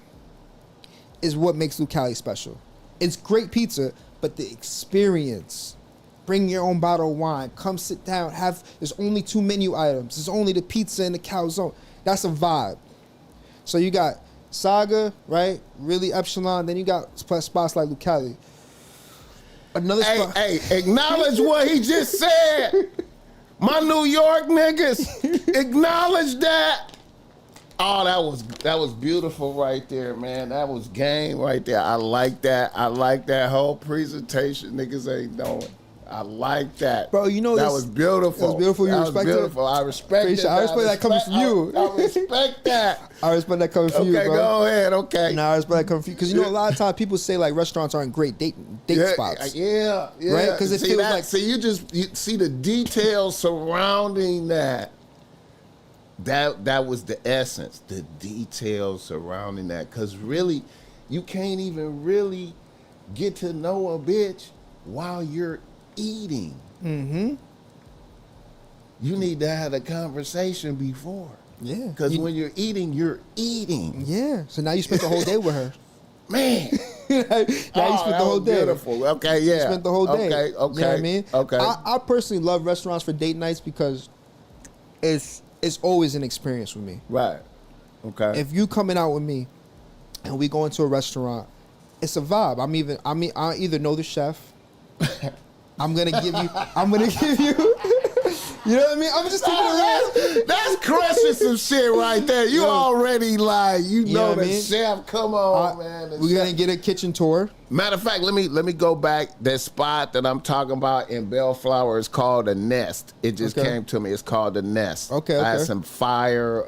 is what makes Lucali special. It's great pizza, but the experience. Bring your own bottle of wine. Come sit down. There's only 2 menu items. There's only the pizza and the calzone. That's a vibe. So you got Saga, right? Really epsilon. Then you got spots like Lucali. Another spot. Hey, acknowledge what he just said. My New York niggas, acknowledge that. Oh, that was beautiful right there, man. That was game right there. I like that. I like that whole presentation. Niggas ain't knowing. I like that. Bro, you know that was beautiful. That was beautiful. You respect it? Beautiful. I respect it. I respect that coming from you. I respect that. I respect that coming from you, bro. Okay, go ahead. Okay. Nah, I respect that coming from you. Because you know, a lot of times people say like restaurants aren't great date spots. Yeah. Right? Because it feels like... See, you see the details surrounding that. That was the essence. The details surrounding that. Because really, you can't even really get to know a bitch while you're eating. Mm-hmm. You need to have a conversation before. Yeah. Because when you're eating, you're eating. Yeah. So now you spent the whole day with her. Man. Now you spent the whole day. Beautiful. Okay, yeah. You spent the whole day. Okay. You know what I mean? Okay. I personally love restaurants for date nights because it's always an experience with me. Right. Okay. If you coming out with me and we go into a restaurant, it's a vibe. I either know the chef. I'm gonna give you. You know what I mean? I'm just taking it. That's crushing some shit right there. You already like you know the what I mean? chef. Come on, man. We're gonna get a kitchen tour. Matter of fact, let me go back. That spot that I'm talking about in Bellflower is called the Nest. It just came to me. It's called the Nest. Okay. I had some fire.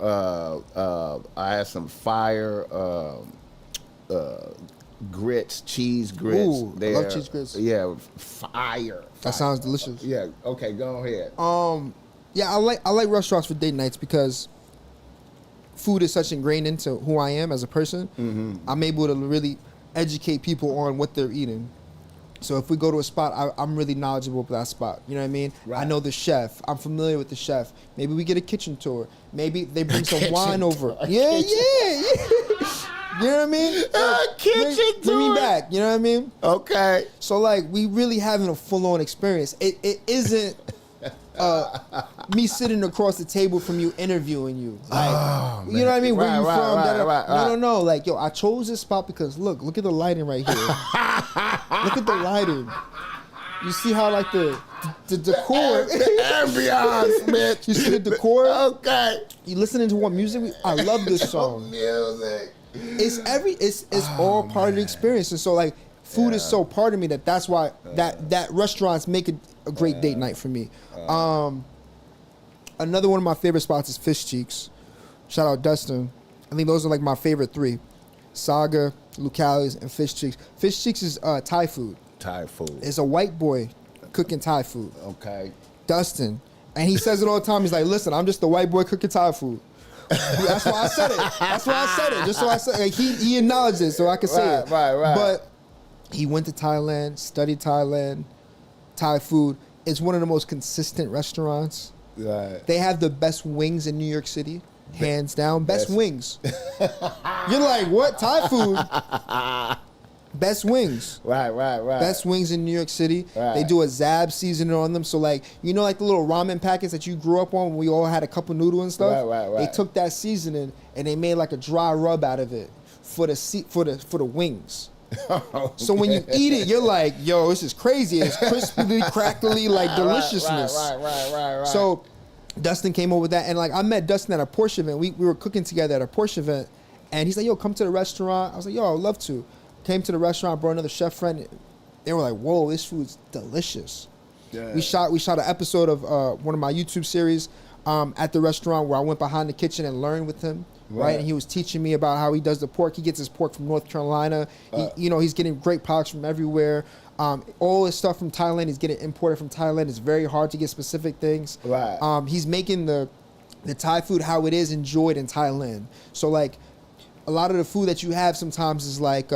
Grits, cheese grits. Ooh, I love cheese grits. Yeah, fire. That sounds delicious. Yeah. Okay, go ahead. Yeah, I like restaurants for date nights because food is such ingrained into who I am as a person. Mm-hmm. I'm able to really educate people on what they're eating. So if we go to a spot, I'm really knowledgeable about that spot. You know what I mean? Right. I know the chef. I'm familiar with the chef. Maybe we get a kitchen tour. Maybe they bring some wine over. Yeah. You know what I mean? Kitchen bring me tour. back. You know what I mean? Okay. So like we really having a full on experience. It isn't me sitting across the table from you interviewing you. Like, you know what I mean? Where you from? No. Like, yo, I chose this spot because look at the lighting right here. Look at the lighting. You see how like the decor, the ambiance, bitch. You see the decor? Okay. You listening to what music? I love this song. Music. It's all part of the experience, and so like food is so part of me that's why that restaurants make a great date night for me. Another one of my favorite spots is Fish Cheeks. Shout out Dustin. I think those are like my favorite 3: Saga, Lucali's, and Fish Cheeks. Fish Cheeks is Thai food. Thai food. It's a white boy cooking Thai food. Okay. Dustin, and he says it all the time. He's like, "Listen, I'm just a white boy cooking Thai food." That's why I said it. Just so I said, like, he acknowledged it, so I could say it. Right. But he went to Thailand, studied Thailand, Thai food. It's one of the most consistent restaurants. Right. They have the best wings in New York City, hands down. Best wings. You're like, what? Thai food? Best wings. Right. Best wings in New York City. Right. They do a Zab seasoning on them. So like, you know, like the little ramen packets that you grew up on when we all had a cup of noodle and stuff? Right. They took that seasoning and they made like a dry rub out of it for the wings. Okay. So when you eat it, you're like, yo, this is crazy. It's crispy, crackly, like deliciousness. Right. So Dustin came over with that. And like, I met Dustin at a Porsche event. We were cooking together at a Porsche event. And he's like, yo, come to the restaurant. I was like, yo, I'd love to. Came to the restaurant, brought another chef friend. They were like, whoa, this food's delicious. Yeah. We shot an episode of one of my YouTube series at the restaurant where I went behind the kitchen and learned with him. Right. And he was teaching me about how he does the pork. He gets his pork from North Carolina. He's getting great products from everywhere. All his stuff from Thailand, he's getting imported from Thailand. It's very hard to get specific things. Right. He's making the Thai food how it is enjoyed in Thailand. So like a lot of the food that you have sometimes is like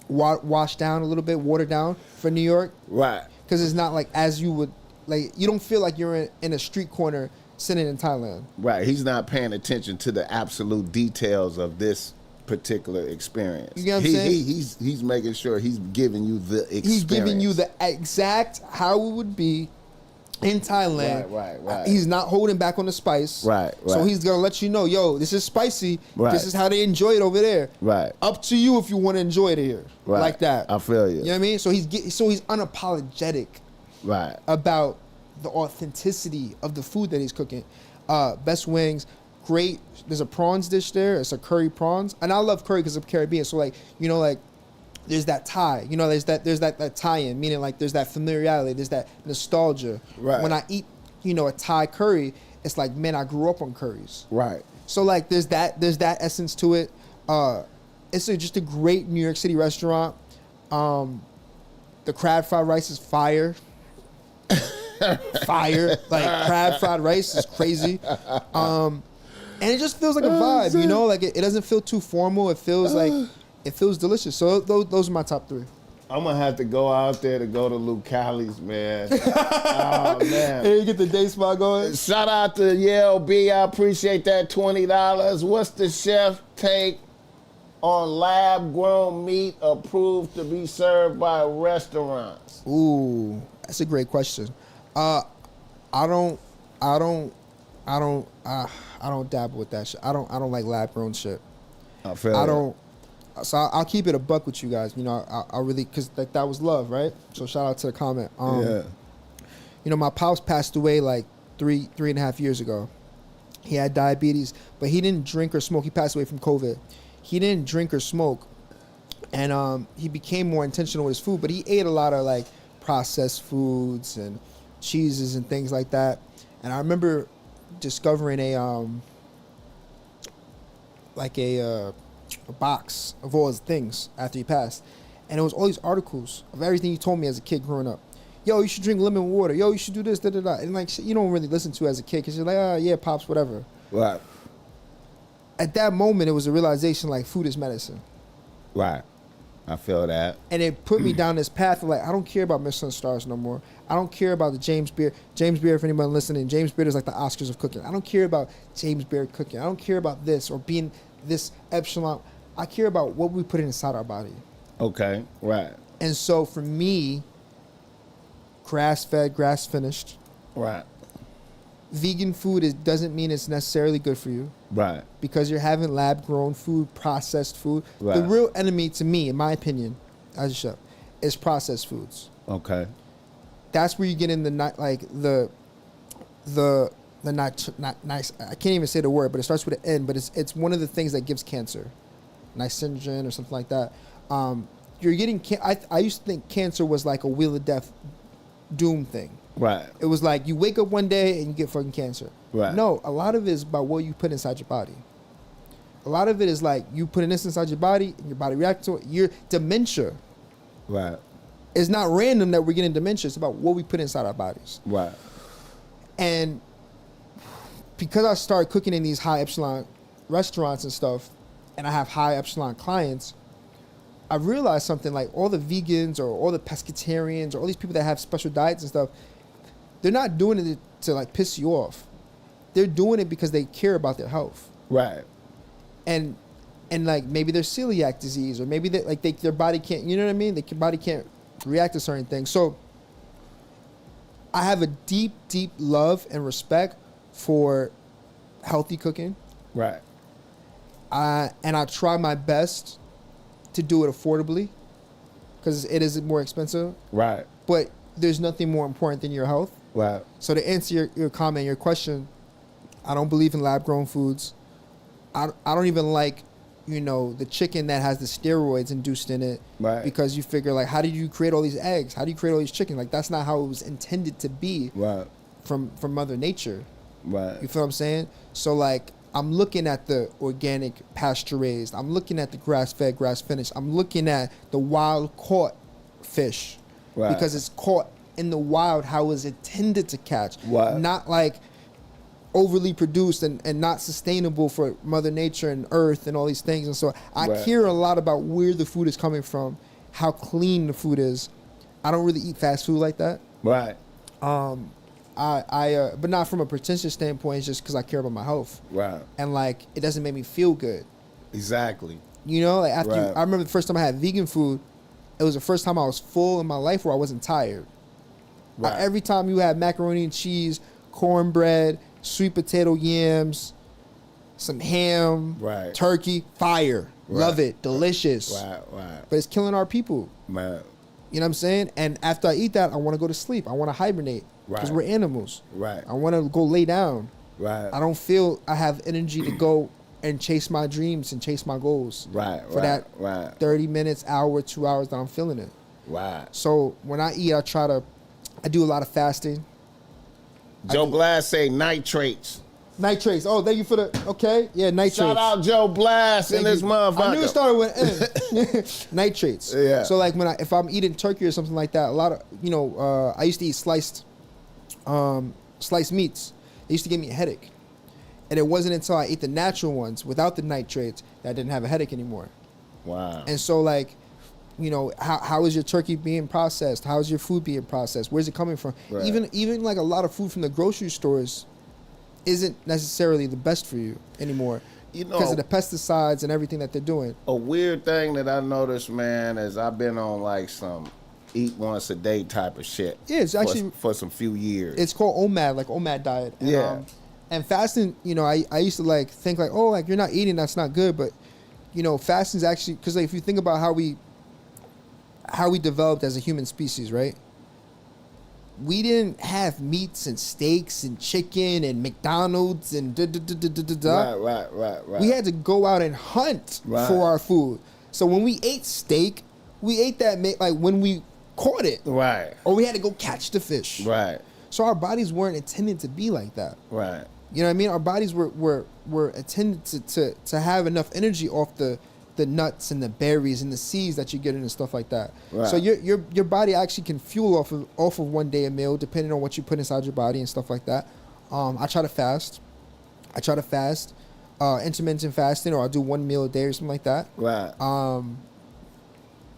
washed down a little bit, watered down for New York. Right. Because it's not like as you would, like you don't feel like you're in a street corner sitting in Thailand. Right. He's not paying attention to the absolute details of this particular experience. You know what I'm saying? He's making sure he's giving you the experience. He's giving you the exact how it would be in Thailand. Right. He's not holding back on the spice. Right. So he's gonna let you know, yo, this is spicy. Right. This is how they enjoy it over there. Right. Up to you if you want to enjoy it here. Right. Like that. I feel you. You know what I mean? So he's unapologetic. Right. About the authenticity of the food that he's cooking. Best wings, great. There's a prawns dish there. It's a curry prawns, and I love curry because of Caribbean. So like, you know, like there's that tie. You know, there's that tie-in, meaning like there's that familiarity, there's that nostalgia. Right. When I eat, you know, a Thai curry, it's like, man, I grew up on curries. Right. So like there's that essence to it. It's just a great New York City restaurant. The crab fried rice is fire. Fire. Like crab fried rice is crazy. And it just feels like a vibe, you know? Like it doesn't feel too formal. It feels like it feels delicious. So those are my top 3. I'm gonna have to go out there to go to Lucali's, man. Oh man. Hey, you get the day spot going. Shout out to Yale B. I appreciate that $20. What's the chef take on lab grown meat approved to be served by restaurants? Ooh, that's a great question. I don't dabble with that shit. I don't like lab grown shit. So I'll keep it a buck with you guys. You know, I really, because that was love, right? So shout out to the comment. Yeah. You know, my pops passed away like three and a half years ago. He had diabetes, but he didn't drink or smoke. He passed away from COVID. He didn't drink or smoke, and he became more intentional with his food. But he ate a lot of like processed foods and cheeses and things like that. And I remember discovering a box of all his things after he passed, and it was all these articles of everything he told me as a kid growing up. Yo, you should drink lemon water. Yo, you should do this, da da da. And like shit you don't really listen to as a kid because you're like, yeah, pops, whatever. Right. At that moment, it was a realization like food is medicine. Right. I feel that. And it put me down this path of like, I don't care about Michelin stars no more. I don't care about the James Beard. James Beard, if anyone listening, James Beard is like the Oscars of cooking. I don't care about James Beard cooking. I don't care about this or being this epsilon. I care about what we put inside our body. Okay, right. And so for me, grass-fed, grass-finished. Right. Vegan food doesn't mean it's necessarily good for you. Right. Because you're having lab-grown food, processed food. Right. The real enemy to me, in my opinion, as a chef, is processed foods. Okay. That's where you get in the not nice. I can't even say the word, but it starts with an N. But it's one of the things that gives cancer, nicotinamide or something like that. You're getting. I used to think cancer was like a wheel of death, doom thing. Right. It was like you wake up one day and you get fucking cancer. Right. No, a lot of it is about what you put inside your body. A lot of it is like you putting this inside your body and your body reacts to it. Your dementia. Right. It's not random that we're getting dementia. It's about what we put inside our bodies. Right. And because I started cooking in these high epsilon restaurants and stuff, and I have high epsilon clients, I realized something like all the vegans or all the pescatarians or all these people that have special diets and stuff, they're not doing it to like piss you off. They're doing it because they care about their health. Right. And like maybe there's celiac disease or maybe their body can't, you know what I mean? Their body can't react to certain things. So I have a deep, deep love and respect for healthy cooking. Right. And I try my best to do it affordably because it is more expensive. Right. But there's nothing more important than your health. Right. So to answer your comment, your question, I don't believe in lab-grown foods. I don't even like, the chicken that has the steroids induced in it. Right. Because you figure, like, how did you create all these eggs? How do you create all these chicken? Like, that's not how it was intended to be. Right. From Mother Nature. Right. You feel what I'm saying? So, like, I'm looking at the organic pasture-raised. I'm looking at the grass-fed, grass-finished. I'm looking at the wild-caught fish. Right. Because it's caught in the wild how it was intended to catch. Right. Not, like, overly produced and not sustainable for Mother Nature and Earth and all these things. And so I care a lot about where the food is coming from, how clean the food is. I don't really eat fast food like that. Right. But not from a pretentious standpoint. It's just because I care about my health. Right. And like, it doesn't make me feel good. Exactly. You know, like after I remember the first time I had vegan food, it was the first time I was full in my life where I wasn't tired. Right. Every time you had macaroni and cheese, cornbread, sweet potato yams, some ham, turkey, fire. Love it. Delicious. But it's killing our people. Right. You know what I'm saying? And after I eat that, I want to go to sleep. I want to hibernate. Because we're animals. Right. I want to go lay down. Right. I don't feel I have energy to go and chase my dreams and chase my goals. For that 30 minutes, hour, 2 hours that I'm feeling it. Right. So when I eat, I do a lot of fasting. Joe Blast say nitrates. Nitrates. Oh, thank you for the, okay. Yeah, nitrates. Shout out Joe Blast and this motherfucker. I knew it started with N. Nitrates. Yeah. So like if I'm eating turkey or something like that, a lot of, I used to eat sliced meats. It used to give me a headache. And it wasn't until I ate the natural ones without the nitrates that I didn't have a headache anymore. Wow. And so like, how is your turkey being processed? How is your food being processed? Where's it coming from? Right. Even like a lot of food from the grocery stores isn't necessarily the best for you anymore. Because of the pesticides and everything that they're doing. A weird thing that I noticed, man, is I've been on like some eat once a day type of shit. Yeah, it's actually for some few years. It's called OMAD, like OMAD diet. And, and fasting, I used to like think like, oh, like you're not eating, that's not good. But fasting is actually, because like if you think about how we developed as a human species, right? We didn't have meats and steaks and chicken and McDonald's and Right. We had to go out and hunt for our food. So when we ate steak, we ate that like when we caught it. Right. Or we had to go catch the fish. Right. So our bodies weren't intended to be like that. Right. You know what I mean? Our bodies were intended to have enough energy off the nuts and the berries and the seeds that you're getting and stuff like that. Right. So your body actually can fuel off of one day a meal depending on what you put inside your body and stuff like that. I try to fast. Intermittent fasting, or I'll do one meal a day or something like that. Right.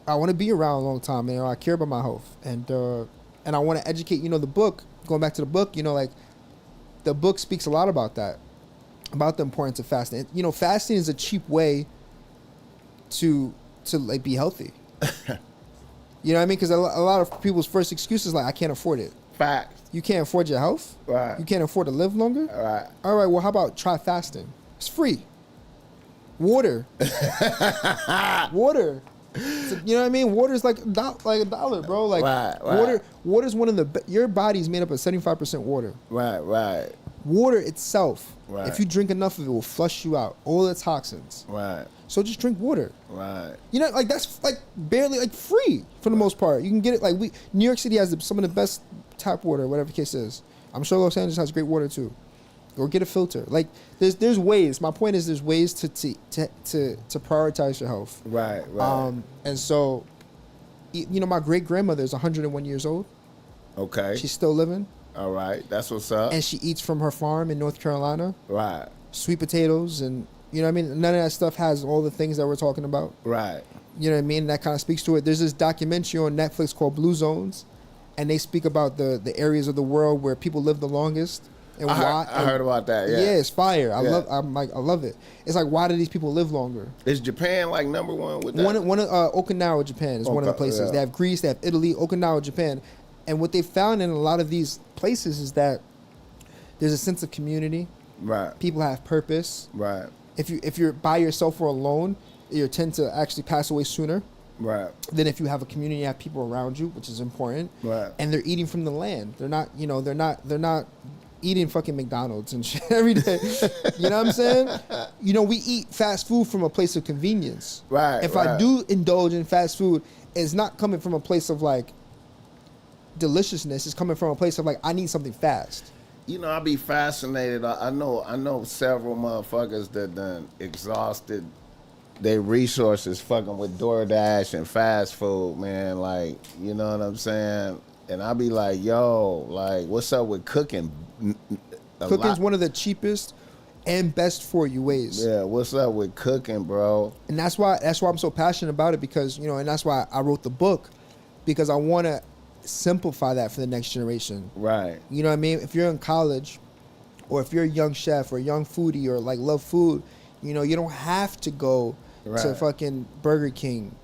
I want to be around a long time, I care about my health, and I want to educate. The book. Going back to the book, like the book speaks a lot about that, about the importance of fasting. Fasting is a cheap way to like be healthy. You know what I mean? Because a lot of people's first excuse is like, I can't afford it. Facts. You can't afford your health? Right. You can't afford to live longer? All right, well, how about try fasting? It's free. Water. Water. So, you know what I mean? Water is like $1, bro. Like water's one of the your body's made up of 75% water. Right. Water itself, if you drink enough of it, will flush you out, all the toxins. Right. So just drink water. Right. Like that's like barely like free for the most part. You can get it like New York City has some of the best tap water, whatever the case is. I'm sure Los Angeles has great water too. Or get a filter. Like there's ways. My point is there's ways to prioritize your health. Right. And so, my great grandmother is 101 years old. Okay. She's still living. All right, that's what's up. And she eats from her farm in North Carolina. Right. Sweet potatoes and you know what I mean? None of that stuff has all the things that we're talking about. Right. You know what I mean? That kind of speaks to it. There's this documentary on Netflix called Blue Zones, and they speak about the areas of the world where people live the longest. And I heard about that. Yeah, it's fire. I love it. It's like, why do these people live longer? Is Japan like number one with that? One of Okinawa, Japan is one of the places. Yeah. They have Greece, they have Italy, Okinawa, Japan, and what they found in a lot of these places is that there's a sense of community. Right. People have purpose. Right. If you're by yourself or alone, you tend to actually pass away sooner. Right. Than if you have a community, you have people around you, which is important. Right. And they're eating from the land. They're not, they're not eating fucking McDonald's and shit every day. You know what I'm saying? We eat fast food from a place of convenience. Right. If I do indulge in fast food, it's not coming from a place of like deliciousness. It's coming from a place of like, I need something fast. I be fascinated. I know several motherfuckers that done exhausted their resources fucking with DoorDash and fast food, man. Like, you know what I'm saying? And I be like, yo, like, what's up with cooking? Cooking's one of the cheapest and best for you ways. Yeah, what's up with cooking, bro? And that's why I'm so passionate about it because, and that's why I wrote the book, because I want to simplify that for the next generation. Right. You know what I mean? If you're in college or if you're a young chef or a young foodie or like love food, you don't have to go to fucking Burger King.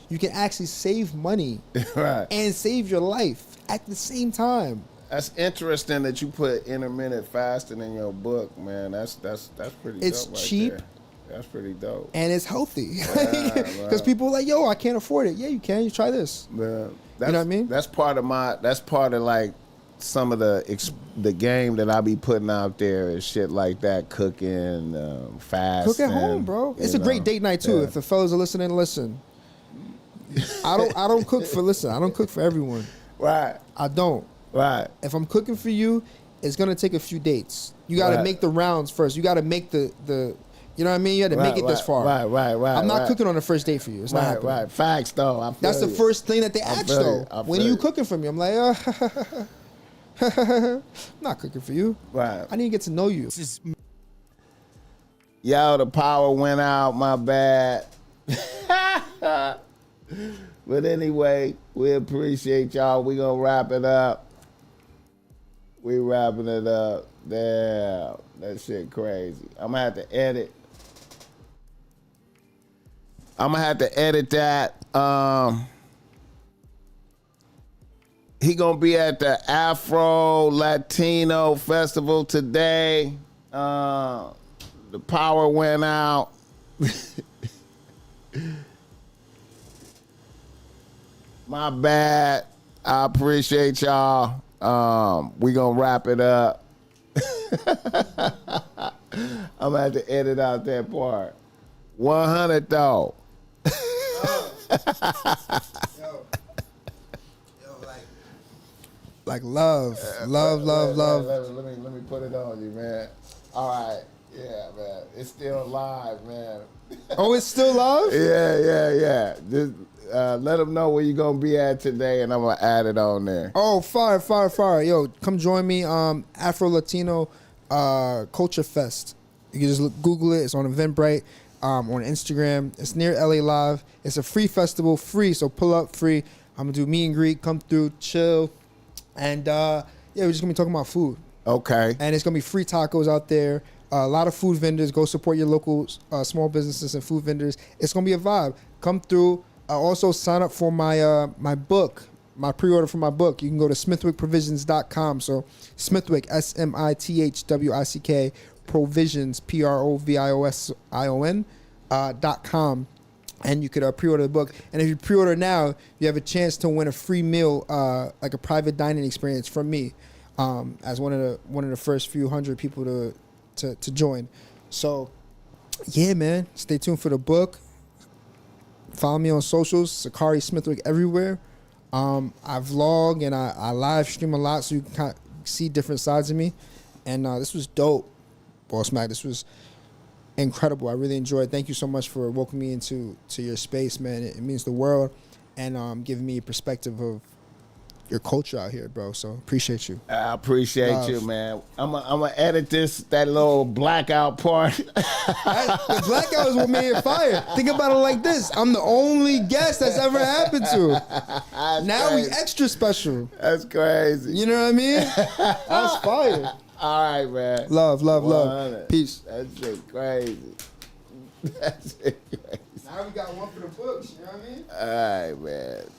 You can actually save money right. and save your life at the same time. That's interesting that you put intermittent fasting in your book, man. That's pretty dope. It's cheap. There. That's pretty dope. And it's healthy. Because people are like, yo, I can't afford it. Yeah, you can. You try this. Yeah. You know what I mean? That's part of like some of the game that I be putting out there is shit like that, cooking, fasting. Cook at home, bro. It's a great date night too. If the fellas are listening, listen. I don't cook for everyone. Right. I don't. Right. If I'm cooking for you, it's gonna take a few dates. You gotta make the rounds first. You gotta make the you know what I mean? You had to make it this far. Right. I'm not cooking on the first date for you. It's not happening. Right. Facts though. That's the first thing that they ask though. When are you cooking for me? I'm like, I'm not cooking for you. Right. I need to get to know you. Yo, the power went out, my bad. But anyway, we appreciate y'all. We gonna wrap it up. We wrapping it up. Damn, that shit crazy. I'm gonna have to edit. that. He gonna be at the Afro Latino Festival today. The power went out. My bad. I appreciate y'all. We gonna wrap it up. I'm gonna have to edit out that part. 100 though. Like love. Let me put it on you, man. All right. Yeah, man. It's still live, man. Oh, it's still live? Yeah. Just, let them know where you're going to be at today, and I'm going to add it on there. Oh, fire. Yo, come join me. Afro Latino Culture Fest. You can just Google it. It's on Eventbrite, on Instagram. It's near LA Live. It's a free festival, so pull up free. I'm going to do meet and greet, come through, chill. And, we're just going to be talking about food. Okay. And it's going to be free tacos out there. A lot of food vendors. Go support your local small businesses and food vendors. It's going to be a vibe. Come through. Also sign up for my my book, my pre-order for my book. You can go to smithwickprovisions.com. So Smithwick, SMITHWICK, provisions, PROVIOSION.com. And you could pre-order the book. And if you pre-order now, you have a chance to win a free meal, like a private dining experience from me, as one of the first few hundred people to join. So, yeah, man. Stay tuned for the book. Follow me on socials, Sakari Smithwick everywhere. I vlog and I live stream a lot, so you can kind of see different sides of me. And this was dope, BossMack. This was incredible. I really enjoyed it. Thank you so much for welcoming me into your space, man. It means the world, and giving me a perspective of your culture out here, bro. So appreciate you. I appreciate you, man. I'm gonna edit that little blackout part. The blackout is what made it fire. Think about it like this: I'm the only guest that's ever happened to. Now crazy. We extra special. That's crazy. You know what I mean? That's fire. All right, man. Love. Peace. That shit crazy. That shit crazy. Now we got one for the books. You know what I mean? All right, man.